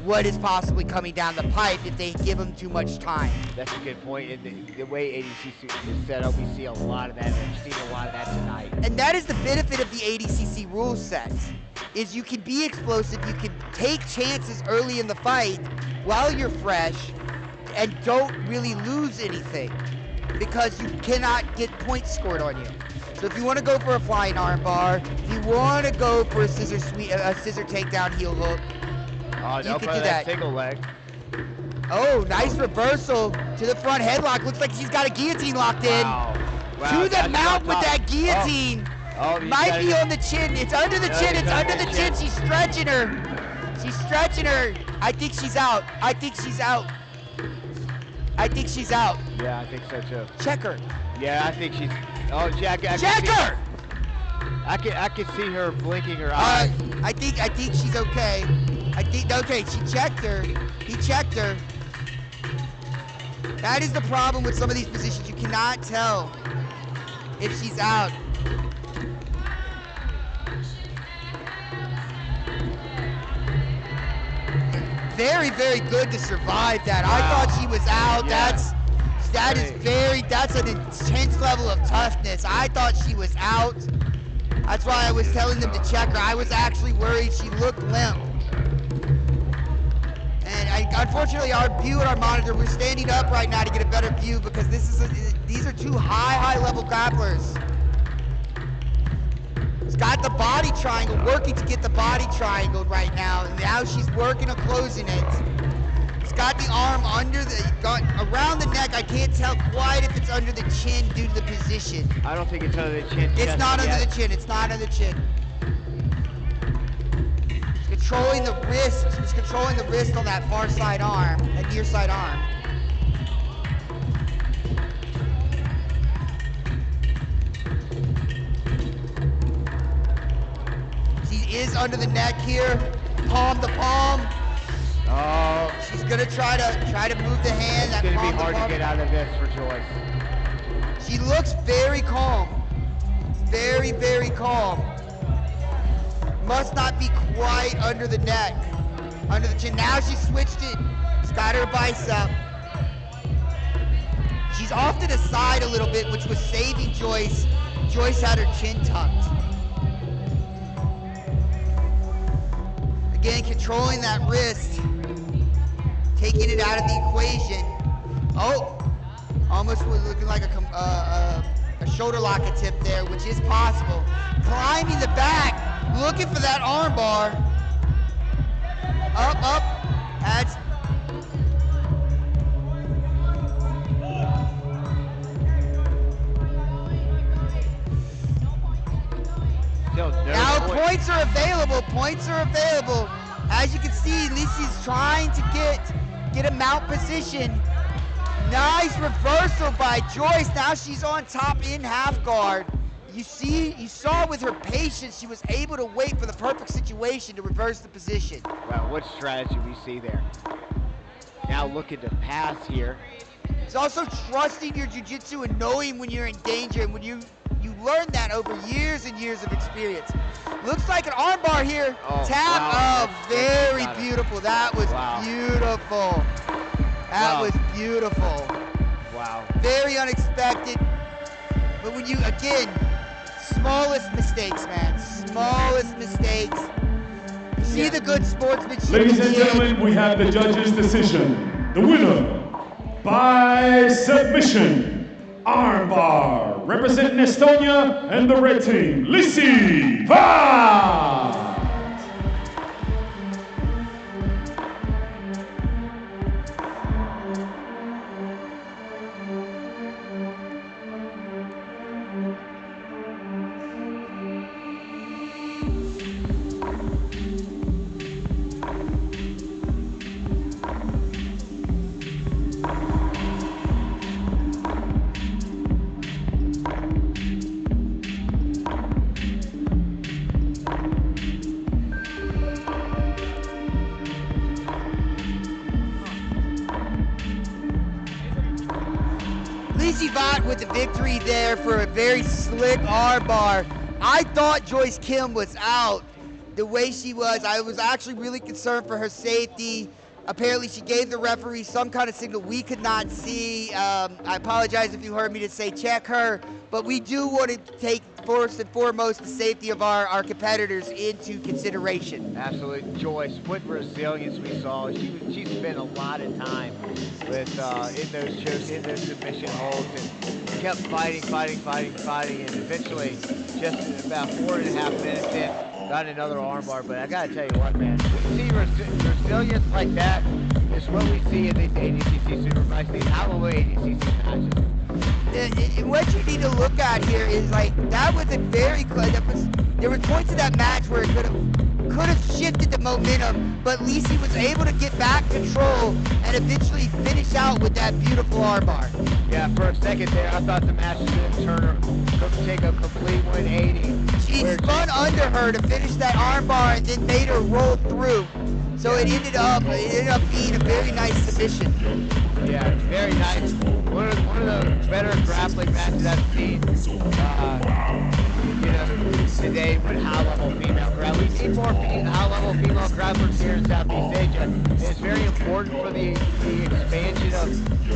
[SPEAKER 3] what is possibly coming down the pipe if they give them too much time.
[SPEAKER 4] That's a good point. And the way ADCC is set up, we see a lot of that. We've seen a lot of that tonight.
[SPEAKER 3] And that is the benefit of the ADCC rule set, is you can be explosive, you can take chances early in the fight while you're fresh and don't really lose anything because you cannot get points scored on you. So if you want to go for a flying arm bar, if you want to go for a scissor takedown heel hook,
[SPEAKER 4] Oh,
[SPEAKER 3] you
[SPEAKER 4] no,
[SPEAKER 3] can do that.
[SPEAKER 4] single leg.
[SPEAKER 3] Oh, nice reversal to the front headlock. Looks like she's got a guillotine locked in.
[SPEAKER 4] Wow.
[SPEAKER 3] To the
[SPEAKER 4] That's
[SPEAKER 3] mouth
[SPEAKER 4] on
[SPEAKER 3] with
[SPEAKER 4] top.
[SPEAKER 3] that guillotine.
[SPEAKER 4] Oh,
[SPEAKER 3] Might be on the chin. It's under the chin. It's under the chin. She's stretching her. She's stretching her. I think she's out. I think she's out. I think she's out.
[SPEAKER 4] Yeah, I think so too.
[SPEAKER 3] Check her.
[SPEAKER 4] Yeah, I think she's. Oh, Jack.
[SPEAKER 3] Check her.
[SPEAKER 4] I can see her blinking her eyes.
[SPEAKER 3] I think she's okay. I think okay. She checked her. He checked her. That is the problem with some of these positions. You cannot tell if she's out. Very, very good to survive that.
[SPEAKER 4] Wow.
[SPEAKER 3] I thought she was out.
[SPEAKER 4] Yeah.
[SPEAKER 3] That's an intense level of toughness. I thought she was out. That's why I was telling them to check her. I was actually worried she looked limp. And unfortunately, our view at our monitor, we're standing up right now to get a better view because these are two high level grapplers. She's got the body triangle, working to get the body triangle right now. And now she's working on closing it. She's got the arm around the neck. I can't tell quite if it's under the chin due to the position.
[SPEAKER 4] I don't think it's under the chin.
[SPEAKER 3] It's not under the chin. It's not under the chin. She's controlling the wrist. She's controlling the wrist on that far side arm, that near side arm. She is under the neck here, palm to palm.
[SPEAKER 4] Oh,
[SPEAKER 3] She's gonna try to move the hand.
[SPEAKER 4] it's gonna be hard to get out of this for Joyce.
[SPEAKER 3] She looks very calm. Very, very calm. Must not be quite under the neck. Under the chin. Now she switched it. She's got her bicep. She's off to the side a little bit, which was saving Joyce. Joyce had her chin tucked. Again, controlling that wrist. Taking it out of the equation. Oh, almost was looking like a shoulder lock attempt there, which is possible. Climbing the back, looking for that arm bar. Up. That's now points are available. Points are available. As you can see, Lisi's trying to get a mount position. Nice reversal by Joyce. Now she's on top in half guard. You saw with her patience, she was able to wait for the perfect situation to reverse the position.
[SPEAKER 4] Wow, what strategy we see there. Now looking to pass here.
[SPEAKER 3] It's also trusting your jiu-jitsu and knowing when you're in danger, and when you learn that over years and years of experience. Looks like an armbar here.
[SPEAKER 4] Oh,
[SPEAKER 3] Tap.
[SPEAKER 4] wow.
[SPEAKER 3] Oh, very beautiful. That was beautiful. That was beautiful.
[SPEAKER 4] Wow.
[SPEAKER 3] Very unexpected. But when you, again, smallest mistakes, man. Smallest mistakes. You see the good sportsmanship.
[SPEAKER 2] Ladies and gentlemen, we have the judges' decision. The winner, by submission, armbar, representing Estonia and the red team, Lisi Vat!
[SPEAKER 3] Lisi Vaught with the victory there for a very slick R-bar. I thought Joyce Kim was out the way she was. I was actually really concerned for her safety. Apparently she gave the referee some kind of signal we could not see. I apologize if you heard me to say check her, but we do want to take first and foremost the safety of our competitors into consideration.
[SPEAKER 4] Absolutely, Joyce. What resilience we saw. She spent a lot of time with in those chokes, in those submission holds, and kept fighting, and eventually, just about 4.5 minutes in, got another armbar. But I gotta tell you what, man, see resilience like that is what we see in these ADCC Superbikes, these Halloween ADCC matches.
[SPEAKER 3] And what you need to look at here is like that was a very close. There were points in that match where it could have shifted the momentum, but Lisi was able to get back control and eventually finish out with that beautiful armbar.
[SPEAKER 4] Yeah, for a second there, I thought the match was going to take a complete 180.
[SPEAKER 3] She spun under her to finish that armbar and then made her roll through. So it ended up being a very nice submission.
[SPEAKER 4] Yeah, very nice. One of the better grappling matches I've seen. Today with high-level female grappling. We need more high-level female grapplers here in Southeast Asia. And it's very important for the expansion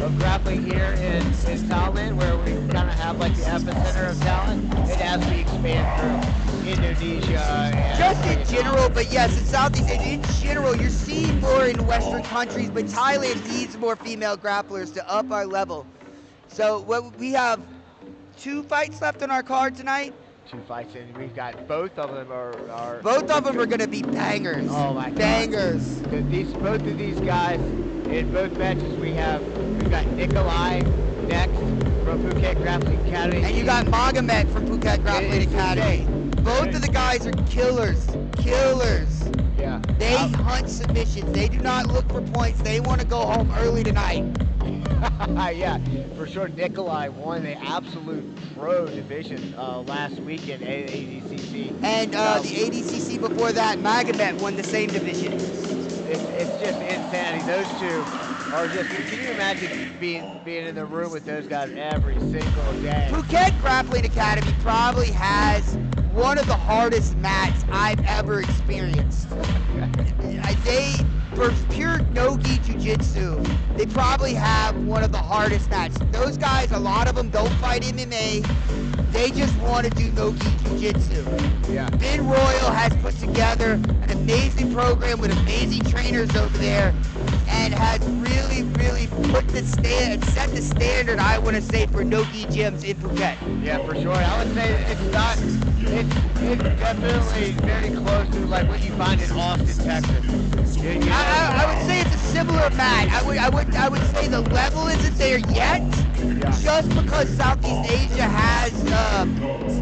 [SPEAKER 4] of grappling here in Thailand, where we kind of have like the epicenter of talent. And as we expand through Indonesia and
[SPEAKER 3] just in general, but yes, in Southeast Asia, in general, you're seeing more in Western countries, but Thailand needs more female grapplers to up our level. So we have 2 fights left on our card tonight.
[SPEAKER 4] 2 fights, and we've got both of them are
[SPEAKER 3] both of them are going to be bangers.
[SPEAKER 4] Oh my God.
[SPEAKER 3] Bangers.
[SPEAKER 4] Both of these guys in both matches we've got Nikolai next from Phuket Grappling Academy,
[SPEAKER 3] and you got Magomed from Phuket Grappling Academy. Both of the guys are killers.
[SPEAKER 4] Yeah.
[SPEAKER 3] They hunt submissions. They do not look for points. They want to go home early tonight.
[SPEAKER 4] Yeah, for sure. Nikolai won the absolute pro division last weekend at ADCC.
[SPEAKER 3] And the ADCC before that, Magomed won the same division.
[SPEAKER 4] It's just insanity. Those two are just, can you imagine being in the room with those guys every single day?
[SPEAKER 3] Phuket Grappling Academy probably has one of the hardest mats I've ever experienced. For pure no-gi jiu-jitsu, they probably have one of the hardest mats. Those guys, a lot of them don't fight MMA. They just want to do no-gi jiu-jitsu.
[SPEAKER 4] Yeah.
[SPEAKER 3] Ben Royal has put together an amazing program with amazing trainers over there and has really, really set the standard, I want to say, for no-gi gyms in Phuket.
[SPEAKER 4] Yeah, for sure. I would say it's definitely very close to like what you find in Austin, Texas.
[SPEAKER 3] I would say it's a similar mat. I would say the level isn't there yet, just because Southeast Asia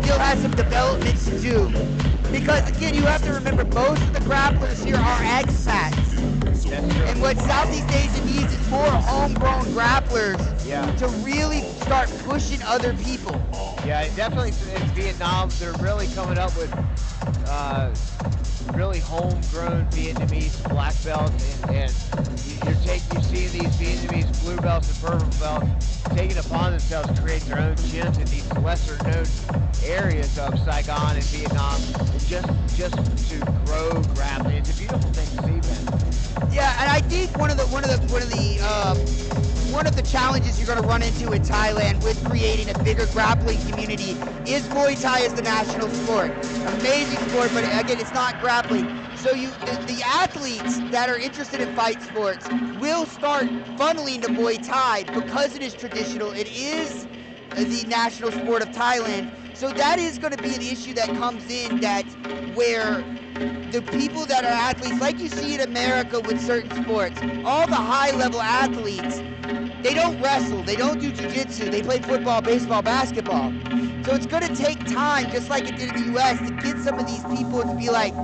[SPEAKER 3] still has some development to do. Because again, you have to remember most of the grapplers here are expats. And what Southeast Asia needs is more homegrown grapplers to really start pushing other people.
[SPEAKER 4] Yeah, definitely in Vietnam, they're really coming up with really homegrown Vietnamese black belts, and you see these Vietnamese blue belts and purple belts taking upon themselves to create their own gyms in these lesser known areas of Saigon and Vietnam, and just to grow grappling. It's a beautiful thing to see, man.
[SPEAKER 3] Yeah, and I think one of the challenges you're going to run into in Thailand with creating a bigger grappling community is Muay Thai as the national sport. Amazing sport, but again, it's not grappling. So the athletes that are interested in fight sports will start funneling to Muay Thai because it is traditional. It is the national sport of Thailand. So that is going to be an issue that comes in, that where the people that are athletes, like you see in America with certain sports, all the high-level athletes, they don't wrestle, they don't do jiu-jitsu, they play football, baseball, basketball. So it's going to take time, just like it did in the U.S., to get some of these people to be like,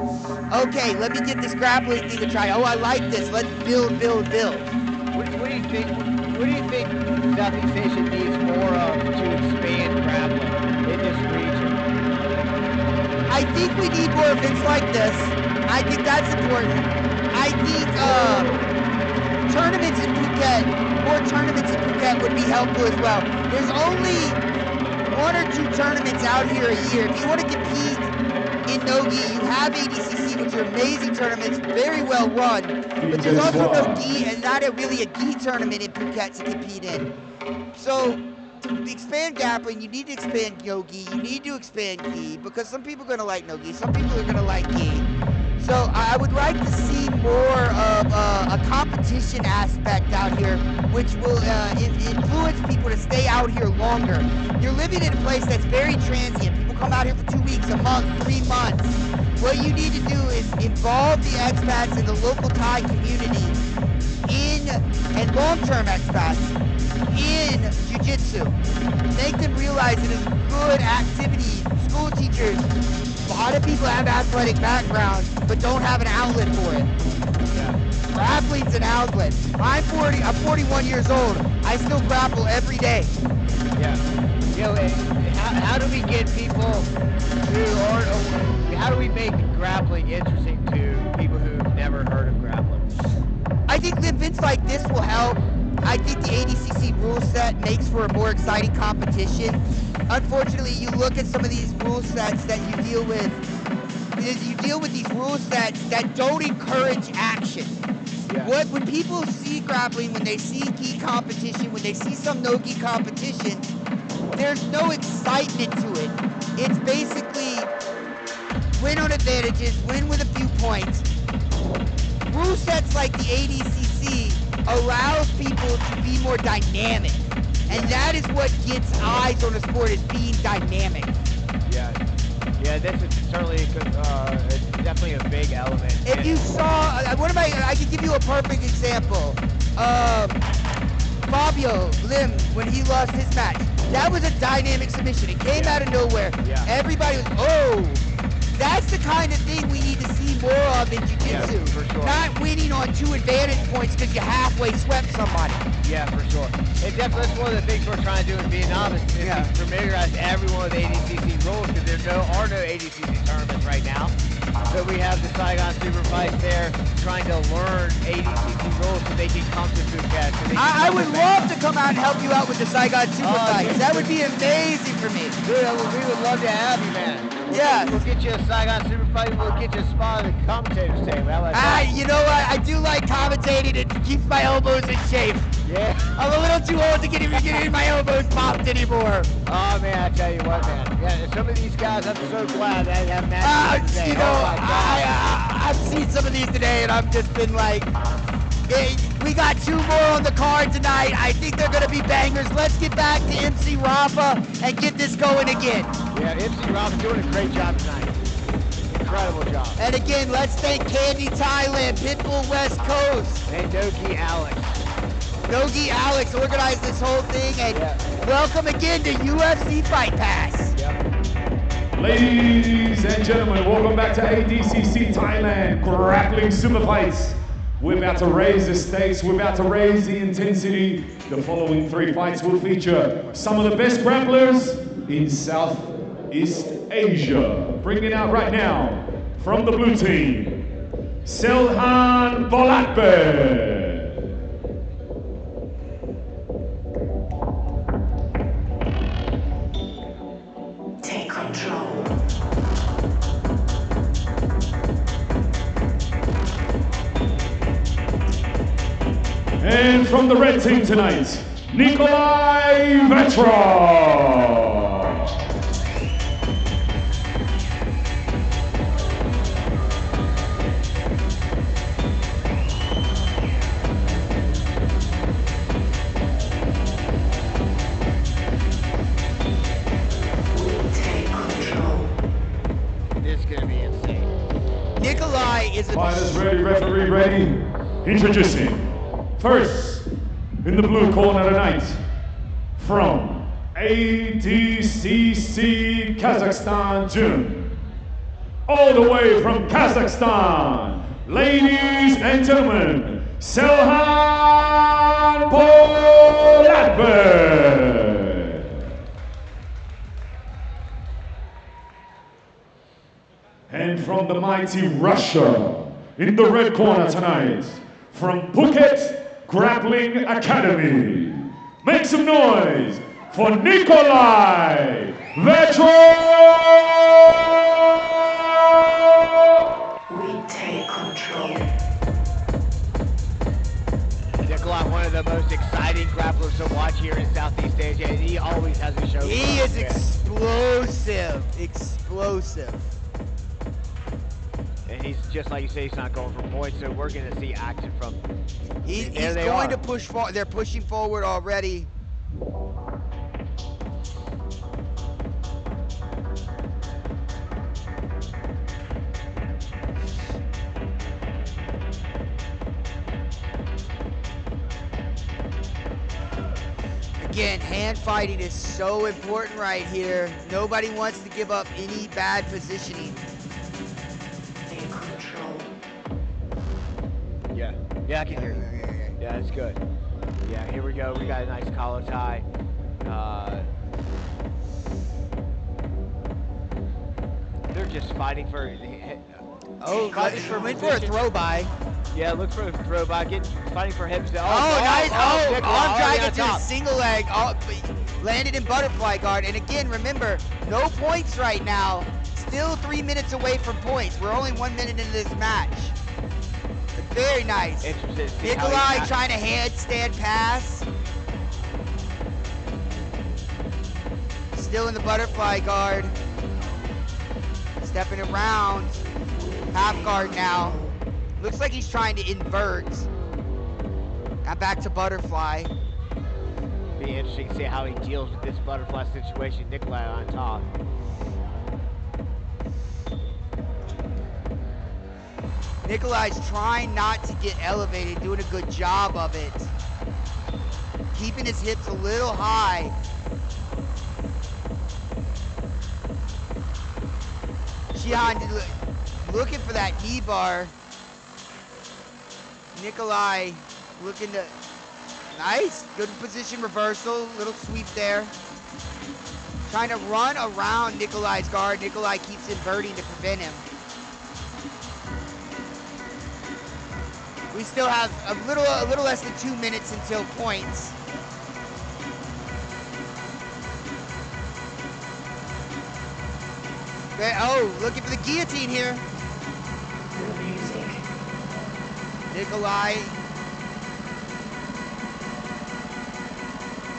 [SPEAKER 3] okay, let me get this grappling thing to try. Oh, I like this. Let's build.
[SPEAKER 4] What do you think? What do you think Southeast Asia needs more of to expand grappling in this region?
[SPEAKER 3] I think we need more events like this. I think that's important. I think tournaments in Phuket would be helpful as well. There's only 1 or 2 tournaments out here a year. If you want to compete in no-gi, you have ADCC, which are amazing tournaments, very well run. But there's also no gi, and not really a gi tournament in Phuket to compete in. So to expand grappling, you need to expand no-gi, you need to expand gi, because some people are going to like no-gi, some people are going to like gi. So I would like to see more of a competition aspect out here, which will influence people to stay out here longer. You're living in a place that's very transient. People come out here for 2 weeks, a month, 3 months. What you need to do is involve the expats in the local Thai community and long-term expats in jiu-jitsu. Make them realize it is a good activity. School teachers, a lot of people have athletic backgrounds, but don't have an outlet for it. Yeah. Grappling's an outlet. I'm 41 years old. I still grapple every day.
[SPEAKER 4] Yeah. You know, how do we get people who aren't, how do we make grappling interesting to people who've never heard of grappling?
[SPEAKER 3] I think events like this will help. I think the ADCC rule set makes for a more exciting competition. Unfortunately, you look at some of these rule sets that you deal with these rule sets that don't encourage action. Yeah. When people see grappling, when they see gi competition, when they see some no-gi competition, there's no excitement to it. It's basically win on advantages, win with a few points. Rule sets like the ADCC allows people to be more dynamic. And that is what gets eyes on the sport, is being dynamic. Yeah, this is certainly definitely a big element. If you saw, I can give you a perfect example. Fabio Lim, when he lost his match, that was a dynamic submission. It came out of nowhere. Yeah. Everybody was, oh. That's the kind of thing we need to see more of in jiu-jitsu. Yeah, for sure. Not winning on 2 advantage points because you halfway swept somebody. Yeah, for sure. And definitely that's one of the things we're trying to do in Vietnam is to familiarize everyone with ADCC rules, because there are no ADCC tournaments right now. So we have the Saigon Super Fight there trying to learn ADCC rules so they can come to Phuket. So I would love to come out and help you out with the Saigon Super Fights. That would be amazing for me. Dude, we would love to have you, man. We'll get you a Saigon Super Fight, we'll get you a spot at the commentator's table. How about that? You know what? I do like commentating. It keeps my elbows in shape. Yeah. I'm a little too old to get my elbows popped anymore. Oh, man, I tell you what, man. Yeah, some of these guys, I'm so glad they have matches today. You know, I've seen some of these today, and I've just been like, hey, we got 2 more on the card tonight. I think they're going to be bangers. Let's get back to MC Rafa and get this going again. Yeah, MC Rafa doing a great job tonight. Incredible job. And again, let's thank Candy Thailand, Pitbull West Coast. And Nogi Alex. Nogi Alex organized this whole thing, and welcome again to UFC Fight Pass. Yep.
[SPEAKER 2] Ladies and gentlemen, welcome back to ADCC Thailand Grappling Super Fights. We're about to raise the stakes, we're about to raise the intensity. The following 3 fights will feature some of the best grapplers in Southeast Asia. Bringing out right now, from the blue team, Selhan Bolatbe.
[SPEAKER 5] Take control.
[SPEAKER 2] And from the red team tonight, Nikolai Vetrov. Fighters ready, referee ready. Introducing, first, in the blue corner tonight, from ADCC Kazakhstan Jun, all the way from Kazakhstan, ladies and gentlemen, Selhan Bolatbe. And from the mighty Russia, in the red corner tonight, from Phuket Grappling Academy, Make some noise for Nikolai Vetro!
[SPEAKER 8] We take control.
[SPEAKER 4] Nikolai, one of the most exciting grapplers to watch here in Southeast Asia, and he always has a show.
[SPEAKER 3] He is explosive, explosive.
[SPEAKER 4] And he's just like you say, he's not going for points, so we're going to see action from.
[SPEAKER 3] He's going to push forward. They're pushing forward already. Again, hand fighting is so important right here. Nobody wants to give up any bad positioning.
[SPEAKER 8] Take control.
[SPEAKER 4] Yeah, I can hear you. Yeah, that's good. Yeah, here we go. We got a nice collar tie. They're just fighting for.
[SPEAKER 3] Went for a throw by.
[SPEAKER 4] Yeah, look for a throw by. Fighting for hips.
[SPEAKER 3] Nice. Arm drag into
[SPEAKER 4] top.
[SPEAKER 3] a single leg. Landed in butterfly guard. And again, remember, no points right now. Still 3 minutes away from points. We're only 1 minute into this match. Very nice.
[SPEAKER 4] Interesting.
[SPEAKER 3] Nikolai trying to handstand pass. Still in the butterfly guard. Stepping around. Half guard now. Looks like he's trying to invert. Now back to butterfly.
[SPEAKER 4] Be interesting to see how he deals with this butterfly situation. Nikolai on top.
[SPEAKER 3] Nikolai's trying not to get elevated, doing a good job of it. Keeping his hips a little high. Shihan looking for that knee bar. Nikolai looking to, nice, good position reversal, little sweep there. Trying to run around Nikolai's guard. Nikolai keeps inverting to prevent him. We still have a little less than 2 minutes until points. Looking for the guillotine here.
[SPEAKER 8] The music.
[SPEAKER 3] Nikolai.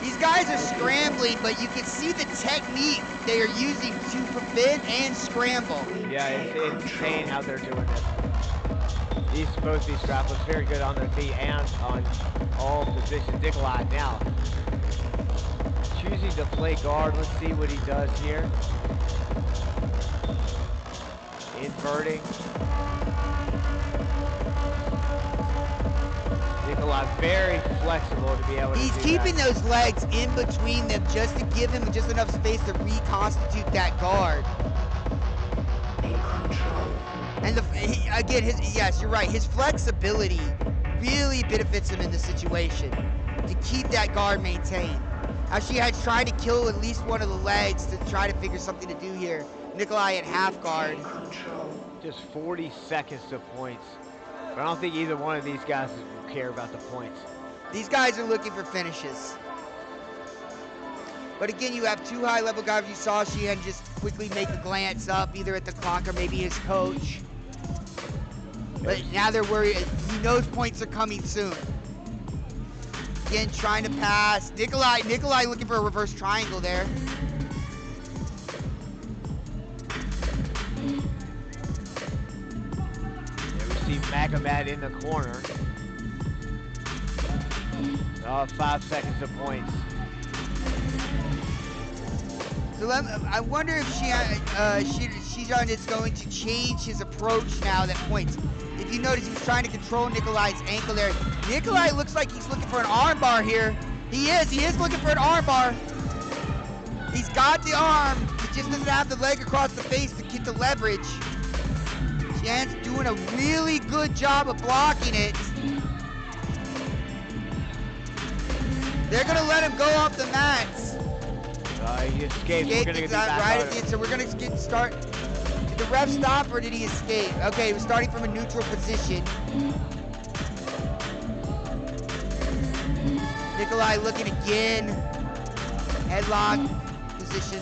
[SPEAKER 3] These guys are scrambling, but you can see the technique they are using to prevent and scramble.
[SPEAKER 4] Yeah, it's insane how they're doing this. Both these grapplers very good on their feet and on all positions. Nikolai now choosing to play guard. Let's see what he does here. Inverting. Nikolai very flexible to be able to
[SPEAKER 3] He's
[SPEAKER 4] do
[SPEAKER 3] keeping
[SPEAKER 4] that.
[SPEAKER 3] those legs in between them just to give him just enough space to reconstitute that guard.
[SPEAKER 8] Take control.
[SPEAKER 3] And yes, you're right. His flexibility really benefits him in this situation to keep that guard maintained. Shihan's trying to kill at least one of the legs to try to figure something to do here. Nikolai at half guard.
[SPEAKER 8] Take control.
[SPEAKER 4] Just 40 seconds to points. But I don't think either one of these guys care about the points.
[SPEAKER 3] These guys are looking for finishes. But again, you have two high-level guys. You saw Shihan just quickly make a glance up, either at the clock or maybe his coach. But now they're worried. He knows points are coming soon. Again, trying to pass. Nikolai looking for a reverse triangle there.
[SPEAKER 4] We see Magomed in the corner. 5 seconds of points.
[SPEAKER 3] So I wonder if Shihan is going to change his approach now that points. If you notice, he was trying to control Nikolai's ankle there. Nikolai looks like he's looking for an armbar here. He is looking for an armbar. He's got the arm. He just doesn't have the leg across the face to get the leverage. Shihan's doing a really good job of blocking it. They're gonna let him go off the mats.
[SPEAKER 4] He escaped. We're gonna get back
[SPEAKER 3] right
[SPEAKER 4] on
[SPEAKER 3] at the
[SPEAKER 4] it.
[SPEAKER 3] end, so we're gonna start. Did the ref stop or did he escape? Okay, he was starting from a neutral position. Nikolai looking again. Headlock position.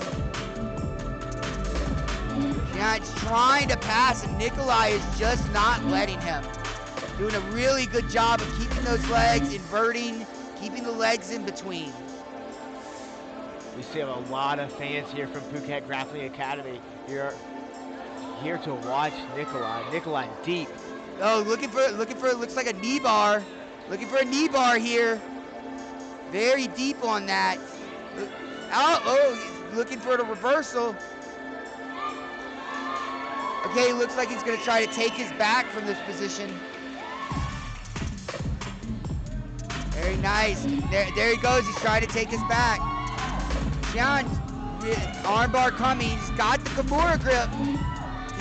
[SPEAKER 3] Giant's trying to pass, and Nikolai is just not letting him. Doing a really good job of keeping those legs, inverting, keeping the legs in between.
[SPEAKER 4] We see a lot of fans here from Phuket Grappling Academy here to watch Nikolai. Nikolai deep.
[SPEAKER 3] Oh, looking for it looks like a knee bar. Looking for a knee bar here. Very deep on that. Oh, looking for a reversal. Okay, looks like he's gonna try to take his back from this position. Very nice. There he goes. He's trying to take his back. John, armbar coming. He's got the Kimura grip.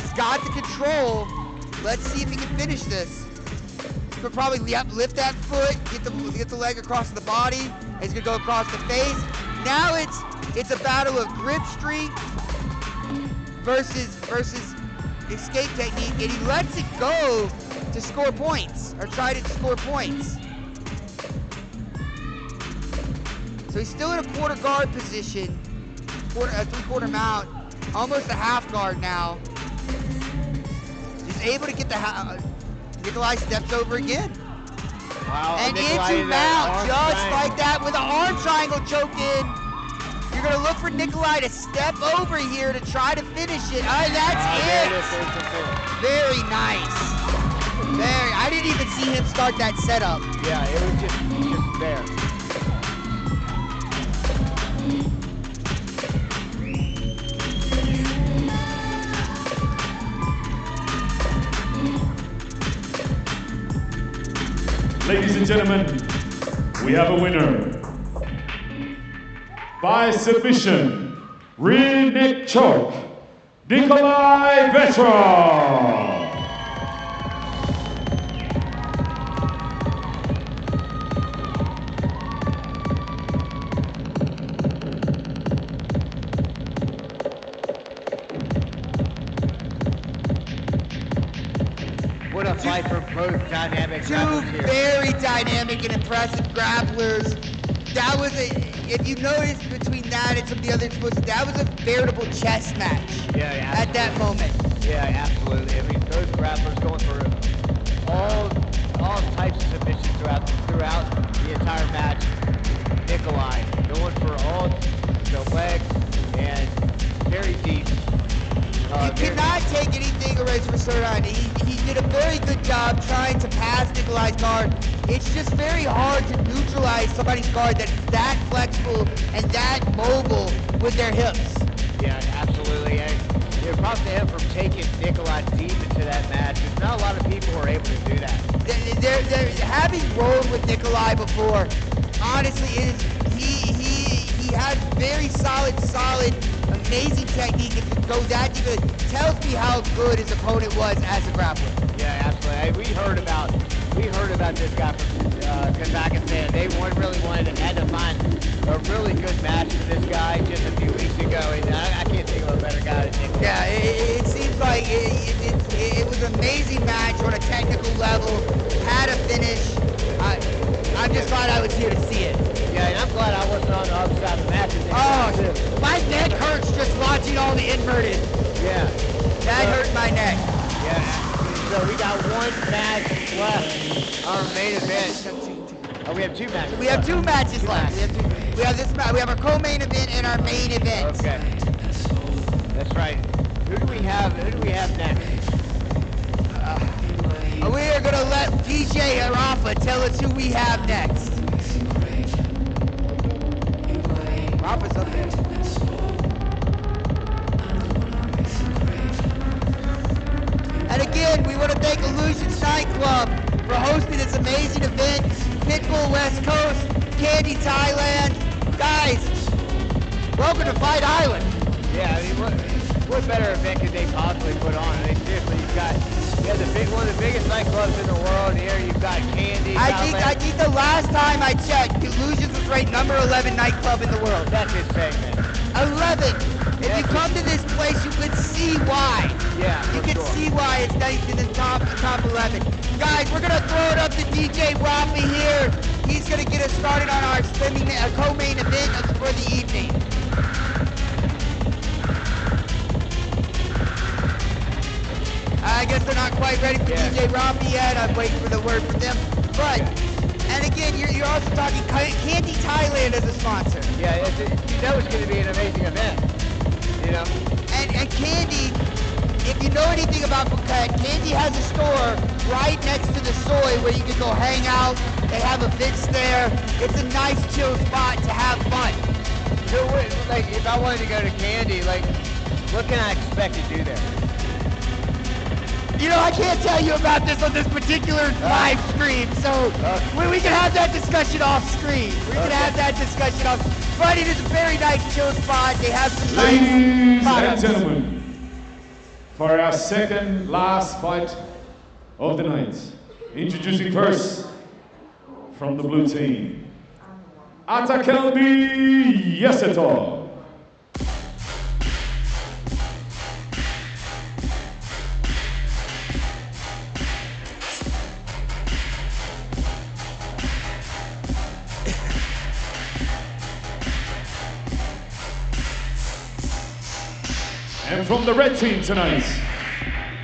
[SPEAKER 3] He's got the control. Let's see if he can finish this. He could probably lift that foot, get the leg across the body. And he's gonna go across the face. Now it's a battle of grip strength versus escape technique, and he lets it go to score points or try to score points. So he's still in a quarter guard position, a three-quarter mount, almost a half guard now. He's able to get the Nikolai steps over again.
[SPEAKER 4] Wow,
[SPEAKER 3] And
[SPEAKER 4] Nikolai
[SPEAKER 3] into
[SPEAKER 4] in
[SPEAKER 3] mount,
[SPEAKER 4] that
[SPEAKER 3] just
[SPEAKER 4] arm
[SPEAKER 3] like that, with an arm triangle choke in. You're gonna look for Nikolai to step over here to try to finish it. And that's
[SPEAKER 4] There
[SPEAKER 3] it.
[SPEAKER 4] it is, there's the finish.
[SPEAKER 3] Very nice. I didn't even see him start that setup.
[SPEAKER 4] Yeah, it was just there.
[SPEAKER 2] Ladies and gentlemen, we have a winner. By submission, rear neck choke, Nikolai Vetra.
[SPEAKER 4] What a fight for both dynamic
[SPEAKER 3] Two
[SPEAKER 4] grapplers here.
[SPEAKER 3] very dynamic and impressive grapplers. That was if you notice between that and some of the other explosives, that was a veritable chess match.
[SPEAKER 4] Yeah,
[SPEAKER 3] At that moment.
[SPEAKER 4] Yeah, absolutely. I mean, those grapplers going for all types of submissions throughout the entire match. Nikolai going for all the legs and very deep.
[SPEAKER 3] You cannot take anything away from Serdar. He did a very good job trying to pass Nikolai's guard. It's just very hard to neutralize somebody's guard that's that flexible and that mobile with their hips.
[SPEAKER 4] Yeah, absolutely. And props to him for taking Nikolai deep into that match. There's not a lot of people who are able to do that.
[SPEAKER 3] They're having rolled with Nikolai before, honestly, he has very solid, amazing technique. If you go that deep, it tells me how good his opponent was as a grappler.
[SPEAKER 4] Yeah, absolutely. We heard about this guy from Kazakhstan. They had to find a really good match for this guy just a few weeks ago, and I can't think of a better guy than Nikolai.
[SPEAKER 3] Yeah, it seems like it was an amazing match on a technical level. Had a finish. I'm just glad I was here to see it.
[SPEAKER 4] Yeah, and I'm glad I wasn't on the other side of the match.
[SPEAKER 3] Oh, my neck hurts just watching all the inverted.
[SPEAKER 4] Yeah.
[SPEAKER 3] That hurt my neck.
[SPEAKER 4] Yeah. So we got one match left. Our main event. Oh, we have two matches.
[SPEAKER 3] We have two matches left. We have this match. We have our co-main event and our main event.
[SPEAKER 4] Okay. That's right. Who do we have next?
[SPEAKER 3] We are gonna let DJ Harafa tell us who we have next. Rafa's up there. And again, we want to thank Illusions Nightclub for hosting this amazing event. Pitbull West Coast, Candy Thailand. Guys, welcome to Fight Island.
[SPEAKER 4] Yeah, I mean, what better event could they possibly put on? I mean, seriously, you have one of the biggest nightclubs in the world here. You've got Candy.
[SPEAKER 3] I think the last time I checked, Illusions was ranked number 11 nightclub in the world.
[SPEAKER 4] That's insane, man.
[SPEAKER 3] 11. If you come to this place, you can see why.
[SPEAKER 4] Yeah,
[SPEAKER 3] You
[SPEAKER 4] for
[SPEAKER 3] can
[SPEAKER 4] sure.
[SPEAKER 3] see why it's nice in the top 11. Guys, we're gonna throw it up to DJ Robbie here. He's gonna get us started on our co-main event for the evening. I guess they're not quite ready for DJ Robbie yet. I'm waiting for the word from them. But, and again, you're also talking Candy Thailand as a sponsor.
[SPEAKER 4] Yeah, you know it's going to be an amazing event. You know.
[SPEAKER 3] And Candy, if you know anything about Phuket, Candy has a store right next to the soy where you can go hang out. They have events there. It's a nice chill spot to have fun.
[SPEAKER 4] So, like, if I wanted to go to Candy, like, what can I expect to do there?
[SPEAKER 3] You know, I can't tell you about this on this particular live stream, so we can have that discussion off screen. We can have that discussion off. But it is a very nice chill spot. They have some
[SPEAKER 2] Ladies
[SPEAKER 3] nice
[SPEAKER 2] and
[SPEAKER 3] products.
[SPEAKER 2] gentlemen, for our second last fight of the night, introducing first from the blue team, Adcc Yeseto. And from the red team tonight,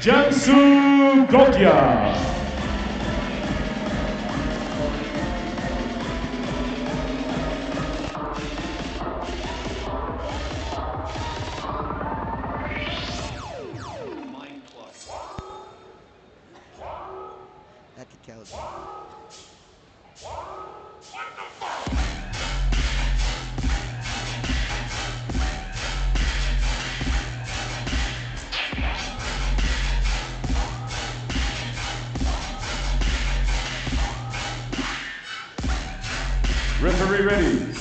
[SPEAKER 2] Jansu Gokya.
[SPEAKER 3] That could kill us.
[SPEAKER 2] Referee ready.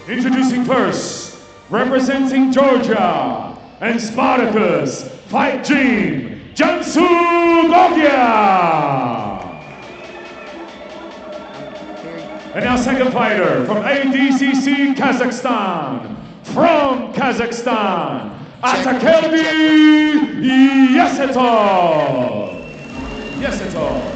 [SPEAKER 2] Introducing first, representing Georgia and Spartacus Fight Gym, Jansu Gokya. And our second fighter from Adcc Kazakhstan, Adcc Yeseto.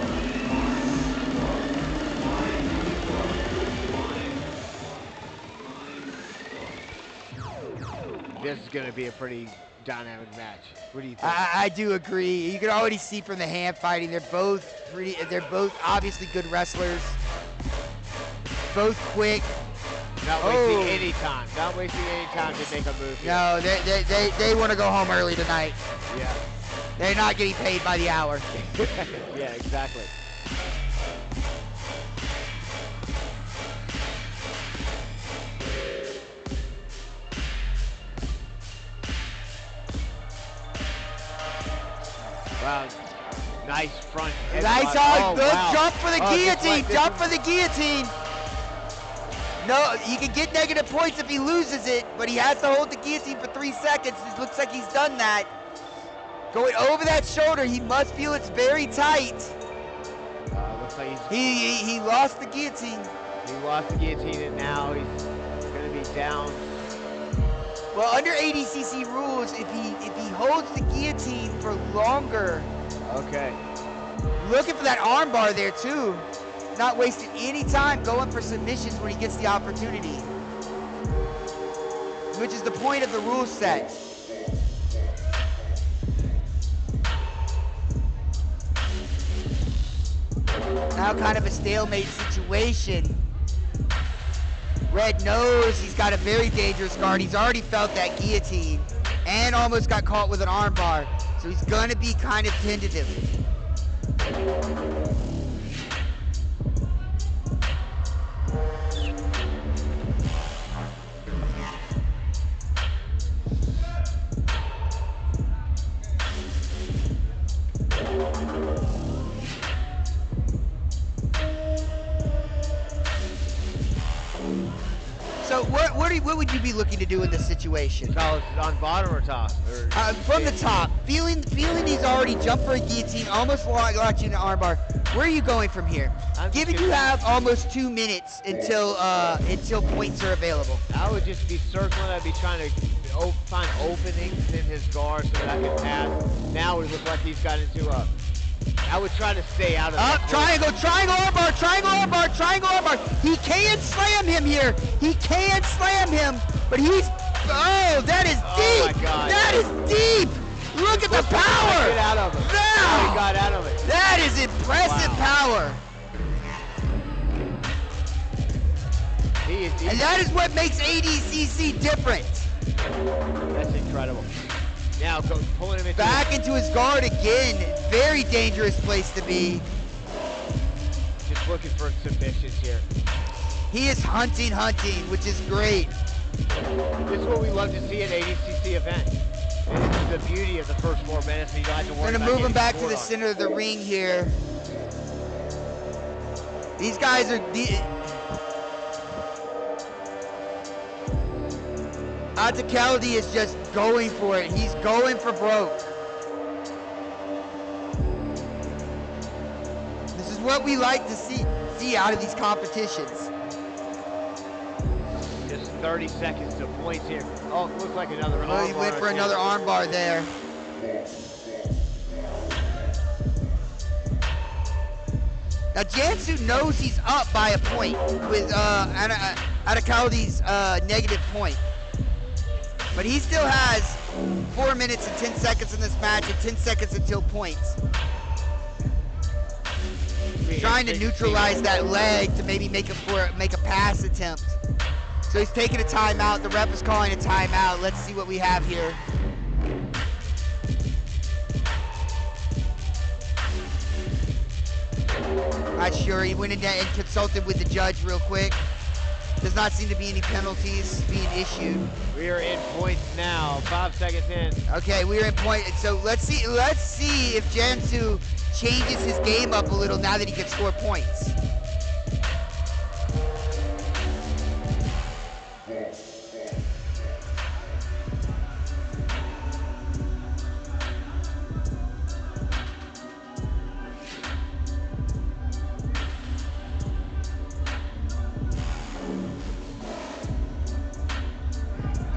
[SPEAKER 4] This is going to be a pretty dynamic match. What do you think?
[SPEAKER 3] I do agree. You can already see from the hand fighting, they're both obviously good wrestlers. Both quick.
[SPEAKER 4] Not wasting any time. Not wasting any time to make a move here.
[SPEAKER 3] No, they want to go home early tonight.
[SPEAKER 4] Yeah.
[SPEAKER 3] They're not getting paid by the hour.
[SPEAKER 4] Yeah, exactly. Wow, nice front.
[SPEAKER 3] Nice
[SPEAKER 4] headbutt.
[SPEAKER 3] good
[SPEAKER 4] Wow.
[SPEAKER 3] jump for the guillotine. Jump for the guillotine. No, he can get negative points if he loses it, but he has to hold the guillotine for 3 seconds. It looks like he's done that. Going over that shoulder, he must feel it's very tight.
[SPEAKER 4] Looks like
[SPEAKER 3] He lost the guillotine.
[SPEAKER 4] he lost the guillotine, and now he's going to be down.
[SPEAKER 3] Well, under ADCC rules, if he holds the guillotine for longer,
[SPEAKER 4] Okay.
[SPEAKER 3] looking for that arm bar there too, not wasting any time going for submissions when he gets the opportunity. which is the point of the rule set. Now kind of a stalemate situation. Red knows he's got a very dangerous guard. He's already felt that guillotine and almost got caught with an armbar. So he's gonna be kind of tentative. So what would you be looking to do in this situation?
[SPEAKER 4] On bottom or top?
[SPEAKER 3] From the top, feeling he's already jumped for a guillotine, almost launching an armbar. Where are you going from here? Given you have almost 2 minutes until points are available.
[SPEAKER 4] I would just be circling. I'd be trying to find openings in his guard so that I could pass. Now it looks like he's got into a. I would try to stay out of that.
[SPEAKER 3] Triangle armbar, triangle armbar. He can't slam him here. He can't slam him, but he's. Oh, that is deep.
[SPEAKER 4] My God.
[SPEAKER 3] That is deep. Look at the power.
[SPEAKER 4] Get out of it.
[SPEAKER 3] Now
[SPEAKER 4] He got out of it.
[SPEAKER 3] That is impressive power. And that is what makes ADCC different.
[SPEAKER 4] That's incredible. Now pulling him
[SPEAKER 3] back into his guard again. Very dangerous place to be.
[SPEAKER 4] Just looking for submissions here.
[SPEAKER 3] He is hunting, which is great.
[SPEAKER 4] This is what we love to see at ADCC event. And this is the beauty of the first 4 minutes. So you don't have to worry
[SPEAKER 3] We're gonna
[SPEAKER 4] about
[SPEAKER 3] move him
[SPEAKER 4] getting
[SPEAKER 3] back to
[SPEAKER 4] scored
[SPEAKER 3] the
[SPEAKER 4] on.
[SPEAKER 3] center of the ring here. These guys are. Adcc is just going for it. He's going for broke. This is what we like to see out of these competitions.
[SPEAKER 4] Just 30 seconds to points here. Oh, it looks like another armbar.
[SPEAKER 3] Oh, he went for another armbar there. Now Jansu knows he's up by a point with Adc's negative point. But he still has 4 minutes and 10 seconds in this match and 10 seconds until points. Trying to neutralize that leg to maybe make a pass attempt. So he's taking a timeout. The ref is calling a timeout. Let's see what we have here. Not sure. He went in there and consulted with the judge real quick. Does not seem to be any penalties being issued.
[SPEAKER 4] We are in points now. 5 seconds in.
[SPEAKER 3] Okay, we are in point. So let's see if Jansu changes his game up a little now that he can score points.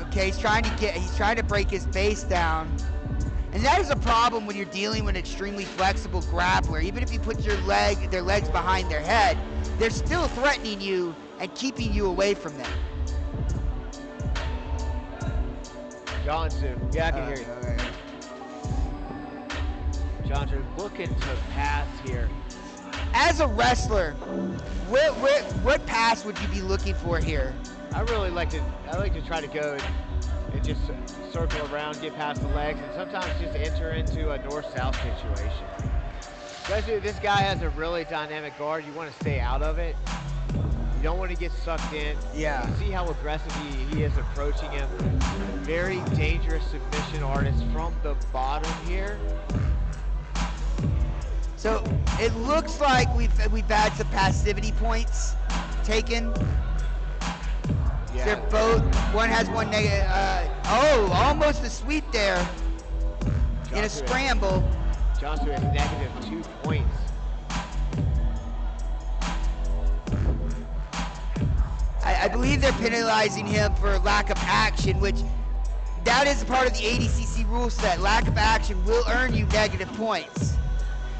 [SPEAKER 3] Okay, he's trying to break his base down. And that is a problem when you're dealing with an extremely flexible grappler. Even if you put their legs behind their head, they're still threatening you and keeping you away from them.
[SPEAKER 4] Johnson, yeah, I can hear you. Johnson looking to pass here.
[SPEAKER 3] As a wrestler, what pass would you be looking for here?
[SPEAKER 4] I like to try to go and just circle around, get past the legs, and sometimes just enter into a north-south situation. Especially if this guy has a really dynamic guard, you want to stay out of it. You don't want to get sucked in.
[SPEAKER 3] Yeah.
[SPEAKER 4] You see how aggressive he is approaching him. Very dangerous submission artist from the bottom here.
[SPEAKER 3] So it looks like we've had some passivity points taken.
[SPEAKER 4] Yeah.
[SPEAKER 3] They're both. One has one negative. Almost a sweep there in a scramble.
[SPEAKER 4] Johnson has negative 2 points.
[SPEAKER 3] I believe they're penalizing him for lack of action, which that is part of the ADCC rule set. Lack of action will earn you negative points.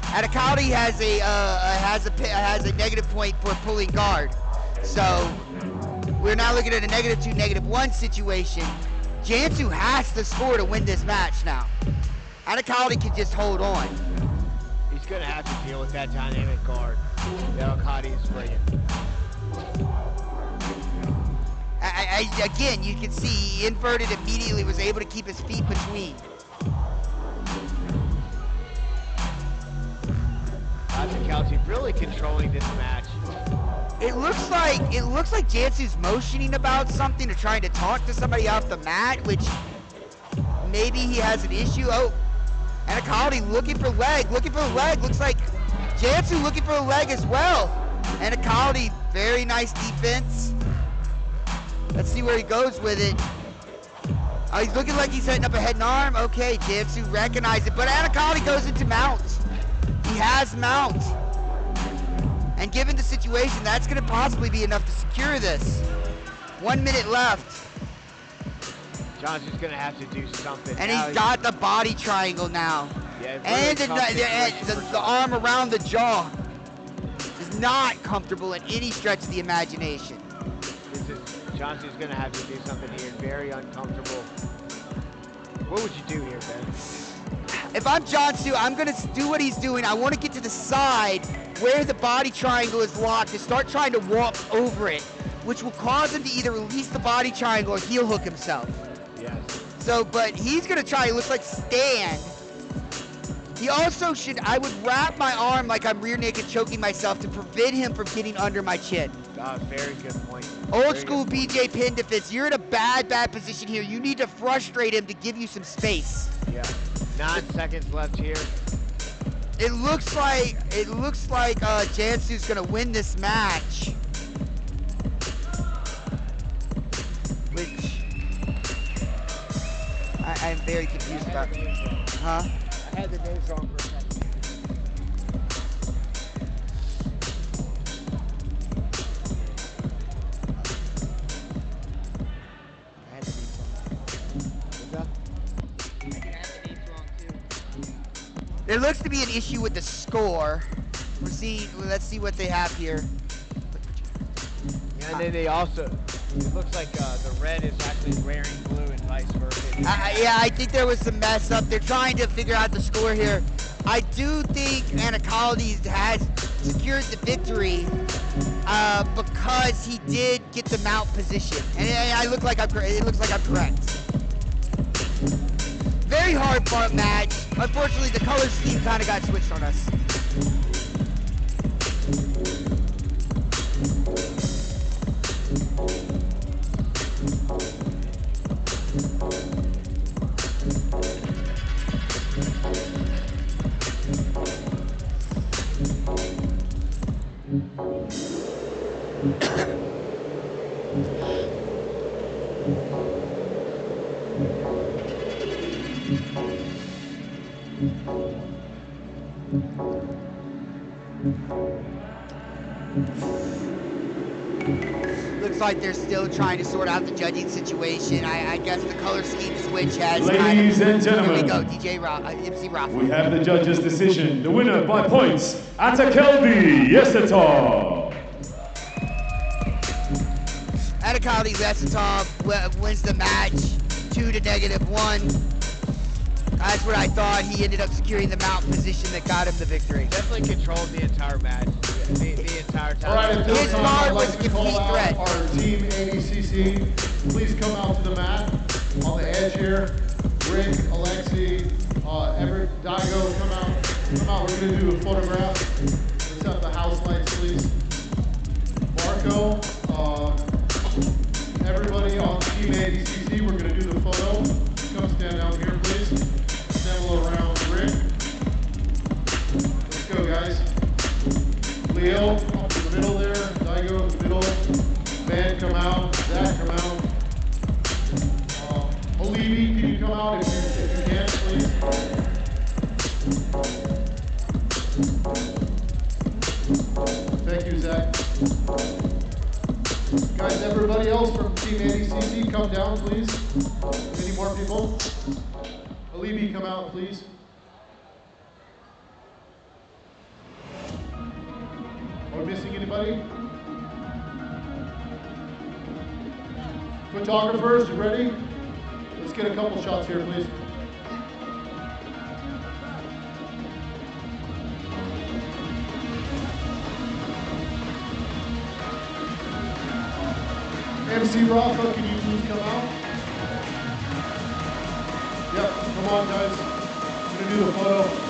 [SPEAKER 3] Adcc has a negative point for pulling guard. So we're now looking at a -2, -1 situation. Jansu has to score to win this match now. Adcc can just hold on.
[SPEAKER 4] He's going to have to deal with that dynamic guard that Alcati is bringing.
[SPEAKER 3] Again, you can see he inverted immediately, was able to keep his feet between.
[SPEAKER 4] Adcc really controlling this match.
[SPEAKER 3] It looks like Jansu's motioning about something or trying to talk to somebody off the mat, which maybe he has an issue. Oh, Adcc looking for leg. Looks like Jansu looking for a leg as well. Adcc, very nice defense. Let's see where he goes with it. He's looking like he's setting up a head and arm. Okay, Jansu recognized it, but Adcc goes into mount. He has mount. And given the situation, that's going to possibly be enough to secure this. 1 minute left.
[SPEAKER 4] Johnson's going to have to do something.
[SPEAKER 3] And
[SPEAKER 4] now
[SPEAKER 3] he's got the body triangle now.
[SPEAKER 4] Yeah,
[SPEAKER 3] and
[SPEAKER 4] really
[SPEAKER 3] the arm around the jaw is not comfortable in any stretch of the imagination.
[SPEAKER 4] Johnson's going to have to do something here. Very uncomfortable. What would you do here, Ben?
[SPEAKER 3] If I'm Jansu, I'm going to do what he's doing. I want to get to the side where the body triangle is locked and start trying to walk over it, which will cause him to either release the body triangle or heel hook himself.
[SPEAKER 4] Yes.
[SPEAKER 3] So, but he's going to try, it looks like stand. He also should, I would wrap my arm like I'm rear naked choking myself to prevent him from getting under my chin.
[SPEAKER 4] Very good point.
[SPEAKER 3] Old school BJ pin defense. You're in a bad position here. You need to frustrate him to give you some space.
[SPEAKER 4] Yeah. 9 seconds left here.
[SPEAKER 3] It looks like Jansu's gonna win this match. Which I'm very confused about. Huh?
[SPEAKER 4] I had the names wrong for a second.
[SPEAKER 3] There looks to be an issue with the score. Let's see what they have here.
[SPEAKER 4] Yeah, and then they also, it looks like the red is actually wearing blue and vice versa.
[SPEAKER 3] Yeah, I think there was some mess up. They're trying to figure out the score here. I do think Adcc has secured the victory because he did get the mount position. And it looks like I'm correct. Very hard fought match. Unfortunately, the color scheme kind of got switched on us. Looks like they're still trying to sort out the judging situation. I guess the color scheme switch has
[SPEAKER 2] Ladies and gentlemen,
[SPEAKER 3] here we go, MC Rafa.
[SPEAKER 2] we have the judges' decision. The winner by points, Adcc Yesatov.
[SPEAKER 3] Adcc Yesatov wins the match 2-1. That's what I thought. He ended up securing the mount position that got him the victory.
[SPEAKER 4] Definitely controlled the entire match. The entire time.
[SPEAKER 1] All right, at this
[SPEAKER 3] His
[SPEAKER 1] time,
[SPEAKER 3] guard
[SPEAKER 1] I'd
[SPEAKER 3] was
[SPEAKER 1] like
[SPEAKER 3] a
[SPEAKER 1] to call
[SPEAKER 3] complete
[SPEAKER 1] out
[SPEAKER 3] threat.
[SPEAKER 1] our team ADCC. Please come out to the mat on the edge here. Rick, Alexi, Daigo, come out. Come out, we're gonna do a photograph. Let's have the house lights, please. Marco, everybody on team ADCC, we're gonna do the photo. Come stand down here, please. Assemble around Rick. Let's go, guys. Leo, up in the middle there. Daigo in the middle. Ben, come out. Zach, come out. Olivi, can you come out if you can, please? Thank you, Zach. Guys, everybody else from Team ADCC, come down, please. Any more people? Olivi, come out, please. Are we missing anybody? Photographers, you ready? Let's get a couple shots here, please. MC Rafa, can you please come out? Yep, come on guys. I'm gonna do the photo.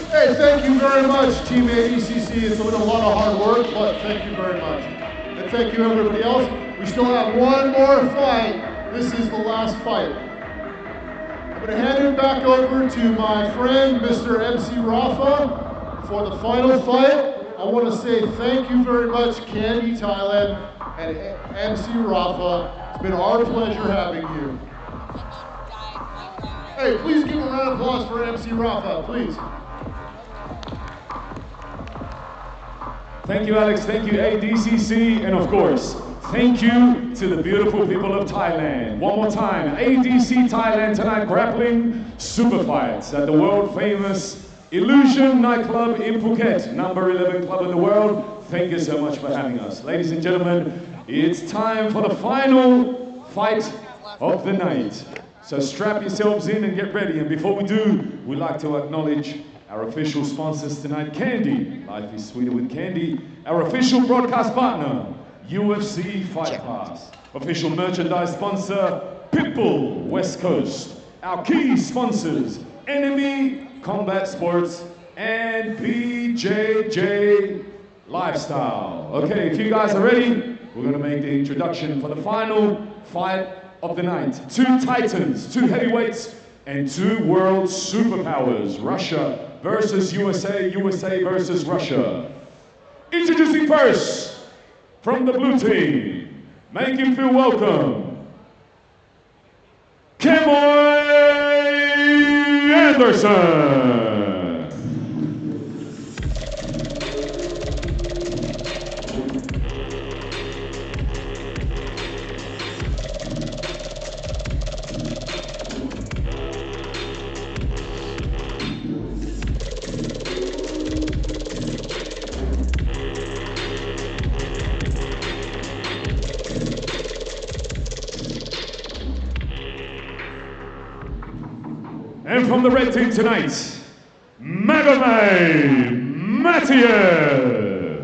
[SPEAKER 1] Hey, thank you very much, Team Adcc. It's been a lot of hard work, but thank you very much. And thank you, everybody else. We still have one more fight. This is the last fight. I'm going to hand it back over to my friend, Mr. MC Rafa, for the final fight. I want to say thank you very much, Candy Thailand and MC Rafa. It's been our pleasure having you. Hey, please give a round of applause for MC Rafa, please.
[SPEAKER 2] Thank you, Alex. Thank you, ADCC. And of course, thank you to the beautiful people of Thailand. One more time, ADC Thailand tonight grappling super fights at the world famous Illusion nightclub in Phuket, number 11 club in the world. Thank you so much for having us. Ladies and gentlemen, it's time for the final fight of the night. So strap yourselves in and get ready. And before we do, we'd like to acknowledge our official sponsors tonight, Candy. Life is sweeter with Candy. Our official broadcast partner, UFC Fight Pass. Official merchandise sponsor, Pitbull West Coast. Our key sponsors, Enemy Combat Sports and PJJ Lifestyle. Okay, if you guys are ready, we're gonna make the introduction for the final fight of the night. Two titans, two heavyweights, and two world superpowers, Russia versus USA, USA versus Russia. Introducing first, from the blue team, make him feel welcome, Kemoy Anderson. And from the red team tonight, Magomed Mathieu.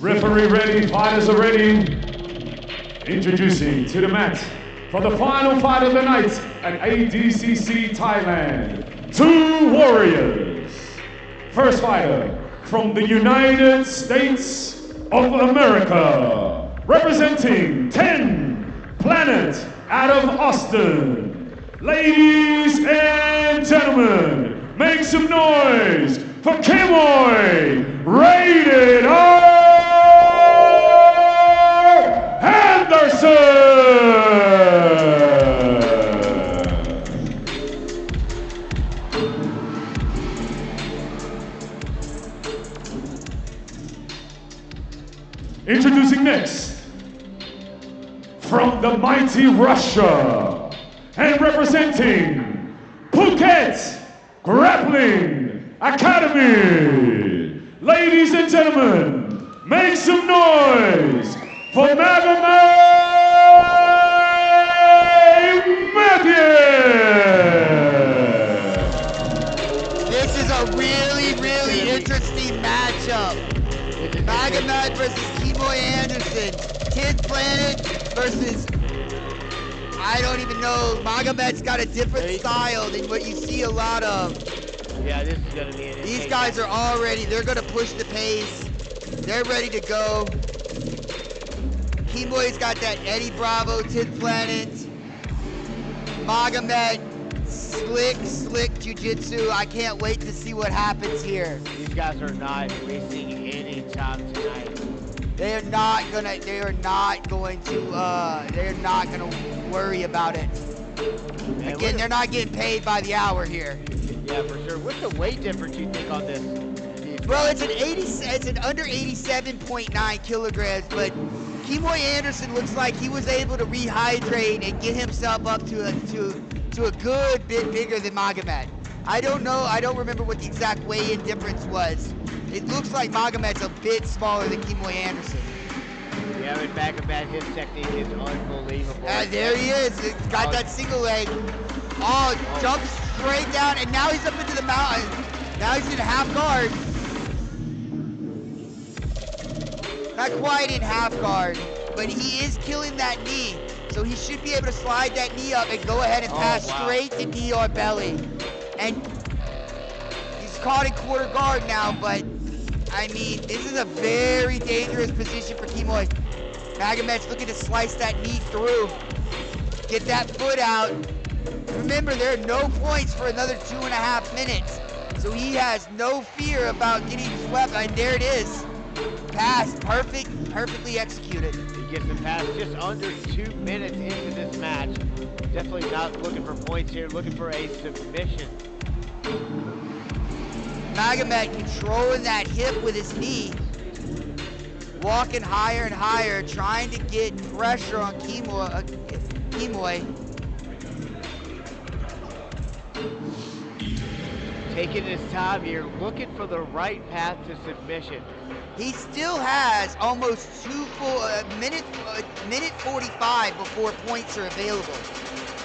[SPEAKER 2] Referee ready, fighters are ready. Introducing to the mat for the final fight of the night at ADCC Thailand. Two warriors. First fighter from the United States of America. Representing 10 Planet out of Austin. Ladies and gentlemen, make some noise for Kemoy Rated R. Anderson! Introducing next, from the mighty Russia, and representing Phuket Grappling Academy. Ladies and gentlemen, make some noise for Magomed Mathieu!
[SPEAKER 3] A really, really interesting matchup. Magomed versus Kemoy Anderson. Kid Planet versus, I don't even know. Magomed's got a different style than what you see a lot of.
[SPEAKER 4] Yeah, this is gonna be an
[SPEAKER 3] These
[SPEAKER 4] insane
[SPEAKER 3] guys are
[SPEAKER 4] match.
[SPEAKER 3] already, they're gonna push the pace. They're ready to go. Kemoy's got that Eddie Bravo, Kid Planet. Magomed, slick jiu-jitsu. I can't wait to see what happens here.
[SPEAKER 4] These guys are not wasting any time tonight.
[SPEAKER 3] They are not gonna worry about it.
[SPEAKER 4] Man,
[SPEAKER 3] Again, they're not getting paid by the hour here.
[SPEAKER 4] Yeah, for sure. What's the weight difference you think on this?
[SPEAKER 3] Well, it's an under 87.9 kilograms, but Kemoy Anderson looks like he was able to rehydrate and get himself up to a good bit bigger than Magomed. I don't know. I don't remember what the exact weigh-in difference was. It looks like Magomed's a bit smaller than Kemoy Anderson.
[SPEAKER 4] Yeah, but Magomed, his technique is unbelievable.
[SPEAKER 3] There he is. He's got that single leg. Oh, jumps straight down, and now he's up into the mountain. Now he's in half guard. Not quite in half guard, but he is killing that knee. So he should be able to slide that knee up and go ahead and pass straight to knee or belly. And he's caught in quarter guard now, but I mean, this is a very dangerous position for Kemoy. Magomed's looking to slice that knee through. Get that foot out. Remember, there are no points for another 2.5 minutes. So he has no fear about getting swept, and there it is. Pass, perfectly executed.
[SPEAKER 4] He gets the pass just under 2 minutes into this match. Definitely not looking for points here, looking for a submission.
[SPEAKER 3] Magomed controlling that hip with his knee. Walking higher and higher, trying to get pressure on Kemoy.
[SPEAKER 4] Taking his time here, looking for the right path to submission.
[SPEAKER 3] He still has almost minute 45 before points are available.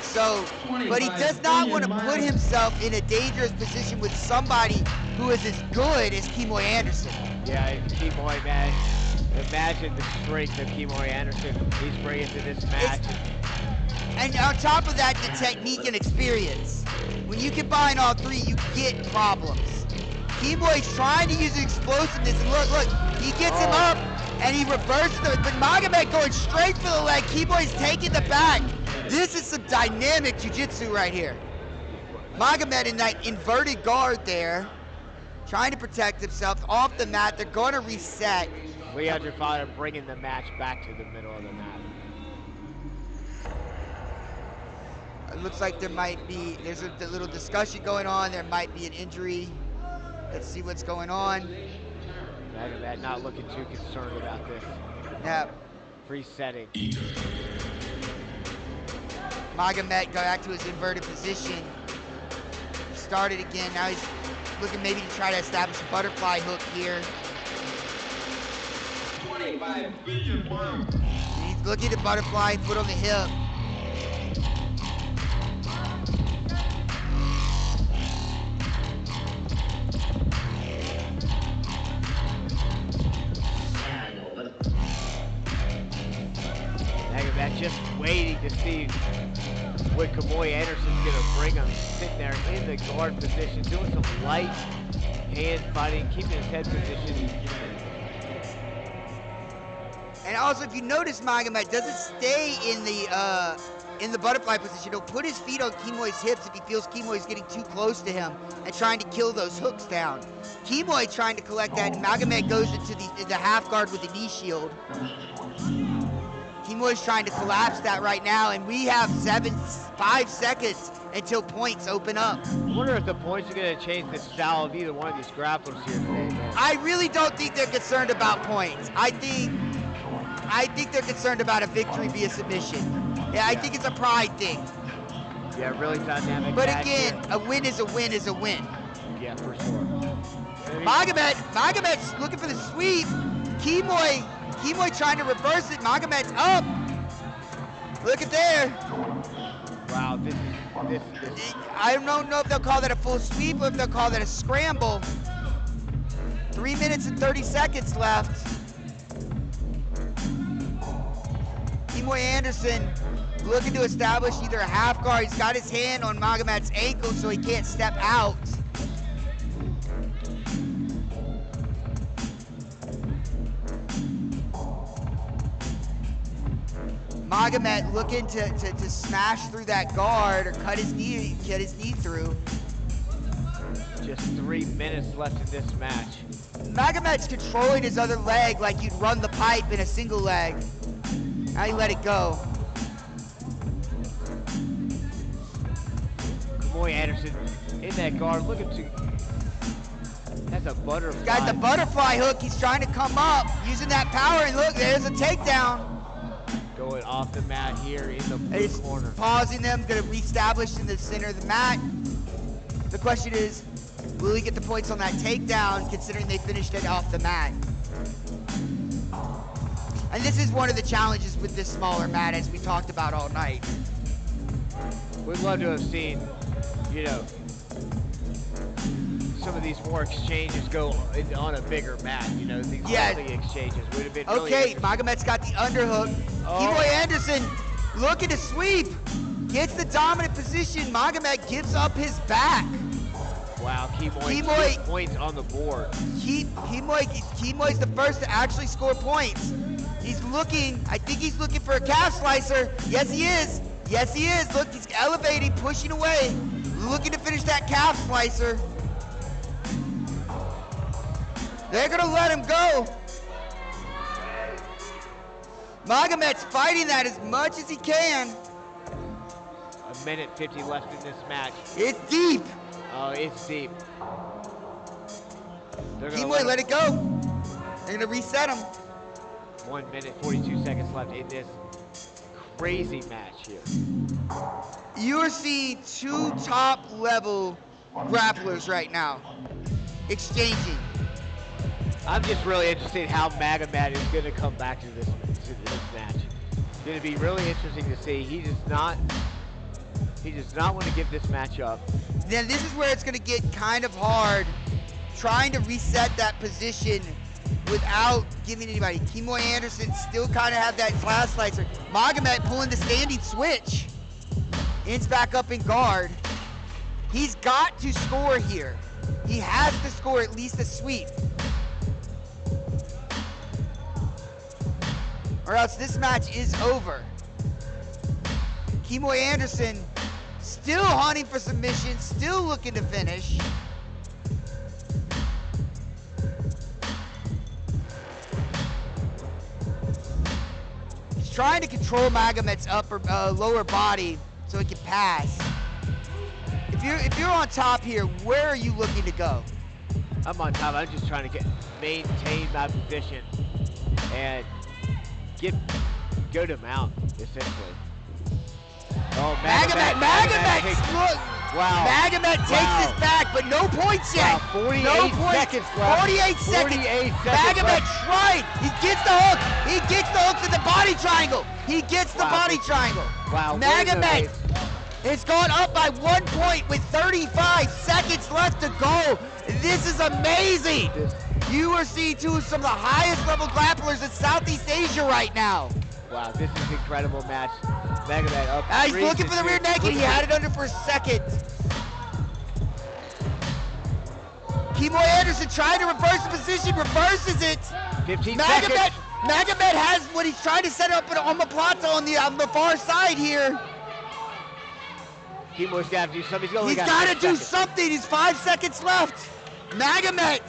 [SPEAKER 3] So, but he does not want to put himself in a dangerous position with somebody who is as good as Kemoy Anderson.
[SPEAKER 4] Yeah, Kemoy, man. Imagine the strength of Kemoy Anderson he's bringing to this match.
[SPEAKER 3] And on top of that, the technique and experience. When you combine all three, you get problems. Kemoy's trying to use explosiveness, and look, he gets him up, and he reverses it, but Magomed going straight for the leg. Kemoy's taking the back. This is some dynamic jiu-jitsu right here. Magomed in that inverted guard there, trying to protect himself off the mat. They're going to reset.
[SPEAKER 4] Leandro Fowler bringing the match back to the middle of the mat.
[SPEAKER 3] It looks like there's a little discussion going on. There might be an injury. Let's see what's going on.
[SPEAKER 4] Magomed not looking too concerned about this.
[SPEAKER 3] Yeah.
[SPEAKER 4] Resetting.
[SPEAKER 3] Magomed go back to his inverted position. Started again. Now he's looking maybe to try to establish a butterfly hook here. He's looking at butterfly, foot on the hip.
[SPEAKER 4] Magomed just waiting to see what Kemoy Anderson's gonna bring him. Sitting there in the guard position, doing some light hand fighting, keeping his head position.
[SPEAKER 3] And also, if you notice, Magomed doesn't stay in the butterfly position. He'll put his feet on Kemoy's hips if he feels Kemoy's getting too close to him and trying to kill those hooks down. Kemoy trying to collect that, and Magomed goes into the half guard with the knee shield. Kemoy's trying to collapse that right now, and we have 5 seconds until points open up.
[SPEAKER 4] I wonder if the points are going to change the style of either one of these grapplers here today, man.
[SPEAKER 3] I really don't think they're concerned about points. I think they're concerned about a victory via submission. Yeah, I think it's a pride thing.
[SPEAKER 4] Yeah, really dynamic.
[SPEAKER 3] But
[SPEAKER 4] match
[SPEAKER 3] again,
[SPEAKER 4] here.
[SPEAKER 3] a win is a win is a win.
[SPEAKER 4] Yeah, for sure.
[SPEAKER 3] Magomed's looking for the sweep. Kemoy trying to reverse it. Magomed's up. Look at there.
[SPEAKER 4] Wow, this is
[SPEAKER 3] I don't know if they'll call that a full sweep or if they'll call that a scramble. 3 minutes and 30 seconds left. Timoy Anderson looking to establish either a half guard. He's got his hand on Magomad's ankle so he can't step out. Magomed looking to smash through that guard or cut his knee through.
[SPEAKER 4] Just 3 minutes left in this match.
[SPEAKER 3] Magomed's controlling his other leg like you'd run the pipe in a single leg. Now he let it go.
[SPEAKER 4] Timoy Anderson in that guard, looking to. That's a butterfly.
[SPEAKER 3] Got the butterfly hook. He's trying to come up using that power, and look, there's a takedown.
[SPEAKER 4] Going off the mat here in the blue
[SPEAKER 3] He's
[SPEAKER 4] corner.
[SPEAKER 3] pausing them, going to reestablish in the center of the mat. The question is, will he get the points on that takedown, considering they finished it off the mat? And this is one of the challenges with this smaller mat, as we talked about all night.
[SPEAKER 4] We'd love to have seen, you know, some of these more exchanges go on a bigger mat. You know, these early exchanges would have been really
[SPEAKER 3] Okay,
[SPEAKER 4] interesting.
[SPEAKER 3] Magomed's got the underhook.
[SPEAKER 4] Oh.
[SPEAKER 3] Timoy Anderson looking to sweep. Gets the dominant position. Magomed gives up his back.
[SPEAKER 4] Wow, Timoy, 2 points on the board.
[SPEAKER 3] Timoy's the first to actually score points. He's looking, I think he's looking for a calf slicer. Yes, he is. Yes, he is. Look, he's elevating, pushing away, looking to finish that calf slicer. They're gonna let him go. Magomed's fighting that as much as he can.
[SPEAKER 4] 1:50 left in this match.
[SPEAKER 3] It's deep.
[SPEAKER 4] Oh, it's deep.
[SPEAKER 3] Timoy, let it go. They're gonna reset him.
[SPEAKER 4] 1 minute, 42 seconds left in this crazy match here.
[SPEAKER 3] You are seeing 2 top-level grapplers right now, exchanging.
[SPEAKER 4] I'm just really interested in how Magomed is going to come back to this match. It's going to be really interesting to see. He does not want to give this match up.
[SPEAKER 3] Then this is where it's going to get kind of hard, trying to reset that position without giving anybody. Timoy Anderson still kind of have that class slicer. Magomed pulling the standing switch. Ends back up in guard. He's got to score here. He has to score at least a sweep, or else this match is over. Timoy Anderson still hunting for submission, still looking to finish. He's trying to control Magomed's lower body so he can pass. If you're on top here, where are you looking to go?
[SPEAKER 4] I'm on top. I'm just trying to maintain my position and go to mount, essentially. Oh,
[SPEAKER 3] Magomed look.
[SPEAKER 4] Wow.
[SPEAKER 3] Magomed takes this back, but no points yet.
[SPEAKER 4] Wow, 48
[SPEAKER 3] no points.
[SPEAKER 4] seconds left.
[SPEAKER 3] 48 seconds.
[SPEAKER 4] 48 seconds
[SPEAKER 3] Magomed
[SPEAKER 4] left.
[SPEAKER 3] tried. He gets the hook. He gets the hook to the body triangle. He gets the body triangle.
[SPEAKER 4] Wow.
[SPEAKER 3] Magomed has gone up by 1 point with 35 seconds left to go. This is amazing. You are seeing two of some of the highest level grapplers in Southeast Asia right now.
[SPEAKER 4] Wow, this is an incredible match. Magomed up.
[SPEAKER 3] He's looking for the rear naked. He had it under for a second. Timoy Anderson trying to reverse the position, reverses it.
[SPEAKER 4] 15 seconds.
[SPEAKER 3] Magomed has what he's trying to set up on the plaza on the far side here.
[SPEAKER 4] Timoy's got to do something.
[SPEAKER 3] He's got to do something. He's 5 seconds left. Magomed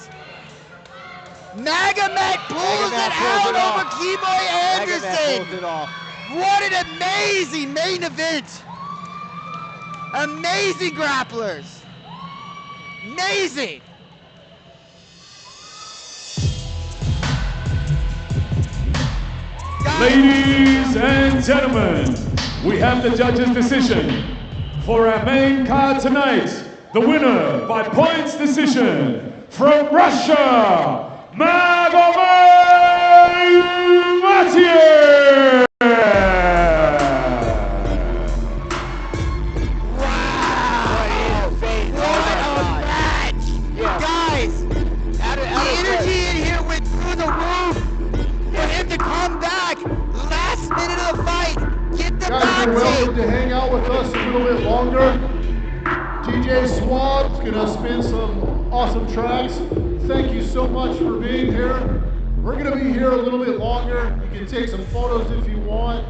[SPEAKER 3] pulls it out over Timoy Anderson.
[SPEAKER 4] Pulls it off.
[SPEAKER 3] What an amazing main event. Amazing grapplers. Amazing.
[SPEAKER 2] Ladies and gentlemen, we have the judges' decision. For our main card tonight, the winner by points decision from Russia, Magomed Matiev!
[SPEAKER 3] Wow.
[SPEAKER 1] DJ Swab's gonna spin some awesome tracks. Thank you so much for being here. We're gonna be here a little bit longer. You can take some photos if you want.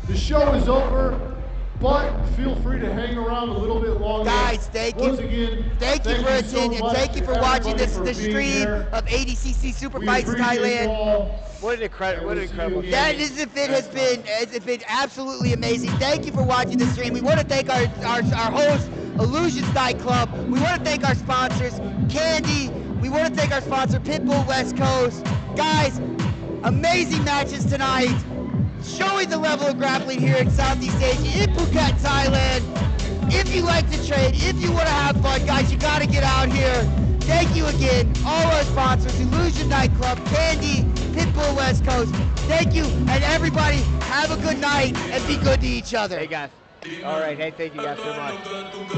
[SPEAKER 1] The show is over, but feel free to hang around a little bit longer.
[SPEAKER 3] Guys, thank you.
[SPEAKER 1] Once again,
[SPEAKER 3] Thank you for
[SPEAKER 1] so
[SPEAKER 3] attending.
[SPEAKER 1] much
[SPEAKER 3] Thank you for
[SPEAKER 1] everybody
[SPEAKER 3] watching this
[SPEAKER 1] for
[SPEAKER 3] the
[SPEAKER 1] being
[SPEAKER 3] stream
[SPEAKER 1] here.
[SPEAKER 3] of ADCC Super
[SPEAKER 1] We
[SPEAKER 3] Fights
[SPEAKER 1] appreciate you
[SPEAKER 3] Thailand.
[SPEAKER 1] all.
[SPEAKER 4] What an incredible
[SPEAKER 3] That is event has been absolutely amazing. Thank you for watching the stream. We want to thank our host, Illusions Nightclub. We want to thank our sponsors, Candy. We want to thank our sponsor, Pitbull West Coast. Guys, amazing matches tonight. Showing the level of grappling here in Southeast Asia, in Phuket, Thailand. If you like to trade, if you want to have fun, guys, you got to get out here. Thank you again, all our sponsors, Illusion Nightclub, Candy, Pitbull West Coast. Thank you, and everybody, have a good night and be good to each other.
[SPEAKER 4] Hey guys. All right. Hey, thank you guys so much.